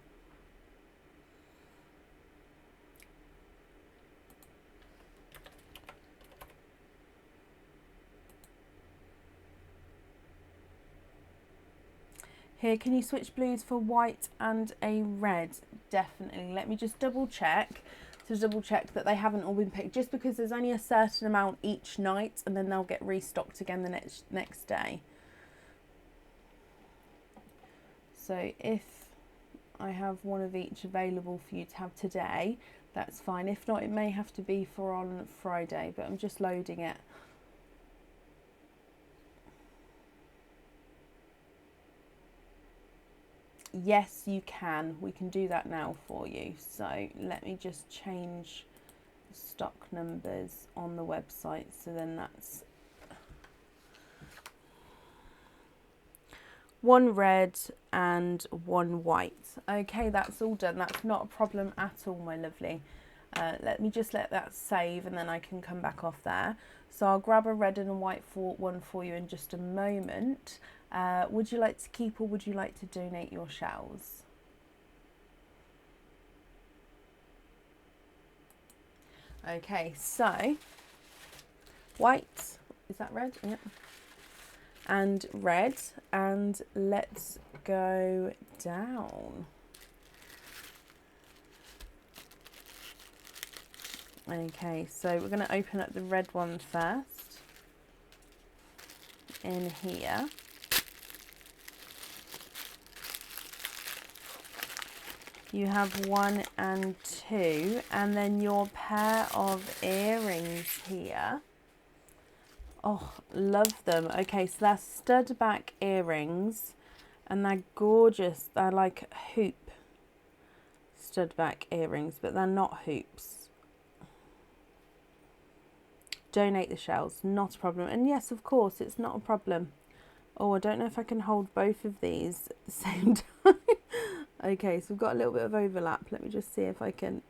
Here, can you switch blues for white and a red? Definitely. Let me just double check. to double check that they haven't all been picked, just because there's only a certain amount each night and then they'll get restocked again the next day. So if I have one of each available for you to have today, that's fine. If not, it may have to be for on Friday, but I'm just loading it. Yes, you can. We can do that now for you. So let me just change the stock numbers on the website. So then that's one red and one white. Okay, that's all done. That's not a problem at all, my lovely. Let me just let that save and then I can come back off there. So I'll grab a red and a white one for you in just a moment. Would you like to keep or would you like to donate your shells? Okay, so white, is that red? Yep. And red, and let's go down. Okay, so we're going to open up the red one first in here. You have 1 and 2, and then your pair of earrings here. Oh, love them. Okay, so they're stud back earrings, and they're gorgeous. They're like hoop stud back earrings, but they're not hoops. Donate the shells, not a problem. And yes, of course, it's not a problem. Oh, I don't know if I can hold both of these at the same time. Okay, so we've got a little bit of overlap. Let me just see if I can.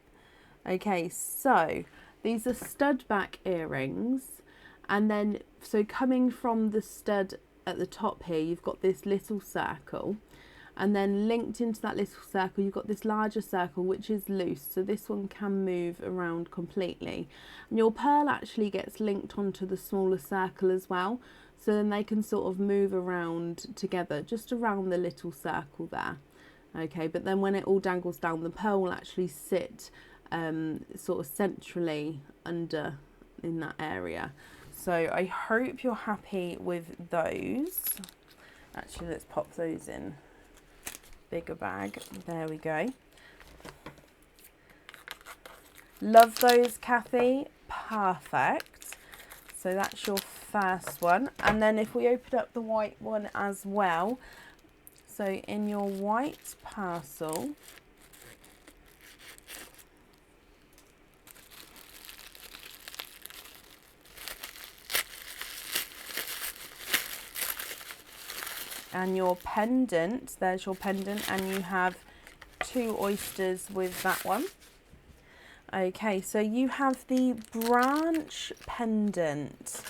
Okay, so these are stud back earrings. And then, so coming from the stud at the top here, you've got this little circle. And then linked into that little circle, you've got this larger circle, which is loose. So this one can move around completely. And your pearl actually gets linked onto the smaller circle as well. So then they can sort of move around together, just around the little circle there. Okay, but then when it all dangles down, the pearl will actually sit sort of centrally under in that area. So I hope you're happy with those. Actually, let's pop those in bigger bag. There we go. Love those, Kathy. Perfect. So that's your first one. And then if we open up the white one as well. So in your white parcel, and your pendant, there's your pendant, and you have 2 oysters with that one. Okay, so you have the branch pendant.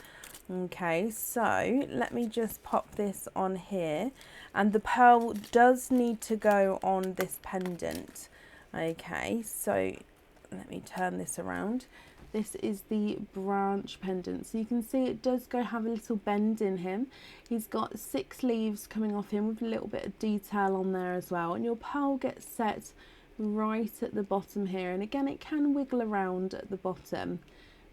Okay, so let me just pop this on here, and the pearl does need to go on this pendant. Okay, so let me turn this around. This is the branch pendant. So you can see it does have a little bend in him. He's got 6 leaves coming off him with a little bit of detail on there as well. And your pearl gets set right at the bottom here. And again, it can wiggle around at the bottom.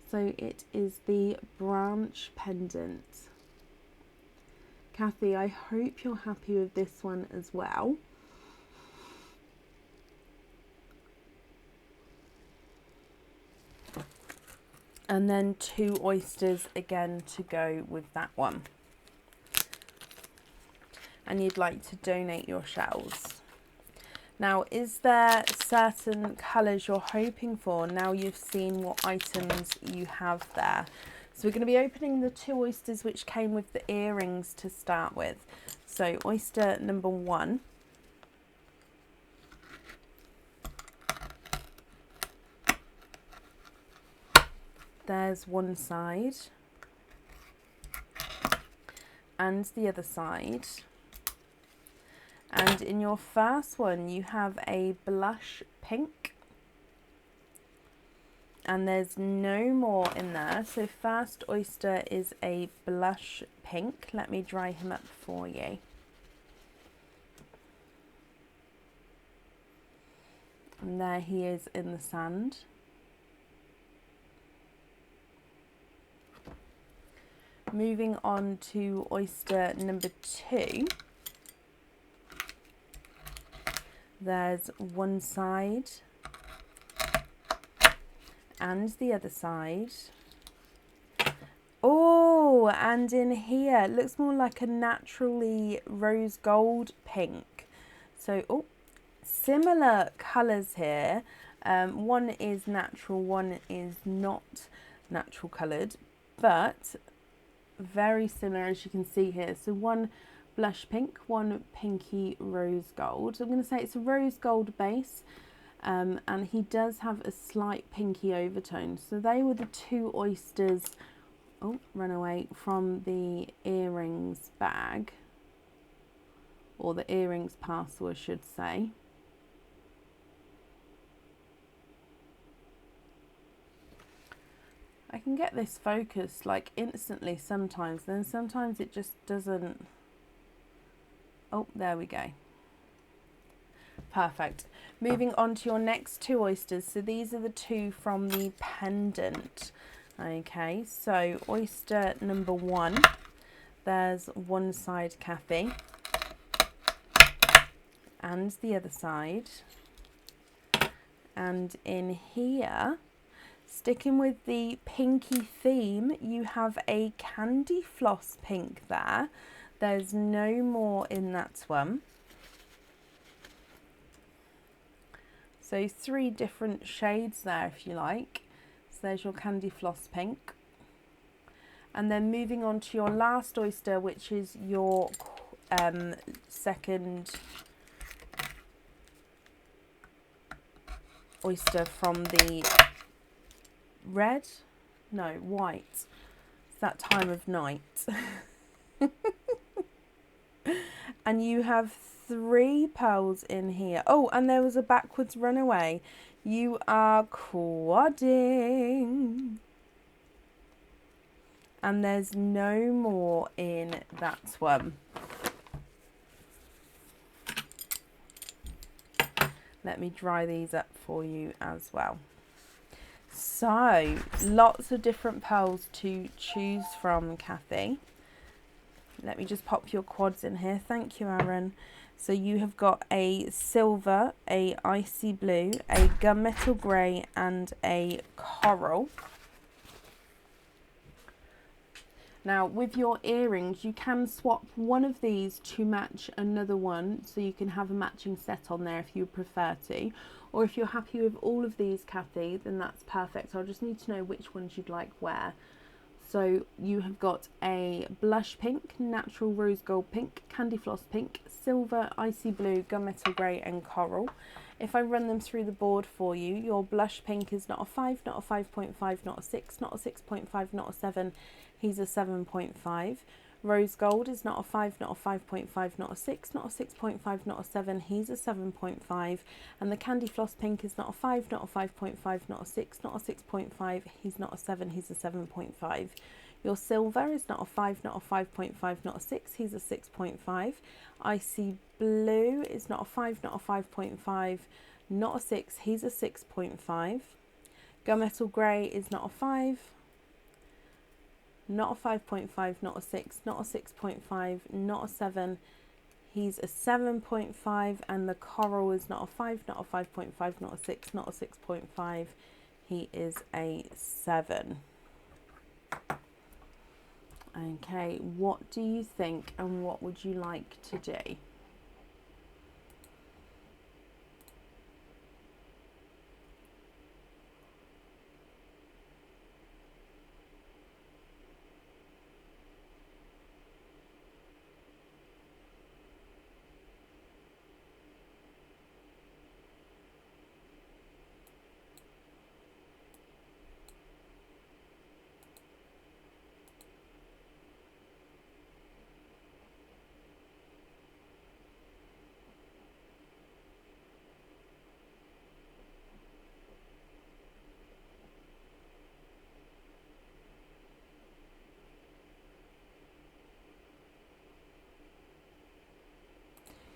So it is the branch pendant. Kathy, I hope you're happy with this one as well. And then 2 oysters again to go with that one. And you'd like to donate your shells. Now, is there certain colours you're hoping for now you've seen what items you have there? So we're going to be opening the 2 oysters which came with the earrings to start with. So oyster number 1. There's one side and the other side. And in your first one, you have a blush pink. And there's no more in there. So first oyster is a blush pink. Let me dry him up for you. And there he is in the sand. Moving on to oyster number 2. There's one side and the other side. Oh, and in here it looks more like a naturally rose gold pink. So, oh, similar colours here. One is natural, one is not natural coloured, but very similar, as you can see here. So one blush pink, one pinky rose gold. So I'm going to say it's a rose gold base, and he does have a slight pinky overtone. So they were the 2 oysters, oh, run away, from the earrings bag, or the earrings parcel, I should say. I can get this focused like instantly sometimes, then sometimes it just doesn't. Oh, there we go. Perfect. Moving on to your next 2 oysters. So these are the 2 from the Pendant. Okay, so oyster number 1, there's one side Kathy and the other side. And in here, sticking with the pinky theme, you have a candy floss pink there. There's no more in that one. So 3 different shades there, if you like. So there's your candy floss pink. And then moving on to your last oyster, which is your second oyster from the white. It's that time of night. And you have 3 pearls in here. Oh, and there was a backwards runaway. You are quadding. And there's no more in that one. Let me dry these up for you as well. So, lots of different pearls to choose from, Kathy. Let me just pop your quads in here. Thank you, Aaron. So you have got a silver, a icy blue, a gunmetal grey and a coral. Now with your earrings, you can swap one of these to match another one, so you can have a matching set on there if you prefer to. Or if you're happy with all of these, Kathy, then that's perfect. I'll just need to know which ones you'd like where. So you have got a blush pink, natural rose gold pink, candy floss pink, silver, icy blue, gunmetal grey and coral. If I run them through the board for you, your blush pink is not a 5, not a 5.5, not a 6, not a 6.5, not a 7. He's a 7.5. Rose gold is not a 5, not a 5.5, not a 6, not a 6.5, not a 7. He's a 7.5. And the candy floss pink is not a 5, not a 5.5, not a 6, not a 6.5. He's not a 7, he's a 7.5. Your silver is not a 5, not a 5.5, not a 6. He's a 6.5. Icy blue is not a 5, not a 5.5, not a 6. He's a 6.5. Gunmetal grey is not a 5, not a 5.5, not a 6, not a 6.5, not a 7. He's a 7.5. And the coral is not a 5, not a 5.5, not a 6, not a 6.5. He is a 7. Okay, what do you think and what would you like to do?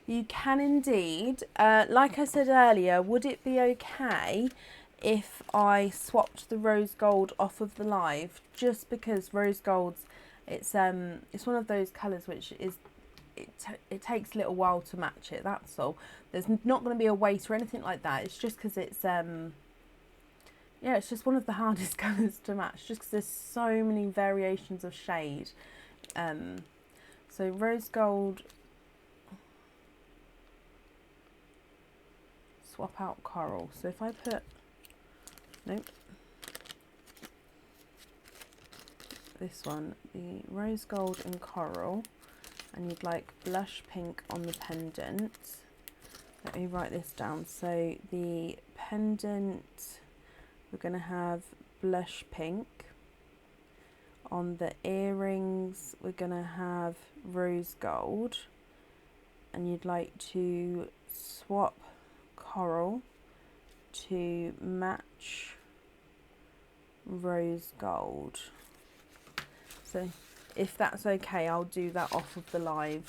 You can indeed. Like I said earlier, would it be okay if I swapped the rose gold off of the live? Just because rose gold's It's one of those colours which is, it takes a little while to match it, that's all. There's not going to be a weight or anything like that. It's just because it's yeah, it's just one of the hardest colours to match, just because there's so many variations of shade. So rose gold, swap out coral. So if I put, nope, this one, the rose gold and coral, and you'd like blush pink on the pendant. Let me write this down. So the pendant, we're going to have blush pink. On the earrings, we're going to have rose gold. And you'd like to swap coral to match rose gold. So if that's okay, I'll do that off of the live.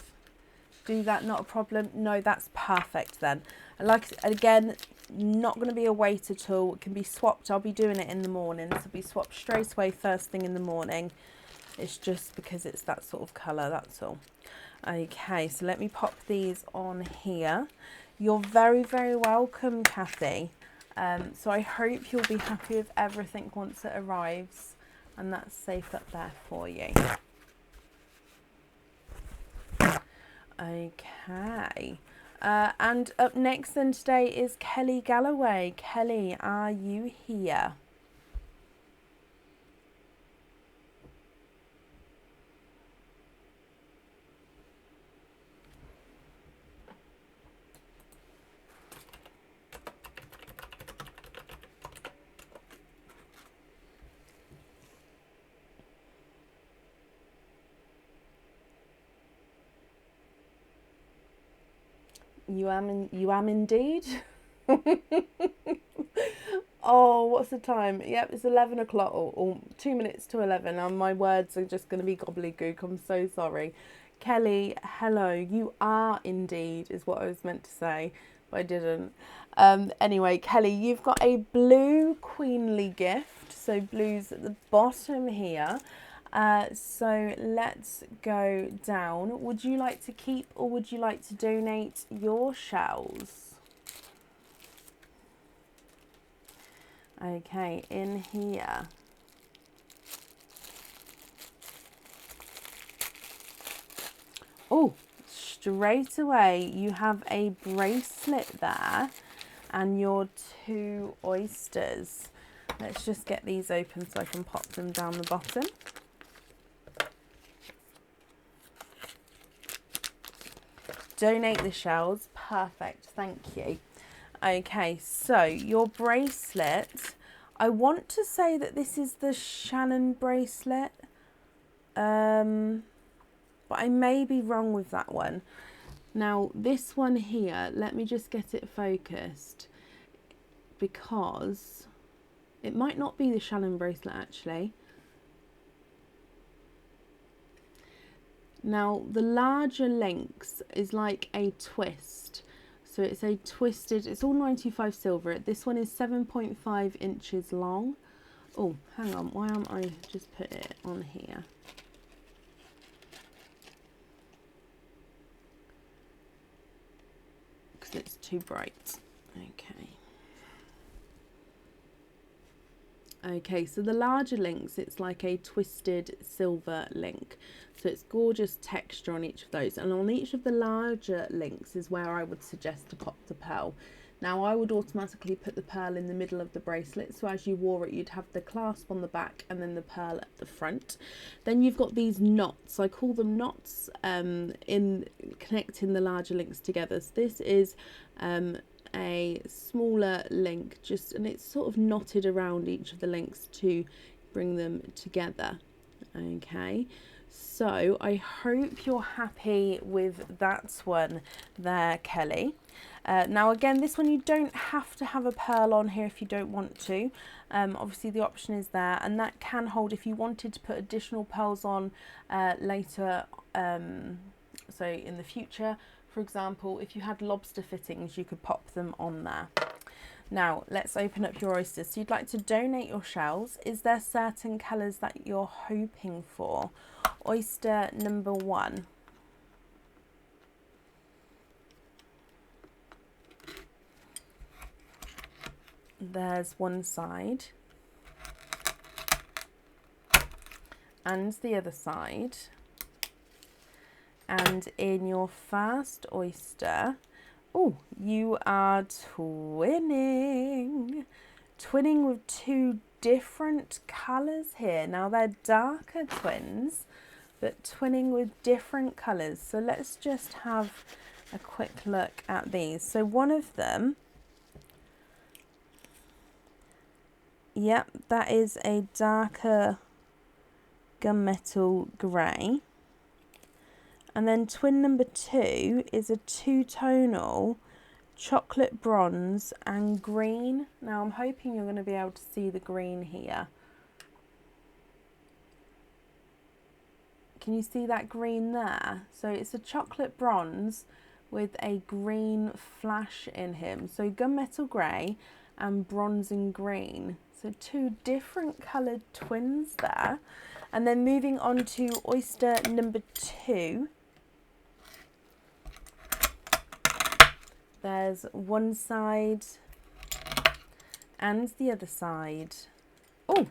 Do that, not a problem? No, that's perfect then. And like, again, not going to be a wait at all. It can be swapped. I'll be doing it in the morning, so it'll be swapped straight away first thing in the morning. It's just because it's that sort of colour, that's all. Okay, so let me pop these on here. You're very, very welcome, Kathy. So I hope you'll be happy with everything once it arrives, and that's safe up there for you. Okay, and up next then today is Kelly Galloway. Kelly, are you here? You am indeed. Oh, what's the time? Yep, it's 11 o'clock or 2 minutes to 11. And my words are just going to be gobbledygook. I'm so sorry. Kelly, hello. You are indeed is what I was meant to say, but I didn't. Anyway, Kelly, you've got a blue queenly gift. So blue's at the bottom here. So let's go down. Would you like to keep or would you like to donate your shells? Okay, in here. Oh, straight away you have a bracelet there and your 2 oysters. Let's just get these open so I can pop them down the bottom. Donate the shells. Perfect, thank you. Okay, so your bracelet, I want to say that this is the Shannon bracelet, but I may be wrong with that one. Now this one here, let me just get it focused, because it might not be the Shannon bracelet actually. Now the larger links is like a twist, so it's a twisted, it's all 95 silver. This one is 7.5 inches long. Oh, hang on, why don't I just put it on here? Because it's too bright. Okay. Okay, so the larger links, it's like a twisted silver link. So it's gorgeous texture on each of those. And on each of the larger links is where I would suggest to pop the pearl. Now I would automatically put the pearl in the middle of the bracelet. So as you wore it, you'd have the clasp on the back and then the pearl at the front. Then you've got these knots. I call them knots in connecting the larger links together. So this is a smaller link, and it's sort of knotted around each of the links to bring them together. Okay, so I hope you're happy with that one there, Kelly. Now again, this one you don't have to have a pearl on here if you don't want to. Obviously the option is there, and that can hold if you wanted to put additional pearls on later, so in the future. For example, if you had lobster fittings, you could pop them on there. Now, let's open up your oysters. So you'd like to donate your shells. Is there certain colours that you're hoping for? Oyster number 1. There's one side. And the other side. And in your first oyster, oh, you are twinning. Twinning with 2 different colours here. Now they're darker twins, but twinning with different colours. So let's just have a quick look at these. So one of them, yep, that is a darker gunmetal grey. And then twin number 2 is a 2-tonal chocolate bronze and green. Now I'm hoping you're going to be able to see the green here. Can you see that green there? So it's a chocolate bronze with a green flash in him. So gunmetal grey and bronze and green. So 2 different coloured twins there. And then moving on to oyster number 2. There's one side and the other side. Oh,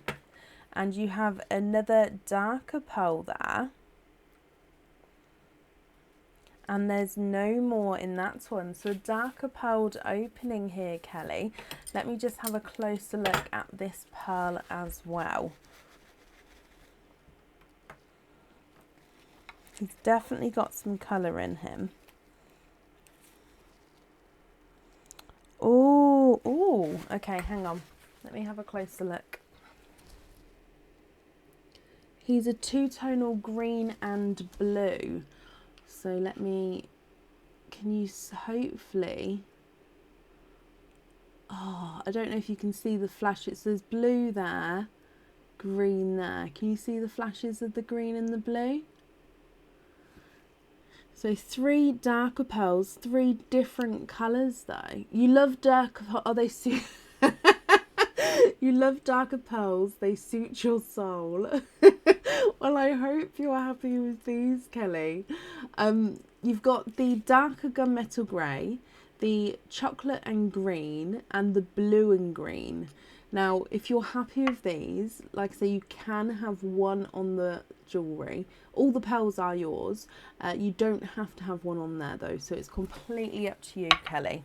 and you have another darker pearl there. And there's no more in that one. So a darker pearled opening here, Kelly. Let me just have a closer look at this pearl as well. He's definitely got some colour in him. Oh, oh, okay, hang on. Let me have a closer look. He's a 2-tonal green and blue. So let me, can you hopefully, oh, I don't know if you can see the flash. It says blue there, green there. Can you see the flashes of the green and the blue? So 3 darker pearls, 3 different colours though. You love darker, oh they suit, you love darker pearls, they suit your soul. Well, I hope you're happy with these, Kelly. You've got the darker gunmetal grey, the chocolate and green, and the blue and green. Now, if you're happy with these, like I say, you can have one on the jewellery. All the pearls are yours. You don't have to have one on there though, so it's completely up to you, Kelly.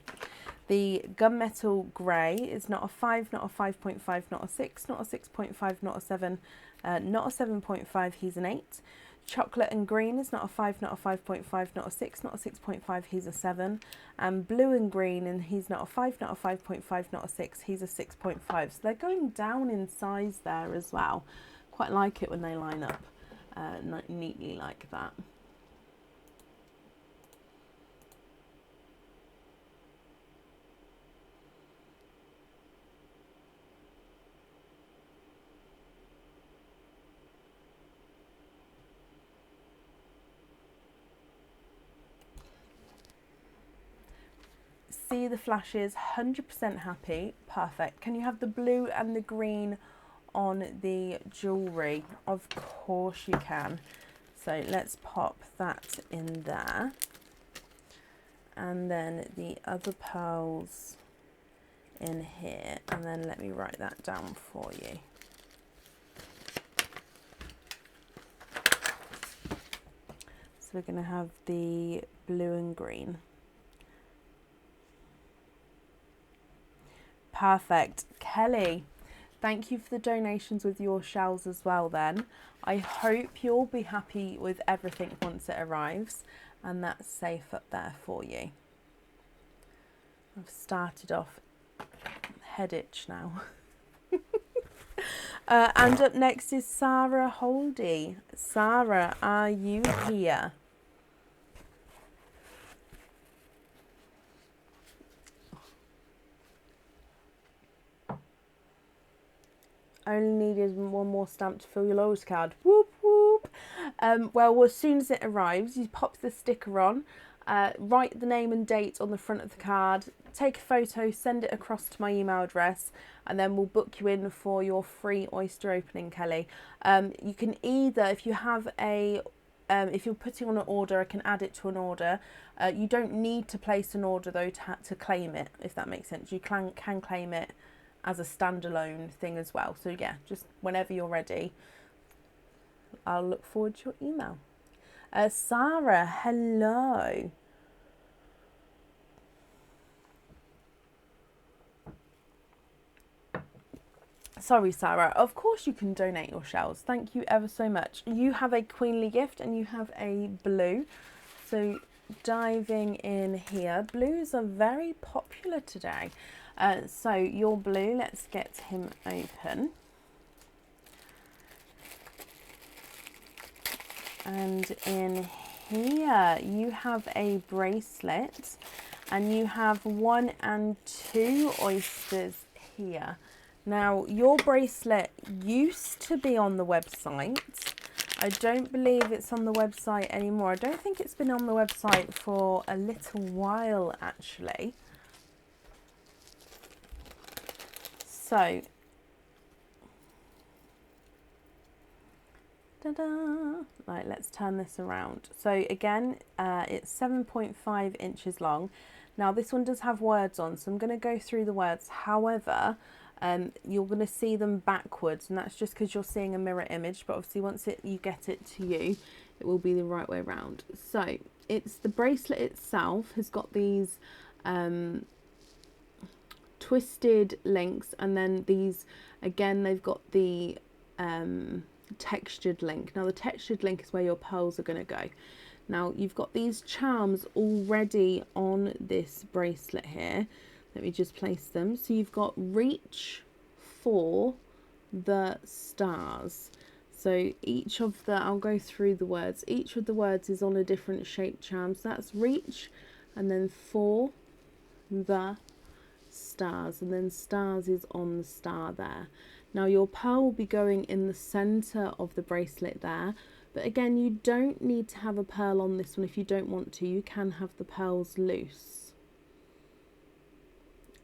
The gunmetal grey is not a 5, not a 5.5, not a 6, not a 6.5, not a 7, not a 7.5, he's an 8. Chocolate and green is not a 5, not a 5.5, not a 6, not a 6.5, he's a 7. And blue and green, and he's not a 5, not a 5.5, not a 6, he's a 6.5. So they're going down in size there as well. Quite like it when they line up neatly like that. See the flashes, 100% happy, perfect. Can you have the blue and the green on the jewellery? Of course you can. So let's pop that in there. And then the other pearls in here. And then let me write that down for you. So we're going to have the blue and green. Perfect. Kelly, thank you for the donations with your shells as well then. I hope you'll be happy with everything once it arrives, and that's safe up there for you. I've started off head itch now. And up next is Sarah Holdy. Sarah, are you here? Only needed one more stamp to fill your loyalty card. Whoop, whoop. Well, as soon as it arrives, you pop the sticker on. write the name and date on the front of the card, take a photo, send it across to my email address, and then we'll book you in for your free oyster opening, Kelly. You can either, if you have a if you're putting on an order, I can add it to an order. You don't need to place an order though to claim it, if that makes sense. You can claim it as a standalone thing as well. So yeah, just whenever you're ready, I'll look forward to your email. Sarah, hello. Sorry, Sarah. Of course you can donate your shells. Thank you ever so much. You have a queenly gift and you have a blue. So diving in here, blues are very popular today. So your blue, let's get him open. And in here you have a bracelet and you have 1 and 2 oysters here. Now, your bracelet used to be on the website. I don't believe it's on the website anymore. I don't think it's been on the website for a little while, actually. So, ta-da! Right, let's turn this around. So again, it's 7.5 inches long. Now, this one does have words on, so I'm going to go through the words. However, you're going to see them backwards, and that's just because you're seeing a mirror image, but obviously once you get it to you, it will be the right way around. So it's the bracelet itself has got these twisted links, and then these again they've got the textured link. Now the textured link is where your pearls are going to go. Now you've got these charms already on this bracelet here. Let me just place them. So you've got reach for the stars. So each of the, I'll go through the words. Each of the words is on a different shaped charm. So that's reach, and then for the stars, and then stars is on the star there. Now your pearl will be going in the center of the bracelet there. But again, you don't need to have a pearl on this one if you don't want to. You can have the pearls loose.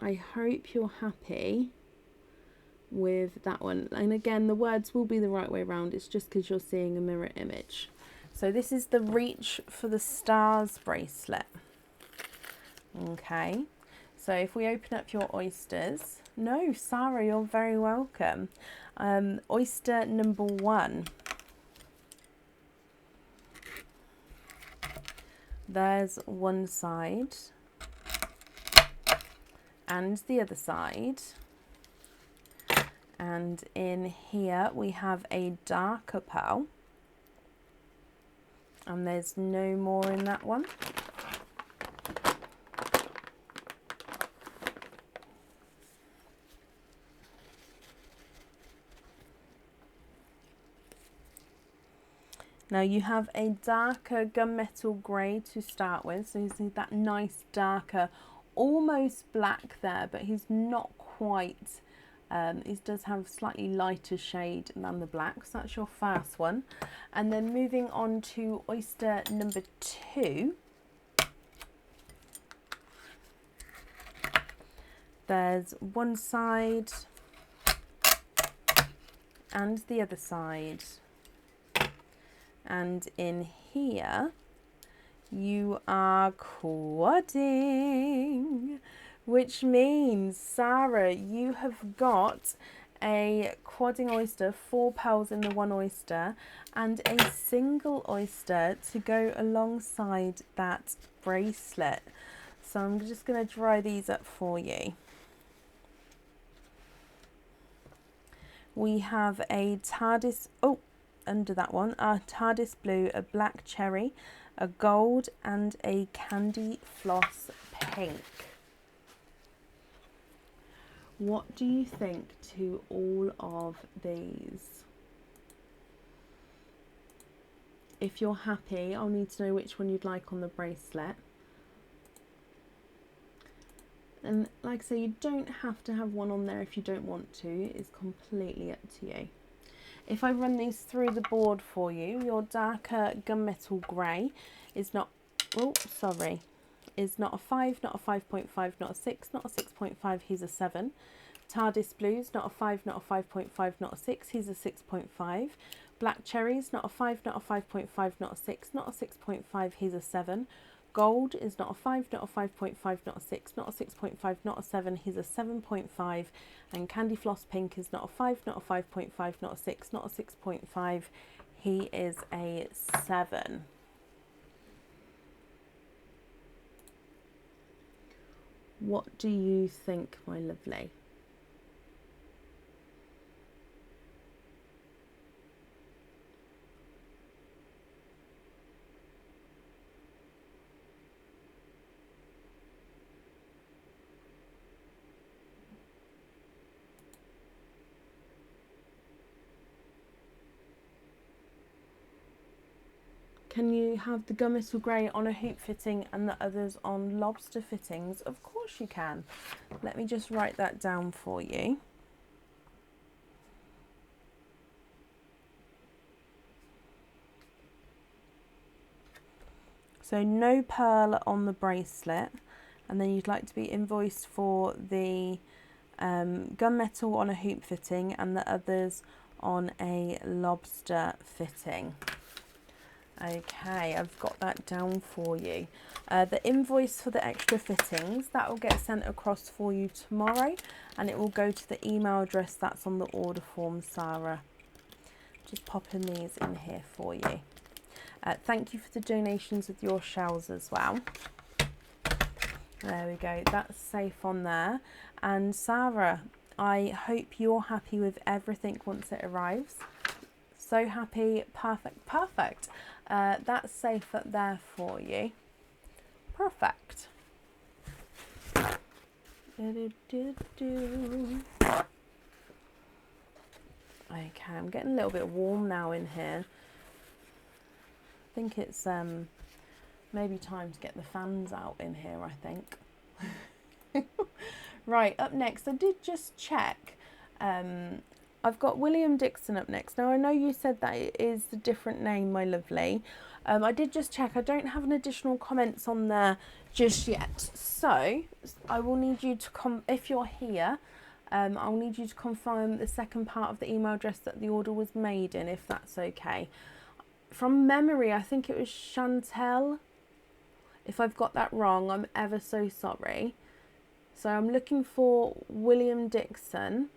I hope you're happy with that one. And again, the words will be the right way around. It's just because you're seeing a mirror image. So this is the reach for the stars bracelet. Okay. So if we open up your oysters. No, Sarah, you're very welcome. Oyster number 1. There's one side. And the other side, and in here we have a darker pearl, and there's no more in that one. Now you have a darker gunmetal grey to start with, so you see that nice darker almost black there, but he's not quite, he does have slightly lighter shade than the black. So that's your first one. And then moving on to oyster number 2, there's one side and the other side, and in here you are quadding, which means, Sarah, you have got a quadding oyster, 4 pearls in the one oyster, and a single oyster to go alongside that bracelet. So I'm just going to dry these up for you. We have a TARDIS, oh, under that one, a TARDIS blue, a black cherry, a gold, and a candy floss pink. What do you think to all of these? If you're happy, I'll need to know which one you'd like on the bracelet. And like I say, you don't have to have one on there if you don't want to. It's completely up to you. If I run these through the board for you, your darker gunmetal grey is not oh, sorry, is not a 5, not a 5.5, not a 6, not a 6.5, he's a 7. TARDIS Blues, not a 5, not a 5.5, not a 6, he's a 6.5. Black Cherries, not a 5, not a 5.5, not a 6, not a 6.5, he's a 7. Gold is not a 5, not a 5.5, not a 6, not a 6.5, not a 7, he's a 7.5. And Candy Floss Pink is not a 5, not a 5.5, not a 6, not a 6.5, he is a 7. What do you think, my lovely? Can you have the Gummittle Grey on a hoop fitting and the others on lobster fittings? Of course you can. Let me just write that down for you. So no pearl on the bracelet, and then you'd like to be invoiced for the gunmetal on a hoop fitting and the others on a lobster fitting. Okay, I've got that down for you. The invoice for the extra fittings, that will get sent across for you tomorrow, and it will go to the email address that's on the order form, Sarah. Just popping these in here for you. Thank you for the donations of your shells as well. There we go, that's safe on there. And Sarah, I hope you're happy with everything once it arrives. So happy, perfect, perfect. That's safe up there for you. Perfect. Okay, I'm getting a little bit warm now in here. I think it's maybe time to get the fans out in here, I think. Right, up next, I did just check. I've got William Dixon up next. Now, I know you said that it is a different name, my lovely. I did just check. I don't have an additional comments on there just yet. So, I will need you to if you're here, I'll need you to confirm the second part of the email address that the order was made in, if that's okay. From memory, I think it was Chantel. If I've got that wrong, I'm ever so sorry. So I'm looking for William Dixon.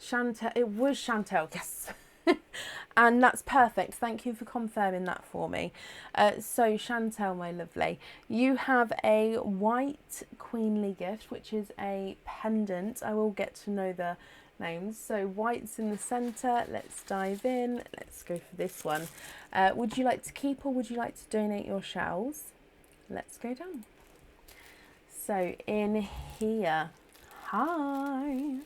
Chantel, it was Chantel, yes. And that's perfect. Thank you for confirming that for me. So Chantel, my lovely, you have a white queenly gift, which is a pendant. I will get to know the names. So white's in the centre. Let's dive in. Let's go for this one. Would you like to keep or would you like to donate your shells? Let's go down. So in here, hi.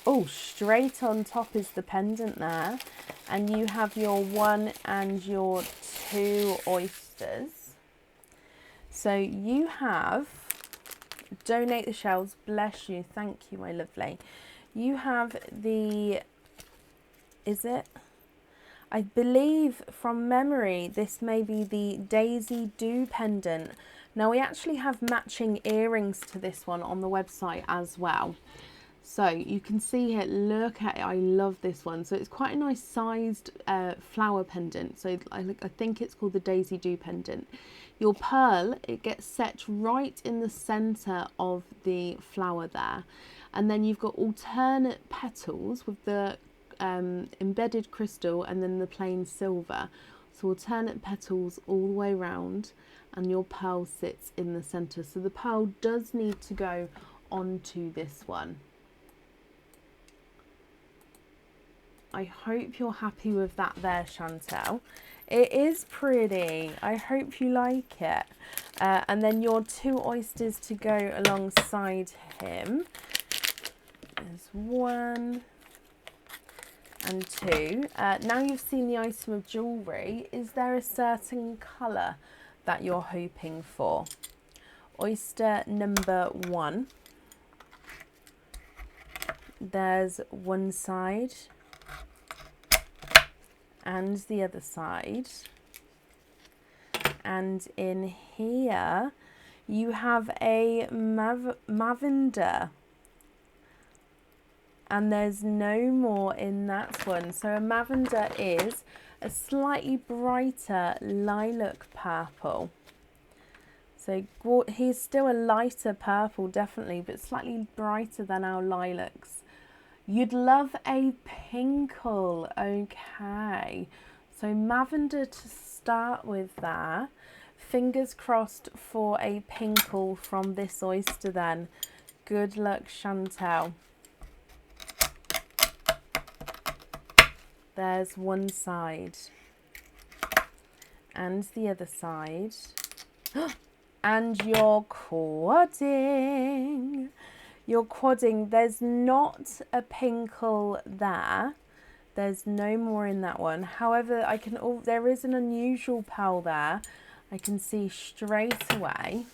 Oh, straight on top is the pendant there. And you have your 1 and your 2 oysters. So you have, donate the shells, bless you, thank you, my lovely. You have the, is it? I believe from memory, this may be the Daisy Dew pendant. Now we actually have matching earrings to this one on the website as well. So you can see here, look at it, I love this one. So it's quite a nice sized flower pendant. So I think it's called the Daisy Dew pendant. Your pearl, it gets set right in the center of the flower there. And then you've got alternate petals with the embedded crystal and then the plain silver. So alternate petals all the way around, and your pearl sits in the center. So the pearl does need to go onto this one. I hope you're happy with that there, Chantel. It is pretty. I hope you like it. And then your 2 oysters to go alongside him. There's 1 and 2. Now you've seen the item of jewellery, is there a certain colour that you're hoping for? Oyster number 1. There's one side and the other side. And in here you have a lavender. And there's no more in that one. So a lavender is a slightly brighter lilac purple. So he's still a lighter purple, definitely, but slightly brighter than our lilacs. You'd love a pinkle, okay. So lavender to start with there. Fingers crossed for a pinkle from this oyster then. Good luck, Chantel. There's one side and the other side. And you're quadding. You're quadding. There's not a pinkle there. There's no more in that one. However, there is an unusual pearl there. I can see straight away.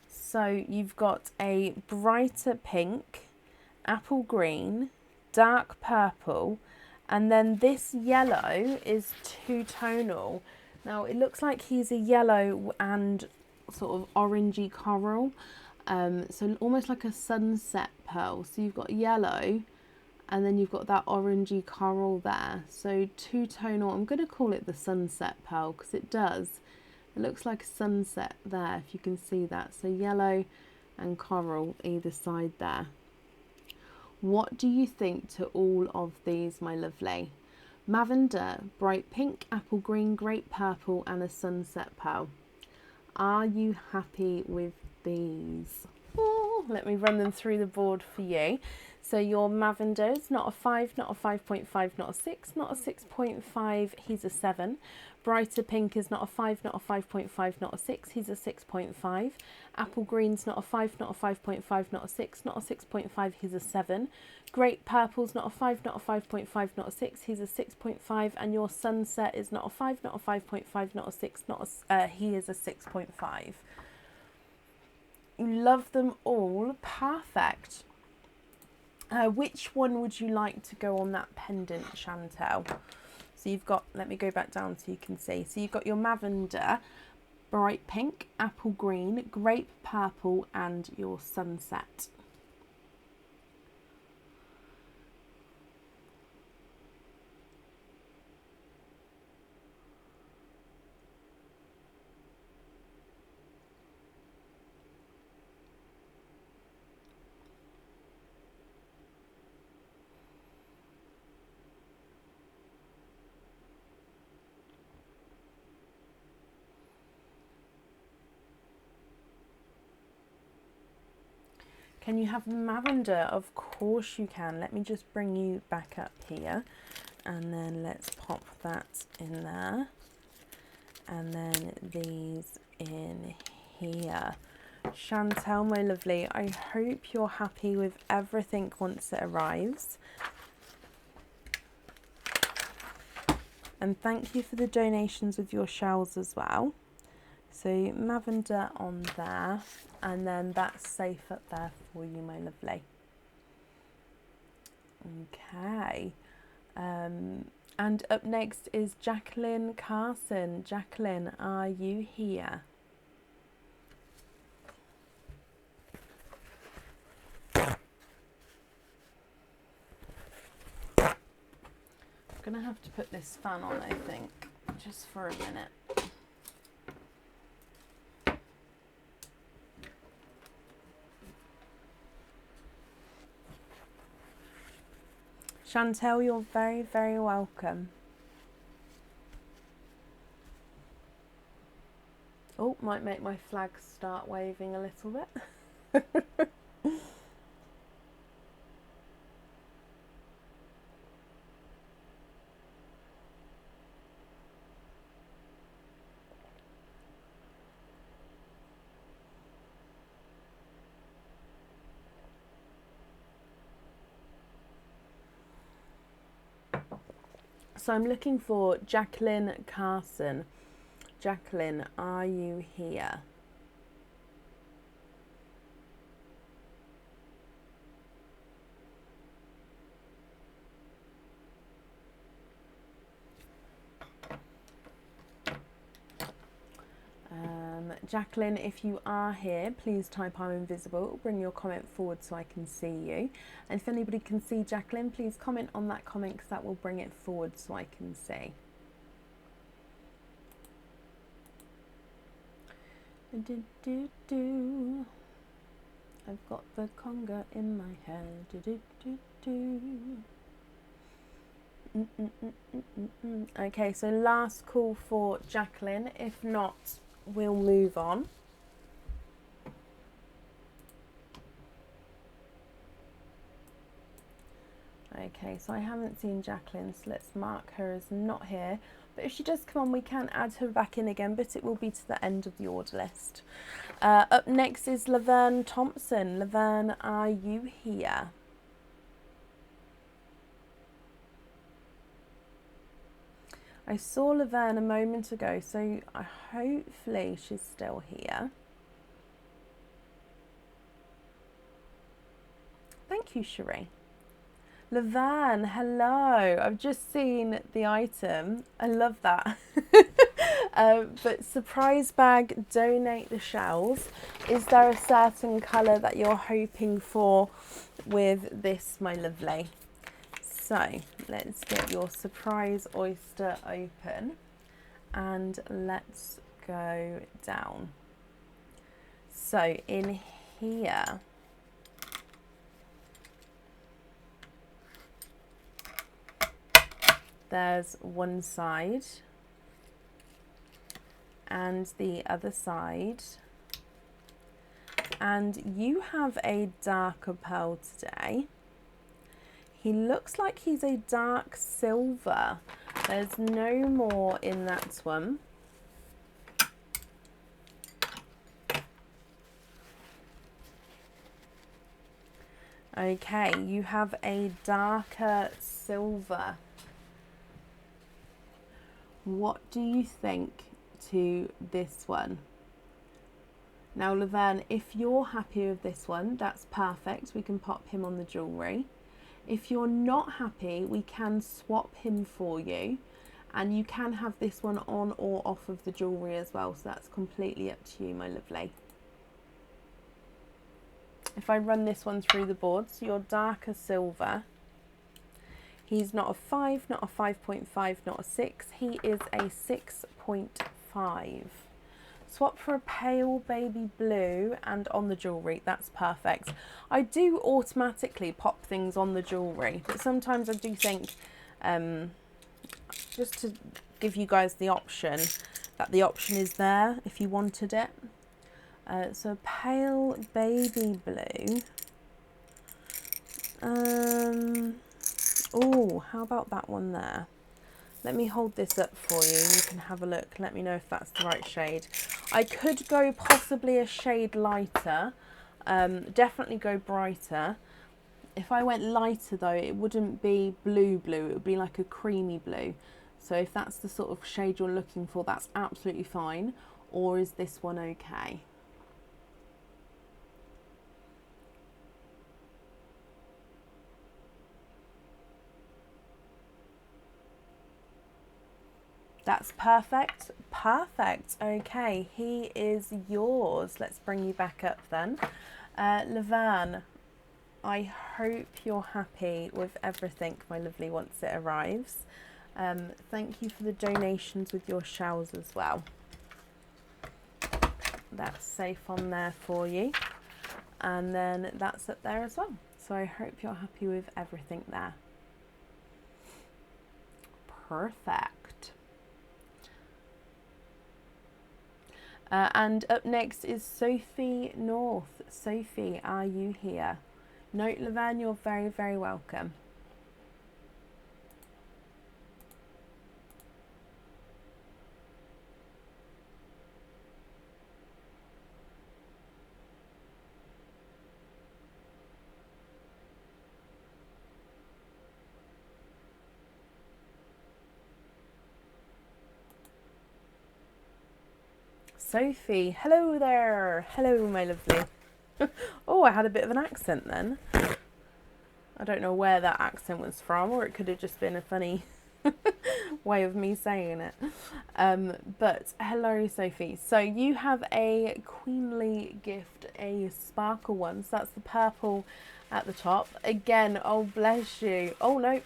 So you've got a brighter pink, apple green, dark purple, and then this yellow is two-tonal. Now it looks like he's a yellow and sort of orangey coral, so almost like a sunset pearl. So you've got yellow and then you've got that orangey coral there. So two-tonal. I'm going to call it the sunset pearl because it does. It looks like a sunset there, if you can see that. So yellow and coral either side there. What do you think to all of these, my lovely? Lavender, bright pink, apple green, grape purple, and a sunset pearl. Are you happy with these? Oh, let me run them through the board for you. So your lavender is not a 5, not a 5.5, not a 6, not a 6.5, he's a 7. Brighter pink is not a 5, not a 5.5, not a 6, he's a 6.5. Apple green's not a 5, not a 5.5, not a 6, not a 6.5, he's a 7. Grape purple's not a 5, not a 5.5, not a 6, he's a 6.5. And your sunset is not a 5, not a 5.5, not a 6, he is a 6.5. You love them all, perfect. Which one would you like to go on that pendant, Chantel? So you've got, let me go back down so you can see. So you've got your lavender, bright pink, apple green, grape purple, and your sunset. Can you have lavender? Of course you can. Let me just bring you back up here and then let's pop that in there. And then these in here. Chantel, my lovely, I hope you're happy with everything once it arrives. And thank you for the donations with your shells as well. So lavender on there, and then that's safe up there for you, my lovely. Okay. And up next is Jacqueline Carson. Jacqueline, are you here? I'm gonna have to put this fan on, I think, just for a minute. Chantel, you're very, very welcome. Oh, might make my flag start waving a little bit. So I'm looking for Jacqueline Carson. Jacqueline, are you here? Jacqueline, if you are here, please type I'm invisible. Bring your comment forward so I can see you. And if anybody can see Jacqueline, please comment on that comment because that will bring it forward so I can see. Do, do, do. I've got the conga in my head. Do, do, do, do. Okay, so last call for Jacqueline. If not, we'll move on. Okay, so I haven't seen Jacqueline, so let's mark her as not here. But if she does come on, we can add her back in again, but it will be to the end of the order list. Up next is Laverne Thompson. Laverne, are you here? I saw Laverne a moment ago, so hopefully she's still here. Thank you, Cherie. Laverne, hello. I've just seen the item. I love that. But surprise bag, donate the shells. Is there a certain colour that you're hoping for with this, my lovely? So let's get your surprise oyster open and let's go down. So in here, there's one side and the other side, and you have a darker pearl today. He looks like he's a dark silver. There's no more in that one. Okay, you have a darker silver. What do you think to this one? Now, Laverne, if you're happy with this one, that's perfect. We can pop him on the jewellery. If you're not happy, we can swap him for you, and you can have this one on or off of the jewellery as well, so that's completely up to you, my lovely. If I run this one through the board, so your darker silver, he's not a 5, not a 5.5, not a 6, he is a 6.5. Swap for a pale baby blue and on the jewellery, that's perfect. I do automatically pop things on the jewellery, but sometimes I do think, just to give you guys the option, that the option is there if you wanted it. So pale baby blue. Oh, how about that one there? Let me hold this up for you. You can have a look. Let me know if that's the right shade. I could go possibly a shade lighter. Definitely go brighter. If I went lighter though, it wouldn't be blue blue. It would be like a creamy blue. So if that's the sort of shade you're looking for, that's absolutely fine. Or is this one okay? That's perfect. Perfect. Okay, he is yours. Let's bring you back up then. Laverne, I hope you're happy with everything, my lovely, once it arrives. Thank you for the donations with your shells as well. That's safe on there for you. And then that's up there as well. So I hope you're happy with everything there. Perfect. And up next is Sophie North. Sophie, are you here? No, Laverne, you're very, very welcome. Sophie, hello there. Hello, my lovely. Oh, I had a bit of an accent then. I don't know where that accent was from, or it could have just been a funny way of me saying it. But hello, Sophie. So you have a queenly gift, a sparkle one. So that's the purple at the top. Again, oh bless you. Oh no.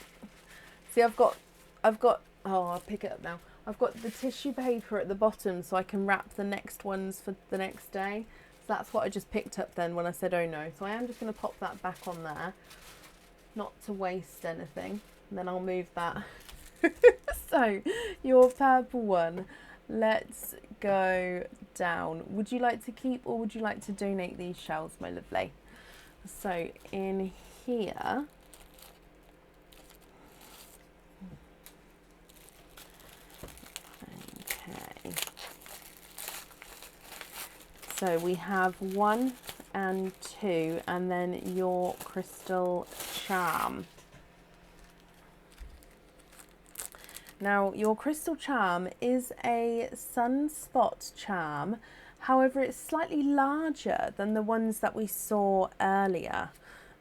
See, I've got, oh, I'll pick it up now. I've got the tissue paper at the bottom so I can wrap the next ones for the next day. So that's what I just picked up then when I said, oh no. So I am just going to pop that back on there, not to waste anything. And then I'll move that. So your purple one, let's go down. Would you like to keep or would you like to donate these shells, my lovely? So in here, okay, so we have 1 and 2 and then your crystal charm. Now, your crystal charm is a sunspot charm, however, it's slightly larger than the ones that we saw earlier.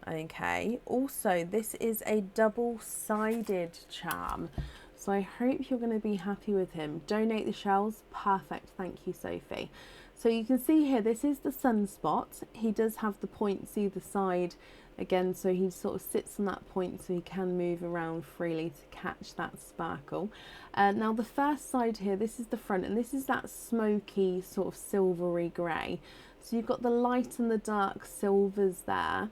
Okay, also, this is a double-sided charm, so I hope you're going to be happy with him. Donate the shells, perfect, thank you, Sophie. So you can see here, this is the sunspot. He does have the points either side again, so he sort of sits on that point so he can move around freely to catch that sparkle. Now the first side here, this is the front, and this is that smoky sort of silvery grey. So you've got the light and the dark silvers there.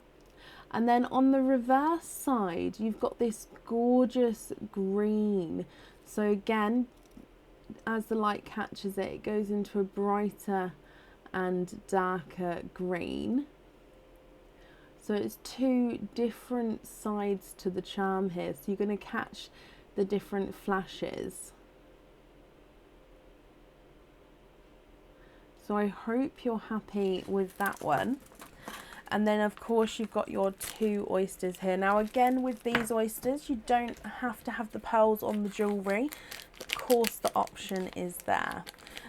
And then on the reverse side, you've got this gorgeous green. So again, as the light catches it, it goes into a brighter and darker green. So it's 2 different sides to the charm here. So you're going to catch the different flashes. So I hope you're happy with that one. And then of course you've got your 2 oysters here. Now again, with these oysters, you don't have to have the pearls on the jewellery. Of course the option is there.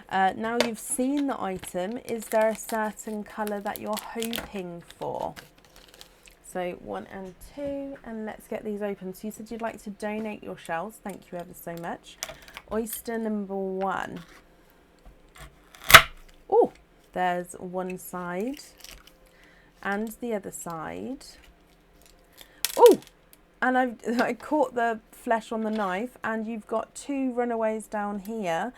Now you've seen the item, is there a certain colour that you're hoping for? So 1 and 2, and let's get these open. So you said you'd like to donate your shells. Thank you ever so much. Oyster number 1. Oh, there's one side and the other side. Oh, and I caught the flesh on the knife, and you've got 2 runaways down here,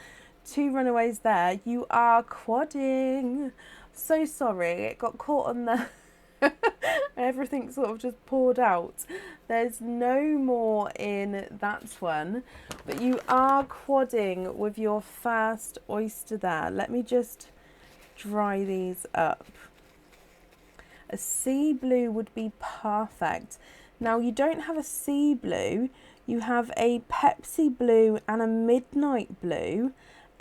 2 runaways there. You are quadding. So sorry, it got caught on the... Everything sort of just poured out. There's no more in that one, but you are quadding with your first oyster there. Let me just dry these up. A sea blue would be perfect. Now you don't have a sea blue, you have a Pepsi blue and a midnight blue,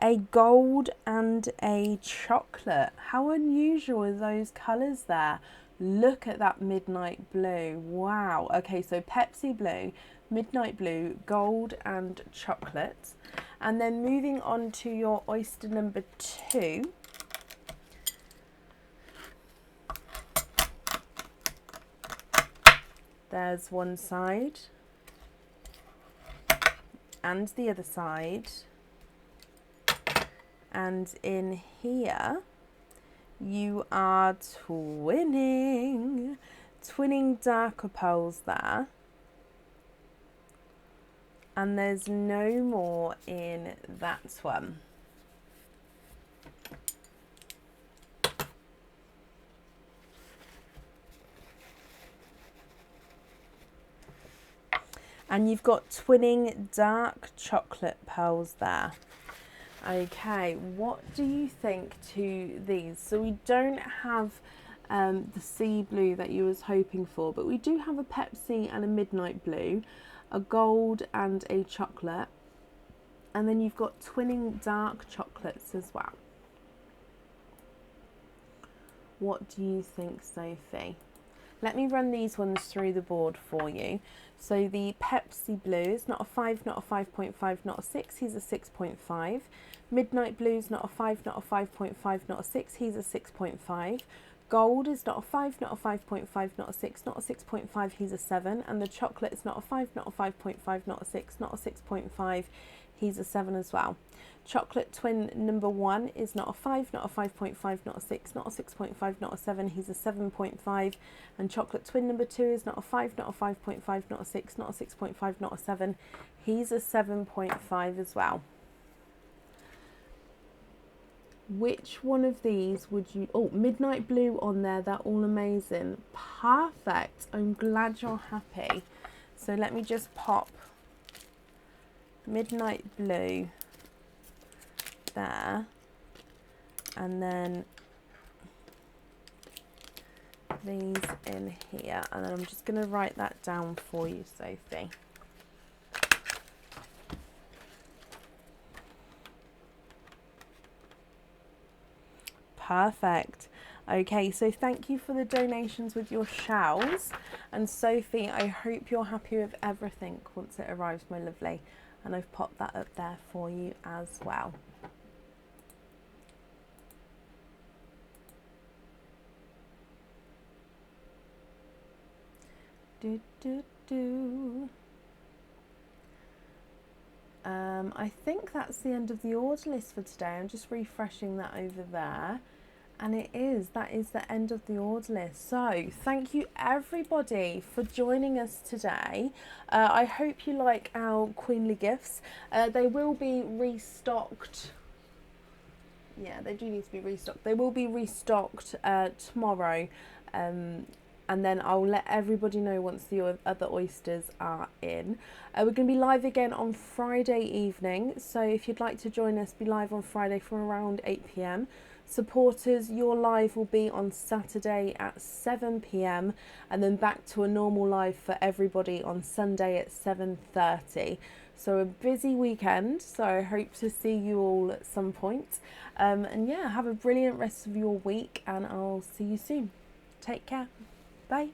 a gold and a chocolate. How unusual are those colours there? Look at that midnight blue. Wow. Okay, so Pepsi blue, midnight blue, gold and chocolate. And then moving on to your oyster number 2. There's one side and the other side. And in here, you are twinning darker pearls there. And there's no more in that one. And you've got twinning dark chocolate pearls there. Okay, what do you think to these? So we don't have the sea blue that you was hoping for, but we do have a Pepsi and a midnight blue, a gold and a chocolate, and then you've got twinning dark chocolates as well. What do you think, Sophie? Let me run these ones through the board for you. So the Pepsi Blue is not a 5, not a 5.5, not a 6, he's a 6.5. Midnight Blue is not a 5, not a 5.5, not a 6, he's a 6.5. Gold is not a 5, not a 5.5, not a 6, not a 6.5, he's a 7. And the chocolate is not a 5, not a 5.5, not a 6, not a 6.5, he's a 7 as well. Chocolate twin number 1 is not a 5, not a 5.5, not a 6, not a 6.5, not a 7, he's a 7.5. And chocolate twin number 2 is not a 5, not a 5.5, not a 6, not a 6.5, not a 7, he's a 7.5 as well. Which one of these would you... Oh, Midnight Blue on there. They're all amazing. Perfect. I'm glad you're happy. So let me just pop Midnight Blue there. And then these in here. And then I'm just going to write that down for you, Sophie. Perfect. Okay, so thank you for the donations with your shells. And Sophie, I hope you're happy with everything once it arrives, my lovely. And I've popped that up there for you as well. I think that's the end of the order list for today. I'm just refreshing that over there. And that is the end of the order list. So thank you everybody for joining us today. I hope you like our Queenly gifts. They will be restocked. Yeah, they do need to be restocked. They will be restocked tomorrow. And then I'll let everybody know once the other oysters are in. We're going to be live again on Friday evening. So if you'd like to join us, be live on Friday from around 8 p.m. Supporters, your live will be on Saturday at 7 p.m. and then back to a normal live for everybody on Sunday at 7:30. So a busy weekend. So I hope to see you all at some point. And yeah, have a brilliant rest of your week and I'll see you soon. Take care. Bye.